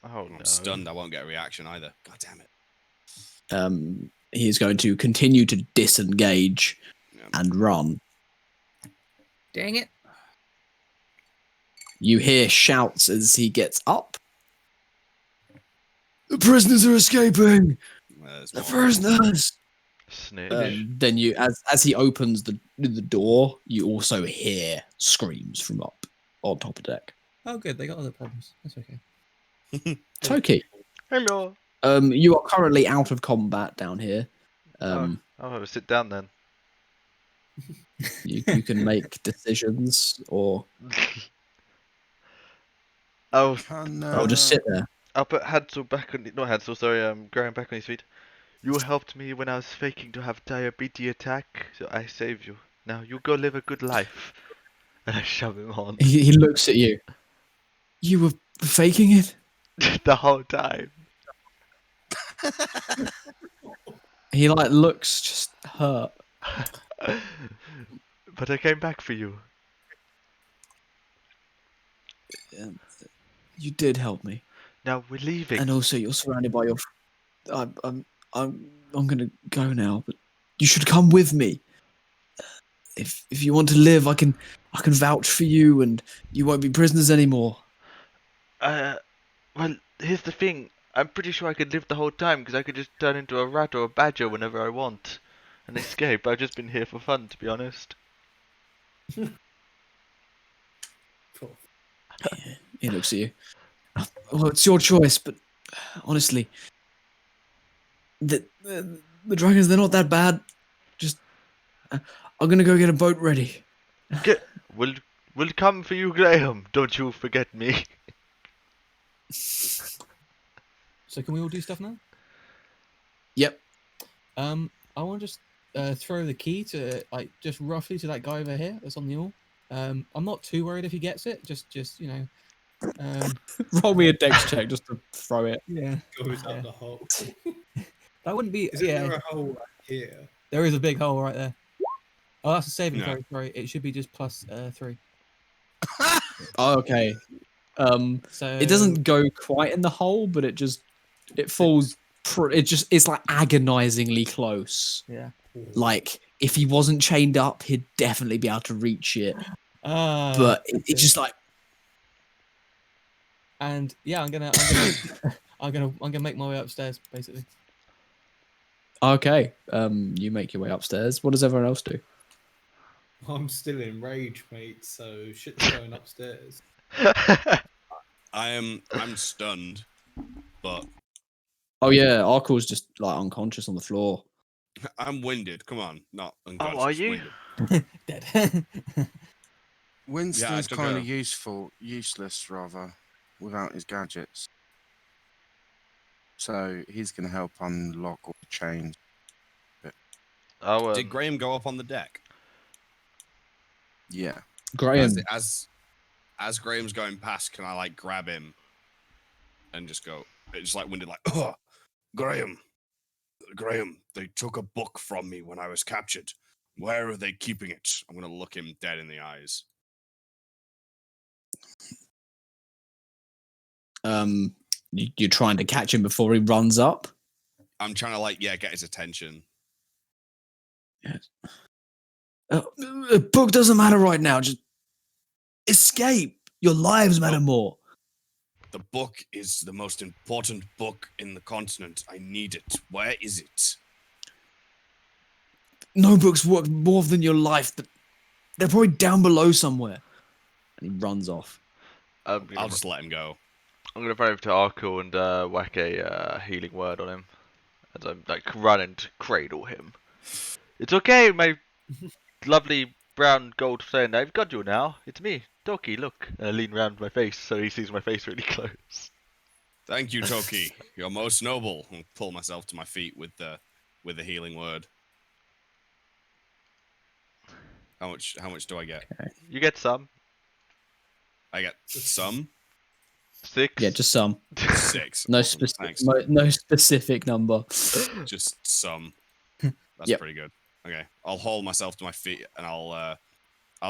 Oh I'm no. stunned. I won't get a reaction either. God damn it. He is going to continue to disengage Yeah. and run. Dang it. You hear shouts as he gets up. The prisoners are escaping. There's The more. prisoners. Snitch. Then you, as he opens the door, you also hear screams from up on top of deck. Oh good, they got other problems. That's okay. Toki, Hello. you are currently out of combat down here. I'll have a sit down then. You can make decisions or Oh, Can, just sit there. I'll put Hansel back on. Not Hansel, sorry. Graham back on his feet. You helped me when I was faking to have diabetes attack, so I saved you. Now you go live a good life. And I shove him on He looks at you. You were faking it? the whole time. He like looks just hurt. But I came back for you. You did help me, Now we're leaving. and also you're surrounded by your. I'm gonna go now, but you should come with me. If you want to live, I can vouch for you, and you won't be prisoners anymore. Well, here's the thing. I'm pretty sure I could live the whole time because I could just turn into a rat or a badger whenever I want and escape. I've just been here for fun, to be honest. Cool. He looks at you. Well, it's your choice, but honestly, the dragons, they're not that bad. Just, I'm gonna go get a boat ready. We'll come for you, Graham. Don't you forget me. So can we all do stuff now? Yep. I want to just throw the key to just roughly to that guy over here that's on the wall. I'm not too worried if he gets it. Just you know. Roll me a dex check just to throw it. Yeah. Goes Yeah. up the hole. That wouldn't be. Is Yeah. there a hole right here? There is a big hole right there. Oh, that's a saving No. throw. Sorry, it should be just plus 3. Oh, okay. So It doesn't go quite in the hole, but it falls. It's like agonizingly close. Yeah. Like if he wasn't chained up, he'd definitely be able to reach it. But it's just like. And yeah, I'm gonna make my way upstairs basically. Okay. You make your way upstairs. What does everyone else do? I'm still in rage, mate, so shit's going upstairs. I'm stunned, but Oh yeah, Arqull's just like unconscious on the floor. I'm winded. Come on, not unconscious. are you? Winded. Dead. Winston's took kind a- of useless rather, without his gadgets. So he's going to help unlock all the chains. Oh, Did Graham go up on the deck? Yeah. Graham. As Graham's going past, can I like grab him and just go? It's like winded, like, oh, Graham, they took a book from me when I was captured. Where are they keeping it? I'm gonna look him dead in the eyes. You're trying to catch him before he runs up. I'm trying to get his attention. A book doesn't matter right now. Just escape. Your lives matter more. The book is the most important book in the continent. I need it. Where is it? No books worth more than your life. But they're probably down below somewhere. And he runs off. I'll just let him go. I'm gonna run over to Arqull and whack a healing word on him as I'm like running to cradle him. It's okay, my lovely brown gold friend. I've got you now. It's me, Toki. Look, and I lean round my face so he sees my face really close. Thank you, Toki. You're most noble. I'll pull myself to my feet with the healing word. How much do I get? You get some. I get some 6. Yeah, just some. 6. No Awesome, specific. thanks. No specific number. Just some. That's Yep. pretty good. Okay, I'll haul myself to my feet, and I'll.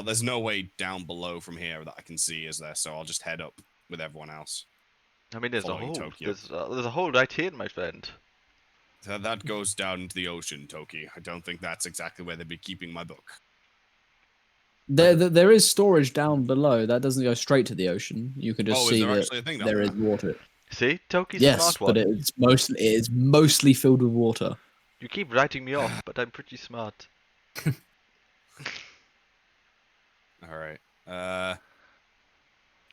There's no way down below from here that I can see, is there? So I'll just head up with everyone else. I mean, there's a Following hole. Tokyo. There's a hole right here, my friend. So that goes down into the ocean, Toki. I don't think that's exactly where they'd be keeping my book. There is storage down below. That doesn't go straight to the ocean. You can just Oh, is see there that actually a thing down there there? is water. See, Toki's a Yes, smart one. but it is mostly filled with water. You keep writing me off, but I'm pretty smart. All right.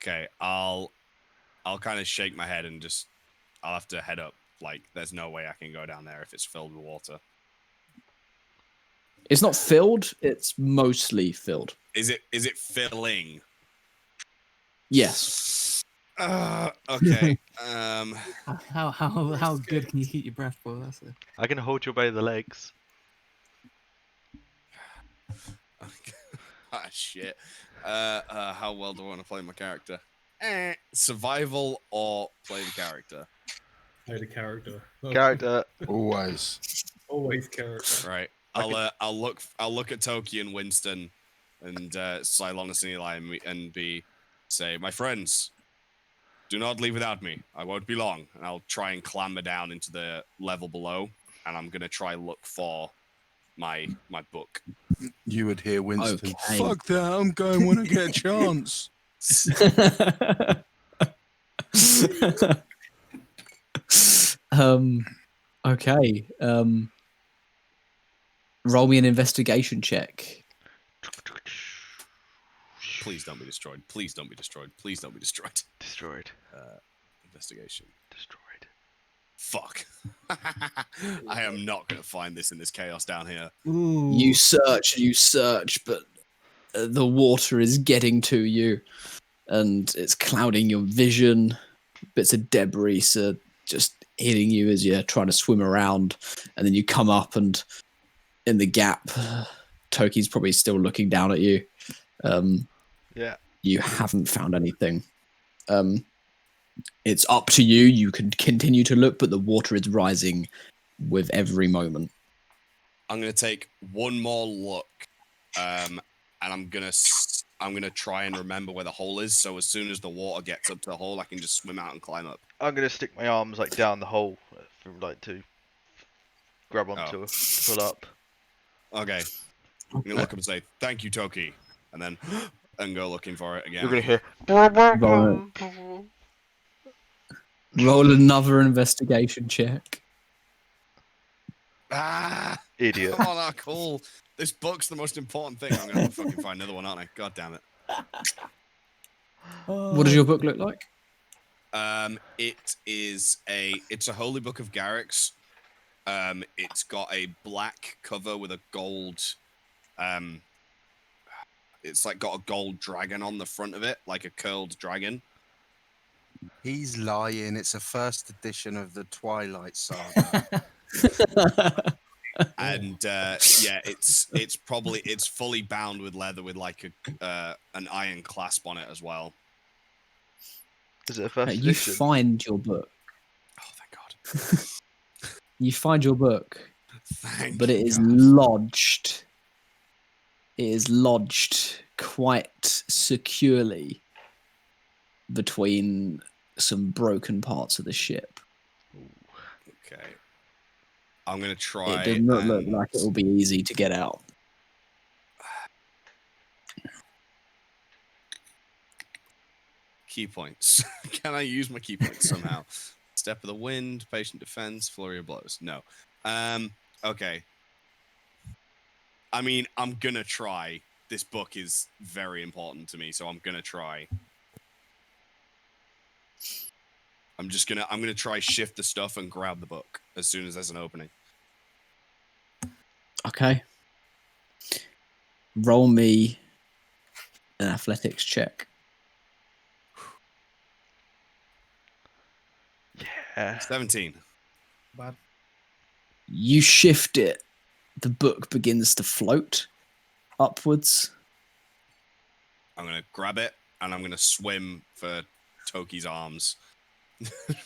Okay. I'll kind of shake my head and just. I'll have to head up. Like, there's no way I can go down there if it's filled with water. It's not filled. It's mostly filled. Is it filling? Yes. Okay. How good can you keep your breath for? That's it. I can hold you by the legs. Ah, shit. How well do I want to play my character? Survival or play the character? Play the character. Character. Always. Always character. Right. I'll look at Toki and Winston and Cylonus and Eli and say, my friends, do not leave without me. I won't be long. And I'll try and clamber down into the level below, and I'm gonna try look for my book. You would hear Winston. Okay. Fuck that! I'm going when I get a chance. Okay. Roll me an investigation check. Please don't be destroyed. Please don't be destroyed. Please don't be destroyed. Destroyed. Investigation. Destroyed. Fuck. I am not going to find this in this chaos down here. Ooh. You search, but the water is getting to you, and it's clouding your vision. Bits of debris are just hitting you as you're trying to swim around, and then you come up, and in the gap, Toki's probably still looking down at you. Yeah. You haven't found anything. It's up to you. You can continue to look, but the water is rising with every moment. I'm going to take one more look, and I'm going to try and remember where the hole is, so as soon as the water gets up to the hole, I can just swim out and climb up. I'm gonna stick my arms like down the hole for like to grab onto it, pull up. Okay. I'm going to look up and say, thank you, Toki, and then and go looking for it again. You're gonna hear. Roll another investigation check. Ah! Idiot. Come on, Arqull. This book's the most important thing. I'm going to fucking find another one, aren't I? God damn it. What does your book look like? It's a holy book of Garrick's. It's got a black cover with a gold, it's like got a gold dragon on the front of it, like a curled dragon. He's lying. It's a first edition of the Twilight Saga. And yeah, it's fully bound with leather with like an iron clasp on it as well. Is it a first You edition? find your book. Oh, thank God. You find your book, but it is God. lodged. It is lodged quite securely between some broken parts of the ship. Okay. I'm gonna try. It does not look and- like it will be easy to get out. Key points. Can I use my key points somehow? Step of the wind, patient defense, flurry of blows. No. Okay. I mean, I'm gonna try. This book is very important to me, so I'm gonna try. I'm gonna try shift the stuff and grab the book as soon as there's an opening. Okay. Roll me an athletics check. Yeah. 17. You shift it. The book begins to float upwards. I'm gonna grab it and I'm gonna swim for Toki's arms.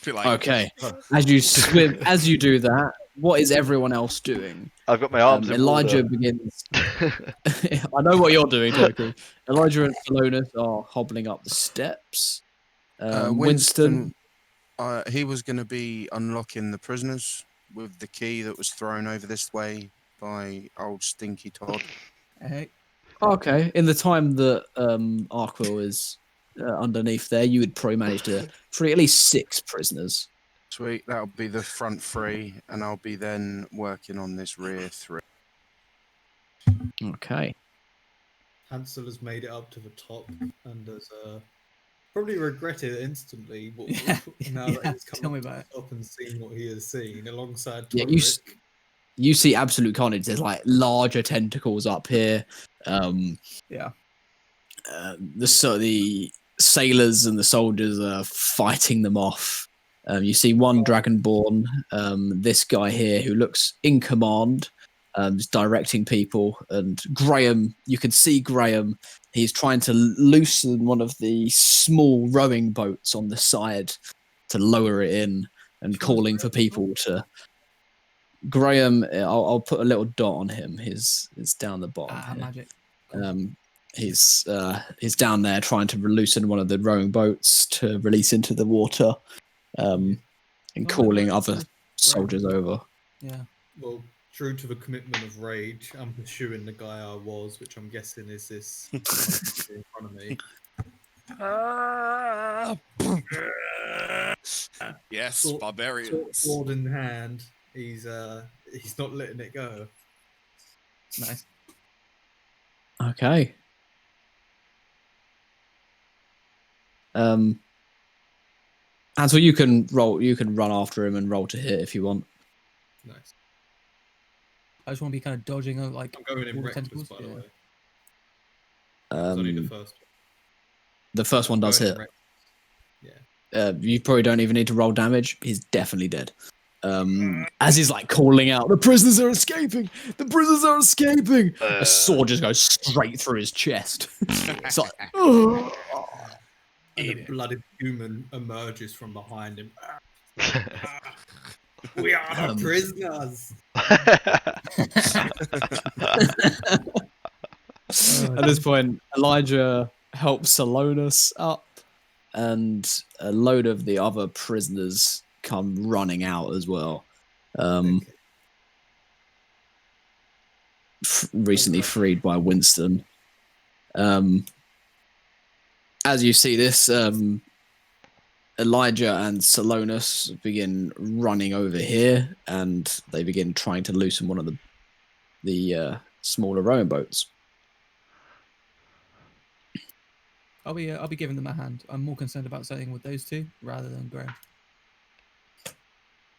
Be like, Okay. As you swim, as you do that, what is everyone else doing? I've got my arms in Elijah water. begins. I know what you're doing, Toki. Elijah and Salonis are hobbling up the steps. Winston. He was going to be unlocking the prisoners with the key that was thrown over this way by old Stinky Todd. Hey. Okay. In the time that Arqull is underneath there, you would probably manage to free at least 6 prisoners. Sweet, that'll be the front 3, and I'll be then working on this rear 3. Okay. Hansel has made it up to the top and has probably regretted it instantly. But Yeah, now yeah, that he's tell come me up about it. up and seen what he has seen alongside Yeah, Todderick. you see absolute carnage. There's like larger tentacles up here. Yeah. The sailors and the soldiers are fighting them off. You see one Dragonborn, this guy here who looks in command, is directing people. And Graham, you can see Graham. He's trying to loosen one of the small rowing boats on the side to lower it in and calling for people to. Graham, I'll put a little dot on him. He's down the bottom. Here. Magic. He's down there trying to loosen one of the rowing boats to release into the water, and calling other soldiers over. Yeah. Well, true to the commitment of rage, I'm pursuing the guy I was, which I'm guessing is this in front of me. Yes, barbarians. Sword in hand. He's not letting it go. Nice. Okay. Hansel, you can roll. You can run after him and roll to hit if you want. Nice. I just want to be kind of dodging, like. I'm going in all the reckless, tentacles, by the yeah. way. It's only the first one. The first one does Going hit. in Yeah. You probably don't even need to roll damage. He's definitely dead. As he's like calling out, the prisoners are escaping! The prisoners are escaping! A sword just goes straight through his chest. It's like, And a blooded human emerges from behind him. We are the prisoners. at this point, Elijah helps Salonus up, and a load of the other prisoners come running out as well. Recently freed by Winston. As you see this, Elijah and Salonus begin running over here, and they begin trying to loosen one of the smaller rowing boats. I'll be giving them a hand. I'm more concerned about staying with those two rather than Graham.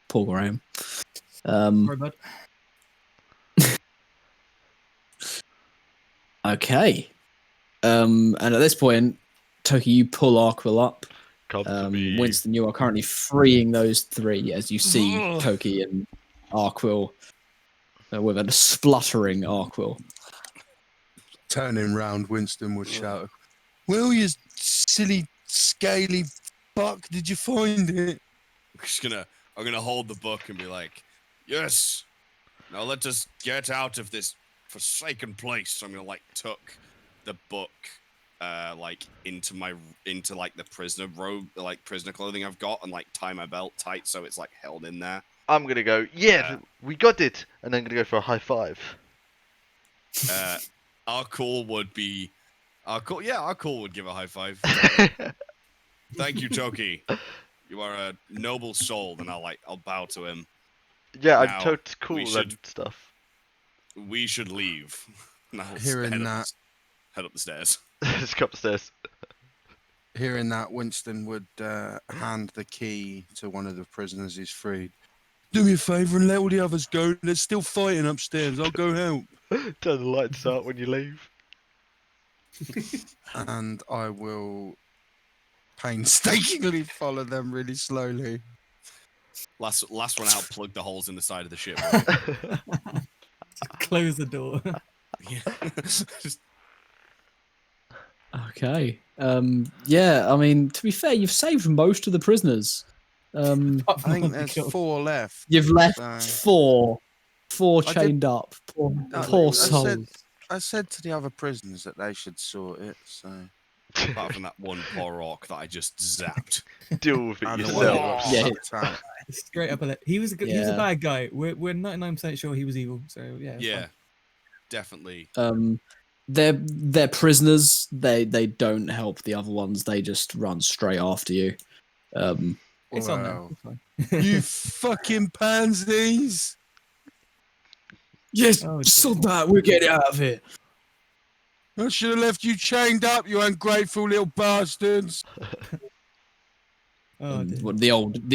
Poor Graham. Sorry, bud. Okay. And at this point, Toki, you pull Arqull up. Come to me. Winston, you are currently freeing those three as you see Toki and Arqull with a spluttering Arqull. Turning round, Winston would shout, "Well, you silly, scaly buck, did you find it?" I'm gonna hold the book and be like, "Yes. Now let us get out of this forsaken place." So I'm gonna like tuck the book into the prisoner robe, like prisoner clothing I've got, and like tie my belt tight so it's like held in there. I'm gonna go, yeah, we got it, and then gonna go for a high five. Arqull would give a high five. Thank you, Toki. You are a noble soul, and I'll bow to him. Yeah, Now, I'm totes cool and stuff. We should leave. Now Hearing that, head up the stairs. Just go upstairs. hearing that, Winston would hand the key to one of the prisoners he's freed. "Do me a favour and let all the others go. They're still fighting upstairs. I'll go help." Turn the lights out when you leave. And I will painstakingly follow them really slowly. Last one out, plug the holes in the side of the ship. Close the door. Just Okay. Yeah, I mean, to be fair, you've saved most of the prisoners. I think there's 4 left. You've left So- four I chained up. I Poor said- souls. I said to the other prisoners that they should sort it, so... apart from that one poor orc that I just zapped. Deal with it And the yourself. one Yeah. sucked out. Straight up a lip. He was a he was a Yeah. bad guy. We're 99% sure he was evil. So yeah. it's Yeah, fine. definitely. They're prisoners. They don't help the other ones. They just run straight after you. It's on Well, them. It's fine. You fucking pansies! Yes, Oh, dear. sod that. We'll get out of here. I should have left you chained up, you ungrateful little bastards. Oh, dear. What, the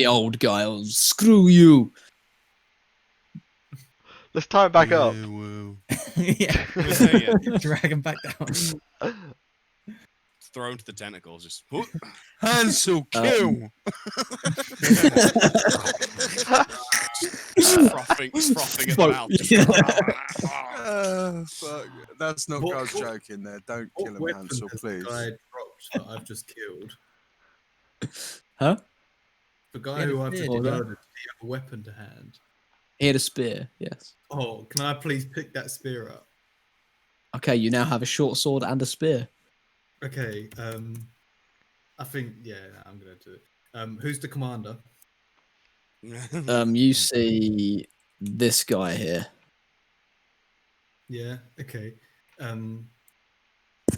old guy. Oh, screw you. Let's tie him back up. Yeah, well. yeah. Yeah. Drag him back down. thrown to the tentacles. Just Hansel, kill! frothing at the mouth. Fuck. That's not God's joking there. Don't kill him, weapon Hansel, has please. the guy dropped that I've just killed? Huh? The guy He had a who I've just spear, didn't he? murdered, did he have a weapon to hand? He had a spear, yes. Oh, can I please pick that spear up? Okay, you now have a short sword and a spear. Okay, I think, I'm going to do it. Who's the commander? You see this guy here. Yeah, okay. I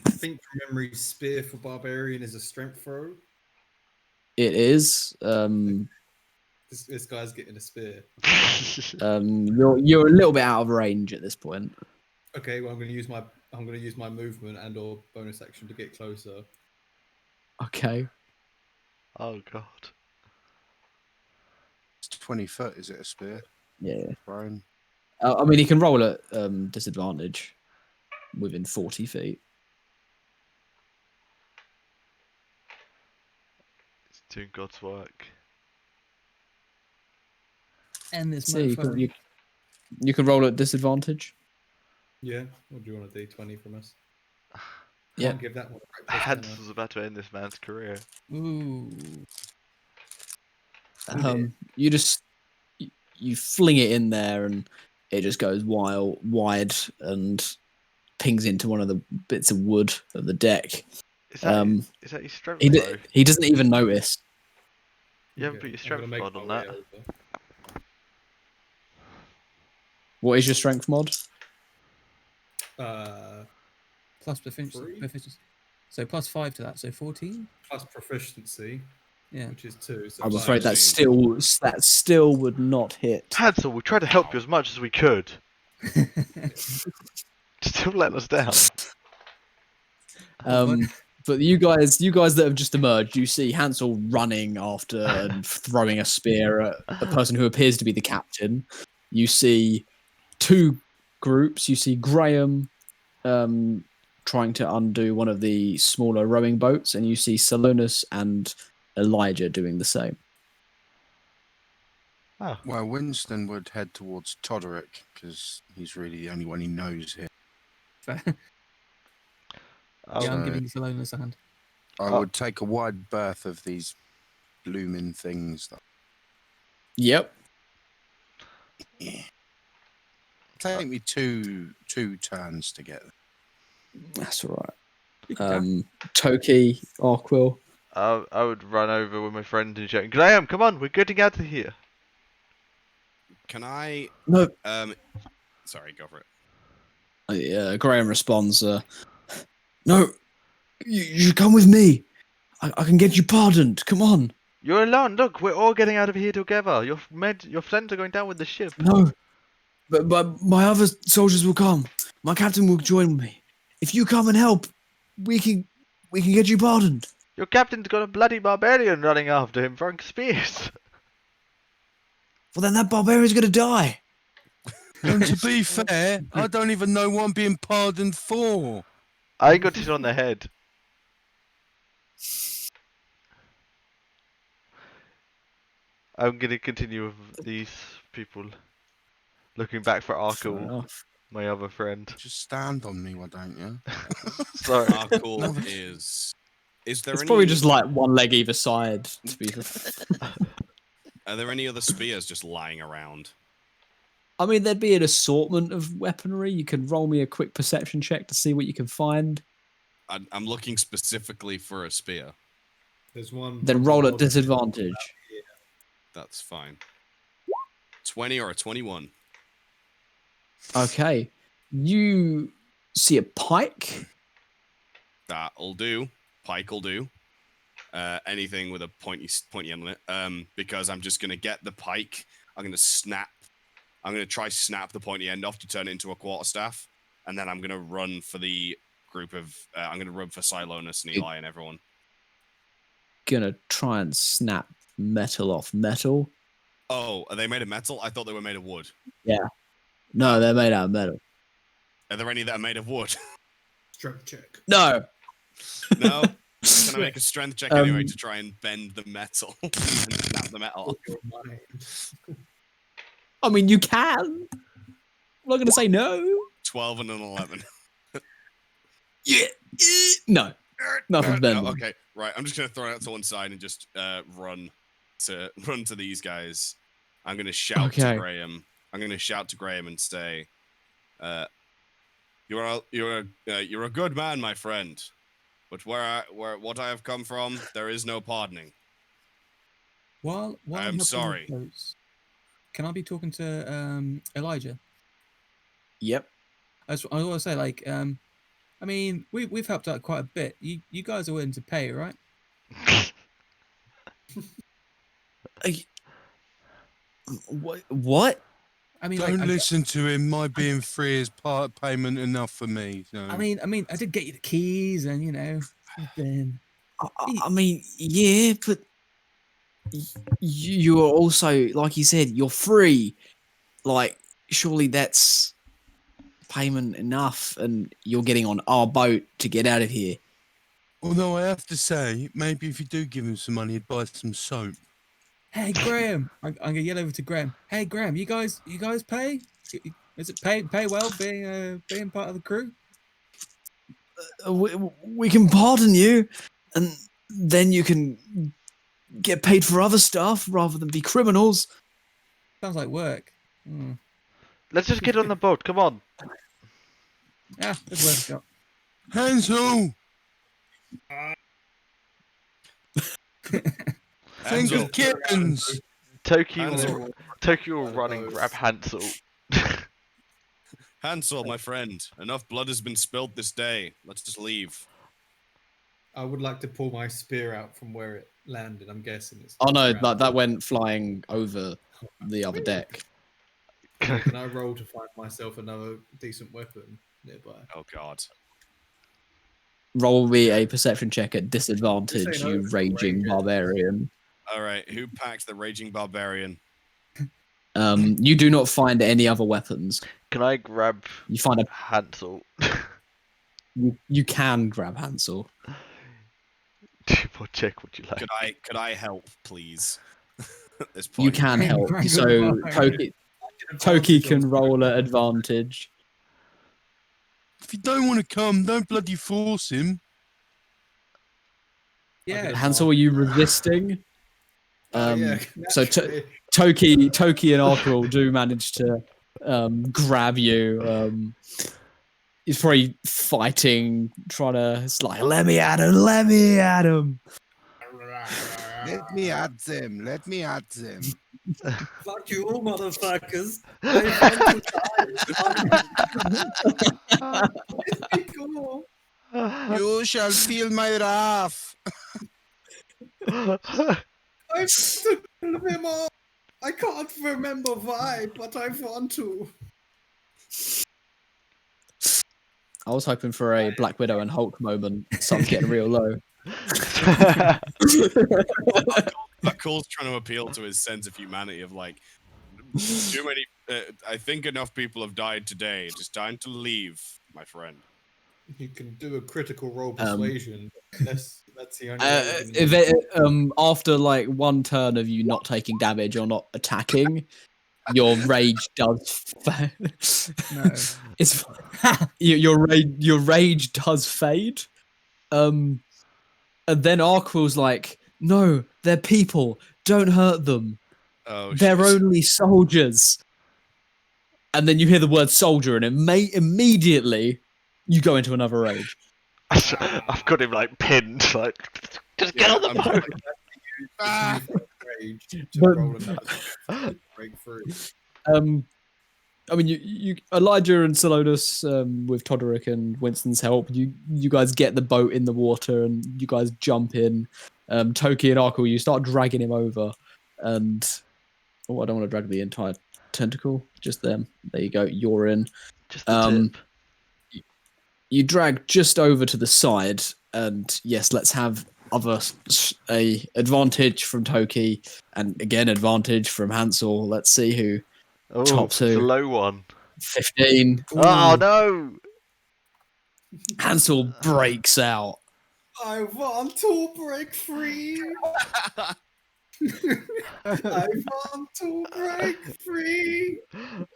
think from memory, spear for Barbarian is a strength throw. It is. This guy's getting a spear. You're a little bit out of range at this point. Okay, well I'm going to use my movement and or bonus action to get closer. Okay. Oh god. It's 20 foot, is it a spear? Yeah. Thrown? I mean, he can roll at disadvantage within 40 feet. It's doing God's work. And this See, motherfucker. you can roll at disadvantage. Yeah, what do you want a D20 from us? Yeah. Can't give that one a breakfast, can I? Hansel's about to end this man's career. Ooh. You just you fling it in there and it just goes wide and pings into one of the bits of wood of the deck. Is that your strength He, throw? he doesn't even notice. You haven't put your I'm strength gonna make mod on my way that. over. What is your strength mod? Plus proficiency. So plus 5 to that, so 14? Plus proficiency, Yeah. which is 2. So I'm five. afraid that still would not hit. Hansel, we tried to help you as much as we could. Still letting us down. But you guys that have just emerged, you see Hansel running after and throwing a spear at a person who appears to be the captain. You see two groups. You see Graham trying to undo one of the smaller rowing boats, and you see Salonus and Elijah doing the same. Oh. Well, Winston would head towards Todderick because he's really the only one he knows here. Fair. Oh, Yeah, I'm So- giving Salonus a hand. I would take a wide berth of these blooming things. Yep. Take me two turns to get there. That's all right. Toki, Arqull. I would run over with my friend and shout, Graham, come on, we're getting out of here. Can I? No. Sorry, go for it. Graham responds, no, you should come with me. I can get you pardoned. Come on. You're alone. Look, we're all getting out of here together. Your friends are going down with the ship. No. But my other soldiers will come. My captain will join me. If you come and help, we can get you pardoned. Your captain's got a bloody barbarian running after him throwing spears. Well, then that barbarian's going to die. And to be fair, I don't even know what I'm being pardoned for. I got it on the head. I'm going to continue with these people. Looking back for Arqull, my other friend. Just stand on me, why don't you? Sorry. Arqull is. Is there It's any? probably just like one leg either side. To be Are there any other spears just lying around? I mean, there'd be an assortment of weaponry. You can roll me a quick perception check to see what you can find. I'm looking specifically for a spear. There's one. Then roll at disadvantage. That's fine. 20 or a 21. Okay. You see a pike. That'll do. Pike will do. Anything with a pointy end on it. Because I'm just gonna get the pike. I'm gonna try snap the pointy end off to turn it into a quarterstaff, and then I'm gonna run for the group of. I'm gonna run for Silonus and Eli and everyone. Gonna try and snap metal off metal. Oh, are they made of metal? I thought they were made of wood. Yeah. No, they're made out of metal. Are there any that are made of wood? Strength check. No. No. Can I make a strength check anyway to try and bend the metal and snap the metal off? I mean, you can. I'm not going to say no. 12 and an 11. Yeah. No. Nothing's bending. No, okay, right. I'm just gonna throw it out to one side and just run to these guys. I'm gonna shout to Graham. I'm gonna shout to Graham and say, "You're a good man, my friend, but what I have come from, there is no pardoning." While I'm helping sorry. those, can I be talking to Elijah? Yep. I want to say, like, I mean, we've helped out quite a bit. You guys are willing to pay, right? What? I mean, Don't like, listen to him. My being free is part payment enough for me. So. I mean, I did get you the keys, and then I mean, yeah, but you are also, like you said, you're free. Like, surely that's payment enough, and you're getting on our boat to get out of here. Although I have to say, maybe if you do give him some money, he'd buy some soap. hey, Graham, I'm gonna yell over to Graham. Hey, Graham, you guys pay? Is it pay well being part of the crew? We can pardon you, and then you can get paid for other stuff rather than be criminals. Sounds like work. Let's just get on the boat. Come on. Yeah, it's worth a shot. Hansel! Think of kittens! Toki will run and grab Hansel. Hansel, my friend, enough blood has been spilled this day. Let's just leave. I would like to pull my spear out from where it landed. I'm guessing it's. Oh no, around. that went flying over the other deck. Can I roll to find myself another decent weapon nearby? Oh God. Roll me a perception check at disadvantage, Say no, you it's raging raging. barbarian. All right, who packed the raging barbarian? You do not find any other weapons. Can I grab You find Hansel? you can grab Hansel. What check would you like? Could I help, please? At this point. You can help. So Toki can roll at advantage. If you don't want to come, don't bloody force him. Yeah, Hansel, are you resisting? Yeah, So naturally. Toki and Arqull do manage to grab you. He's probably fighting, trying to. It's like, let me at him. Let me at them. Let me at them. Fuck you, motherfuckers. Cool. You shall feel my wrath. I took him off. I can't remember why, but I want to. I was hoping for a Black Widow and Hulk moment. Sun's getting real low. Arqull's trying to appeal to his sense of humanity of like, too many. I think enough people have died today. It is time to leave, my friend. You can do a critical roll persuasion. That's the only way you can If it, after like one turn of you not taking damage or not attacking, your rage does. No. It's your rage does fade. And then Arquill's like, no, they're people. Don't hurt them. Oh, They're shit. only soldiers. And then you hear the word soldier, and immediately you go into another rage. I've got him like pinned. Like, just get on the boat. rage to But- roll another break through. I mean, you Elijah and Salonus, with Todderick and Winston's help, you guys get the boat in the water and you guys jump in. Toki and Arqull, you start dragging him over, and I don't want to drag the entire tentacle, just them. There you go, you're in. Just the tip. You drag just over to the side, and yes, let's have a advantage from Toki, and again advantage from Hansel. Let's see who. Oh, top two. low one. 15. Oh no! Hansel breaks out I want to break free. I want to break free.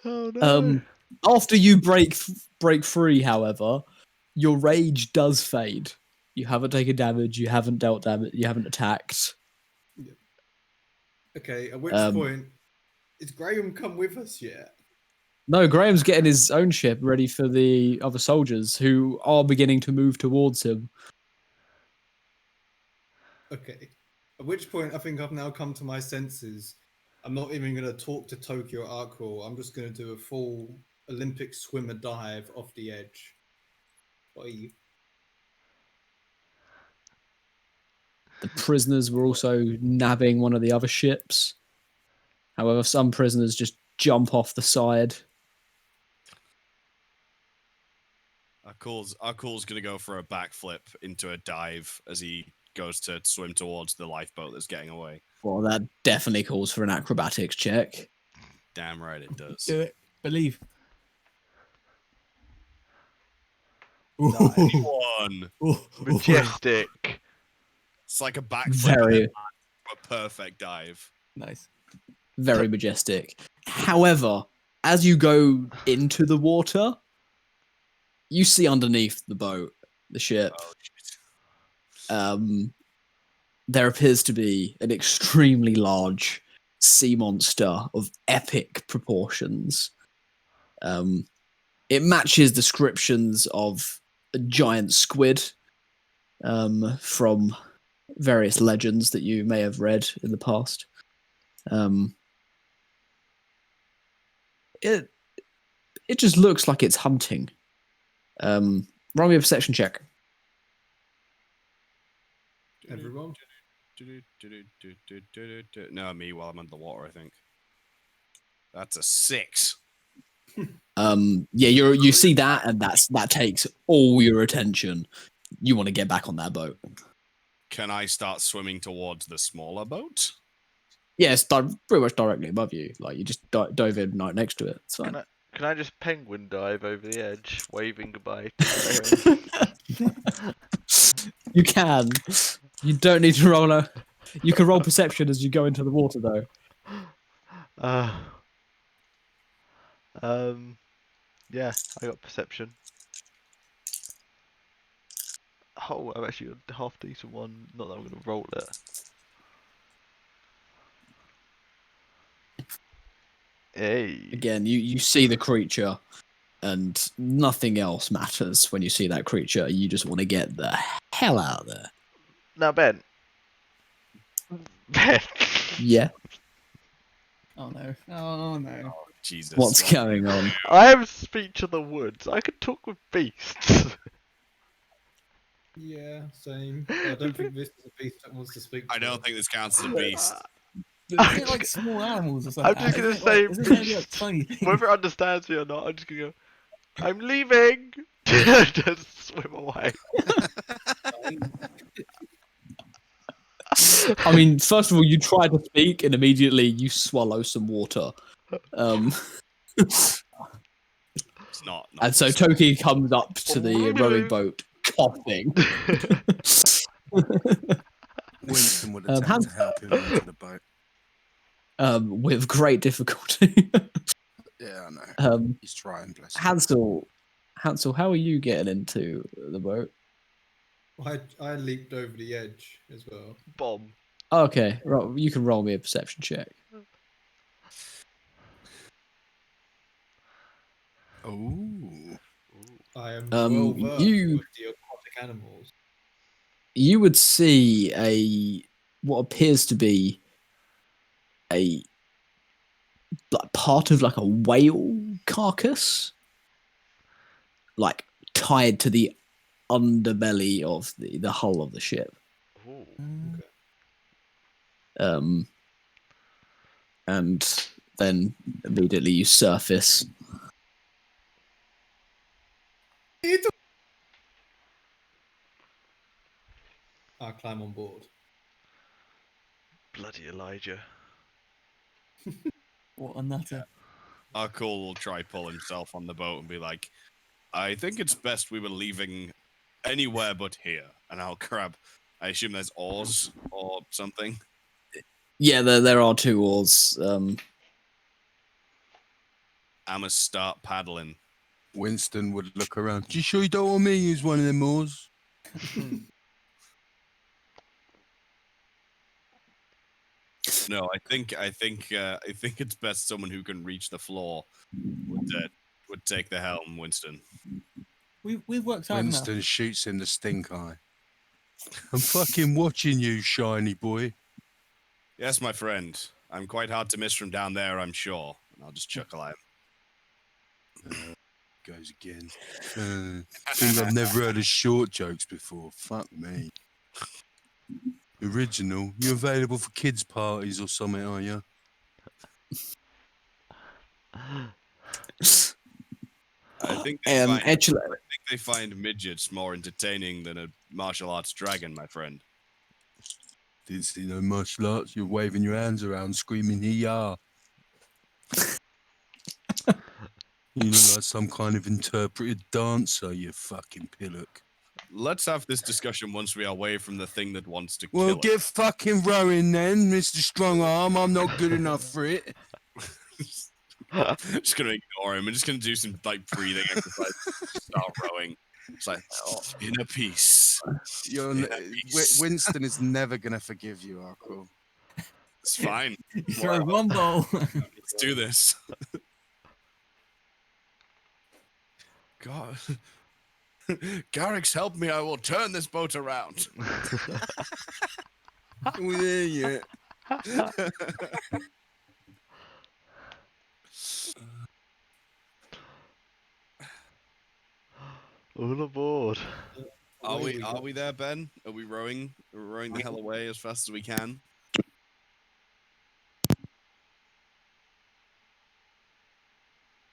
Oh no. After you break free, however, your rage does fade. You haven't taken damage. You haven't dealt damage. You haven't attacked. Okay, at which Um, point, is Graham come with us yet? No, Graham's getting his own ship ready for the other soldiers who are beginning to move towards him. Okay. At which point, I think I've now come to my senses. I'm not even going to talk to Toki or Arqull. I'm just going to do a full Olympic swimmer dive off the edge. Bye. The prisoners were also nabbing one of the other ships. However, some prisoners just jump off the side. Arqull's gonna go for a backflip into a dive as he goes to swim towards the lifeboat that's getting away. Well, that definitely calls for an acrobatics check. Damn right it does. Do it. Believe. Nice one. Majestic. It's like a backflip, Very, and a perfect dive. Nice. very majestic. However, as you go into the water, you see underneath the boat, the ship, Oh, shit. there appears to be an extremely large sea monster of epic proportions. It matches descriptions of a giant squid from various legends that you may have read in the past. It just looks like it's hunting. Roll me a perception check. Everyone? No, me while I'm under the water, I think. That's a 6. Yeah, you see that, and that takes all your attention. You want to get back on that boat. Can I start swimming towards the smaller boat? Yeah, it's pretty much directly above you. Like you just dove in right next to it. It's fine. Can I just penguin dive over the edge, waving goodbye to Graham? You can. You don't need to roll a. You can roll perception as you go into the water, though. Yeah, I got perception. Oh, I've actually got a half decent one. Not that I'm gonna roll it. Hey. Again, you see the creature, and nothing else matters when you see that creature. You just want to get the hell out of there. Now, Ben. Ben. Yeah. Oh no. Oh no. Oh, Jesus. What's going on? I have speech of the woods. I can talk with beasts. Yeah, same. I don't think this is a beast that wants to speak to I don't us. think this counts as a beast. Is it like small animals or something? I'm just gonna Is it say like, is it maybe like tiny things? Whether it understands me or not, I'm just gonna go, I'm leaving! Just swim away. I mean, first of all, you try to speak, and immediately you swallow some water. It's not And so Toki comes up to the rowing boat, coughing. Winston would attempt Hans- to help him into the boat. With great difficulty. Yeah, I know. He's trying, bless him. Hansel, how are you getting into the boat? I leaped over the edge as well. Bomb. Okay, you can roll me a perception check. Ooh. I am well versed you- with the aquatic animals. You would see what appears to be a part of like a whale carcass, like tied to the underbelly of the hull of the ship. Ooh. And then immediately you surface. I climb on board. Bloody Elijah. What a nutter. Arqull will try pull himself on the boat and be like, I think it's best we were leaving Anywhere but here. And I'll grab. I assume there's oars or something. Yeah, there are 2 oars. I must start paddling. Winston would look around. You sure you don't want me to use one of them oars? No, I think it's best someone who can reach the floor would take the helm, Winston. We've worked hard enough. Winston shoots him the stink eye. I'm fucking watching you, shiny boy. Yes, my friend. I'm quite hard to miss from down there, I'm sure. And I'll just chuckle at him. Goes again. Think I've never heard of short jokes before. Fuck me. Original. You available for kids' parties or something, are you? I think they find midgets more entertaining than a martial arts dragon, my friend. Didn't see no martial arts. You're waving your hands around, screaming, "Hee-yah!" You look like some kind of interpreted dancer, you fucking pillock. Let's have this discussion once we are away from the thing that wants to kill Well, us. get fucking rowing then, Mr. Strong Arm. I'm not good enough for it. Just gonna ignore him. I'm just gonna do some like breathing exercise. Start rowing. It's like inner peace. Winston is never gonna forgive you, Arqull. It's fine. You throw one ball. Let's do this. God. Garrick's helped me. I will turn this boat around. We're there yet. All aboard. Are we there, Ben? Are we rowing? Are we rowing the hell away as fast as we can?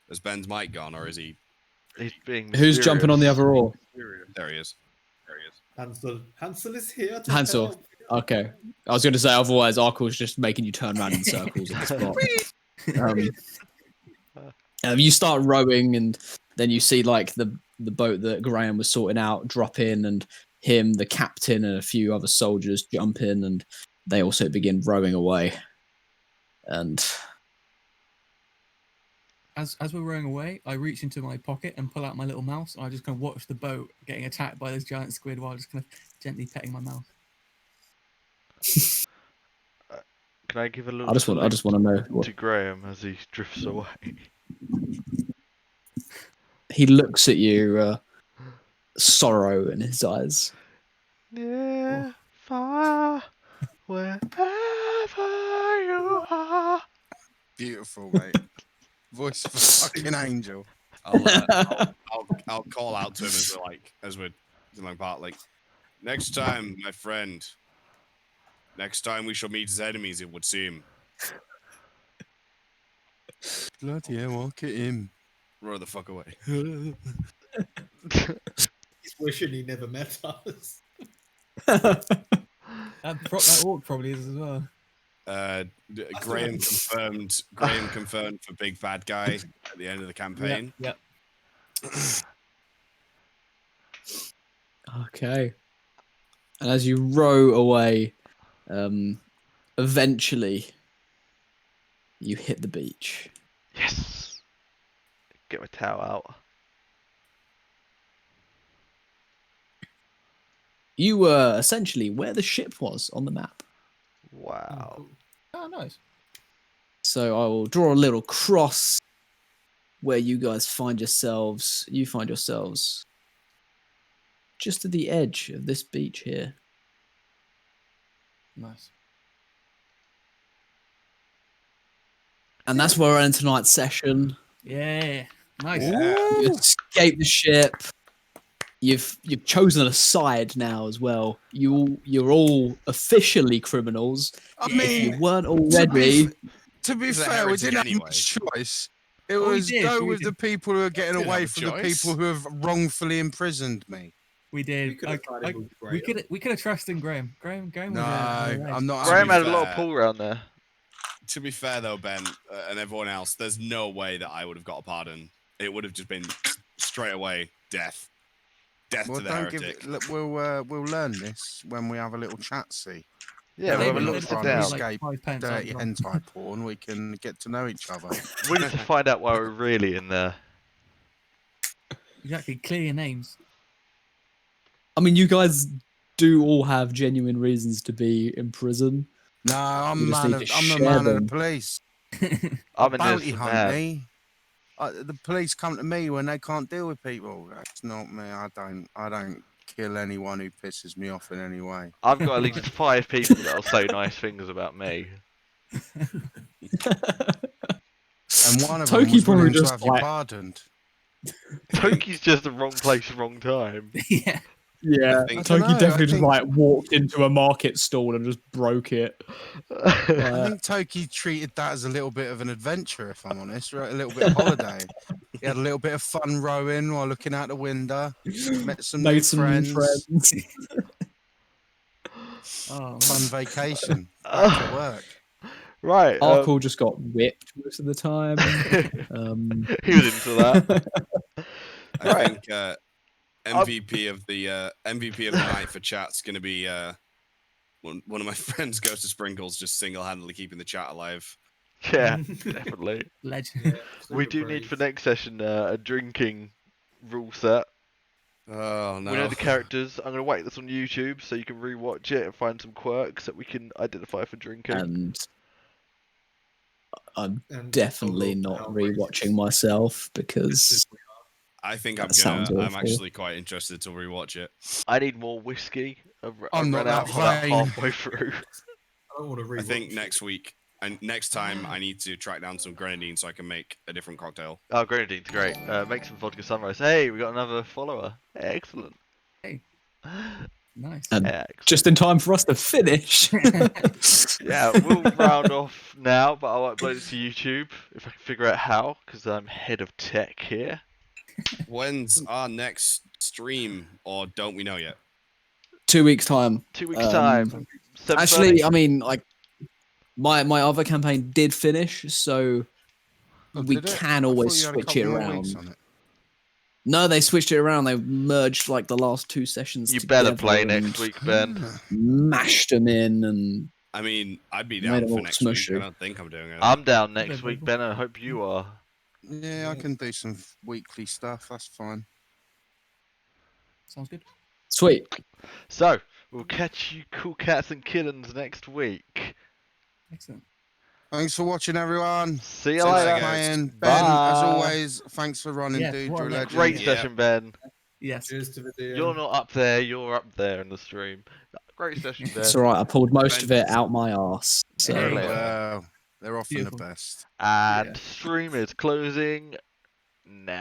Has Ben's mic gone, or is he? He's being Who's jumping on the mysterious. other oar? There he is. Hansel is here to Hansel. help. Okay. I was going to say, otherwise, Arqull's just making you turn around in circles at the spot. You start rowing, and then you see like the boat that Graham was sorting out drop in, and him, the captain, and a few other soldiers jump in, and they also begin rowing away. And As we're rowing away, I reach into my pocket and pull out my little mouse, and I just kind of watch the boat getting attacked by this giant squid while just kind of gently petting my mouse. Can I give a little I just want to know what to Graham as he drifts away? he looks at you, sorrow in his eyes. Yeah, far, wherever you are. Beautiful, mate. Voice of a fucking angel. I'll call out to him as we're doing my part. Like, next time, my friend. Next time we shall meet as enemies, it would seem. Bloody hell, I'll get him. Row the fuck away. He's wishing he never met us. That orc probably is as well. Graham confirmed for big bad guy at the end of the campaign. Yep. Okay. And as you row away, eventually you hit the beach. Yes. Get my towel out. You were essentially where the ship was on the map. Wow. Oh, nice. So I will draw a little cross where you guys find yourselves. You find yourselves just at the edge of this beach here. Nice. And that's where we're in tonight's session. Yeah. Nice. You escape the ship. You've chosen a side now as well. You're all officially criminals. I If mean, you weren't already. to be It's a fair, we heretic didn't have anyway. much choice. It Oh, we was did, go we with did. the people who are getting Didn't away have a from the choice. people who have wrongfully imprisoned me. We did. could have sided with Graham. We could have trusted in Graham. Graham No, was I'm not. Graham be had a lot of fair- pull around there. To be fair, though, Ben and everyone else, there's no way that I would have got a pardon. It would have just been straight away death. Death Well, to the don't give. heretic. Look, we'll learn this when we have a little chat. See, Yeah, we'll have a Maybe little we'll sit try and down. escape £5 dirty on hentai porn. We can get to know each other. We need to find out why we're really in there. Exactly. Clear your names. I mean, you guys do all have genuine reasons to be in prison. No, We just need to I'm the share man of them. the police. I'm an Bounty innocent hunt man. me. The police come to me when they can't deal with people. That's not me. I don't kill anyone who pisses me off in any way. I've got at least 5 people that'll say nice things about me. And one of Toki them was probably willing to just have you like- pardoned. Toki's just the wrong place, wrong time. Yeah. Yeah, I think- Toki I don't know, definitely I just think- like walked into a market stall and just broke it. I think Toki treated that as a little bit of an adventure, if I'm honest, right? A little bit of holiday. He had a little bit of fun rowing while looking out the window. Met some new Made some new friends. friends. Oh, Fun vacation. Back to work. Right. Arqull just got whipped most of the time. He was into that. I Right. think MVP of the night for chat's gonna be one of my friends, Ghost of Sprinkles, just single-handedly keeping the chat alive. Yeah, definitely. legend. We do need for next session a drinking rule set. Oh no! We know the characters. I'm going to wait this on YouTube so you can rewatch it and find some quirks that we can identify for drinking. And I'm And definitely follow not our rewatching myself because I think That sounds I'm awful. actually quite interested to rewatch it. I need more whiskey. I've I'm run not out that about vain. halfway through. I don't want to read. I think next week and next time I need to track down some grenadine so I can make a different cocktail. Oh, grenadine's great. Make some vodka sunrise. Hey, we got another follower. Excellent. Hey. Nice. And Excellent. just in time for us to finish. Yeah, we'll round off now, but I'll upload it to YouTube if I can figure out how, because I'm head of tech here. When's our next stream, or don't we know yet? 2 weeks time. 2 weeks time. 7:30? Actually, I mean, like my other campaign did finish, so Oh, we did it? can I always thought you had a switch it couple more weeks around. on it. No, they switched it around. They merged like the last 2 sessions. You better together play and next week, Ben. Mashed them in, and I mean, I'd be Made down it for all next week. smushy. I don't think I'm doing it. I'm down next week, Ben. I hope you are. Yeah, I can do some weekly stuff. That's fine. Sounds good. sweet. So, we'll catch you cool cats and kittens next week. Excellent. Thanks for watching, everyone. See you See you later. later. Playing Ben, Bye. as always. Thanks for running, Yeah, dude. what a You're a legend. legend. Great Yeah. session, Ben. Yes. Cheers to the DM. You're not up there, you're up there in the stream. Great session, Ben. It's all right. I pulled most of it out my arse. So. Hey. Well, they're often Beautiful. the best. And Yeah. stream is closing now.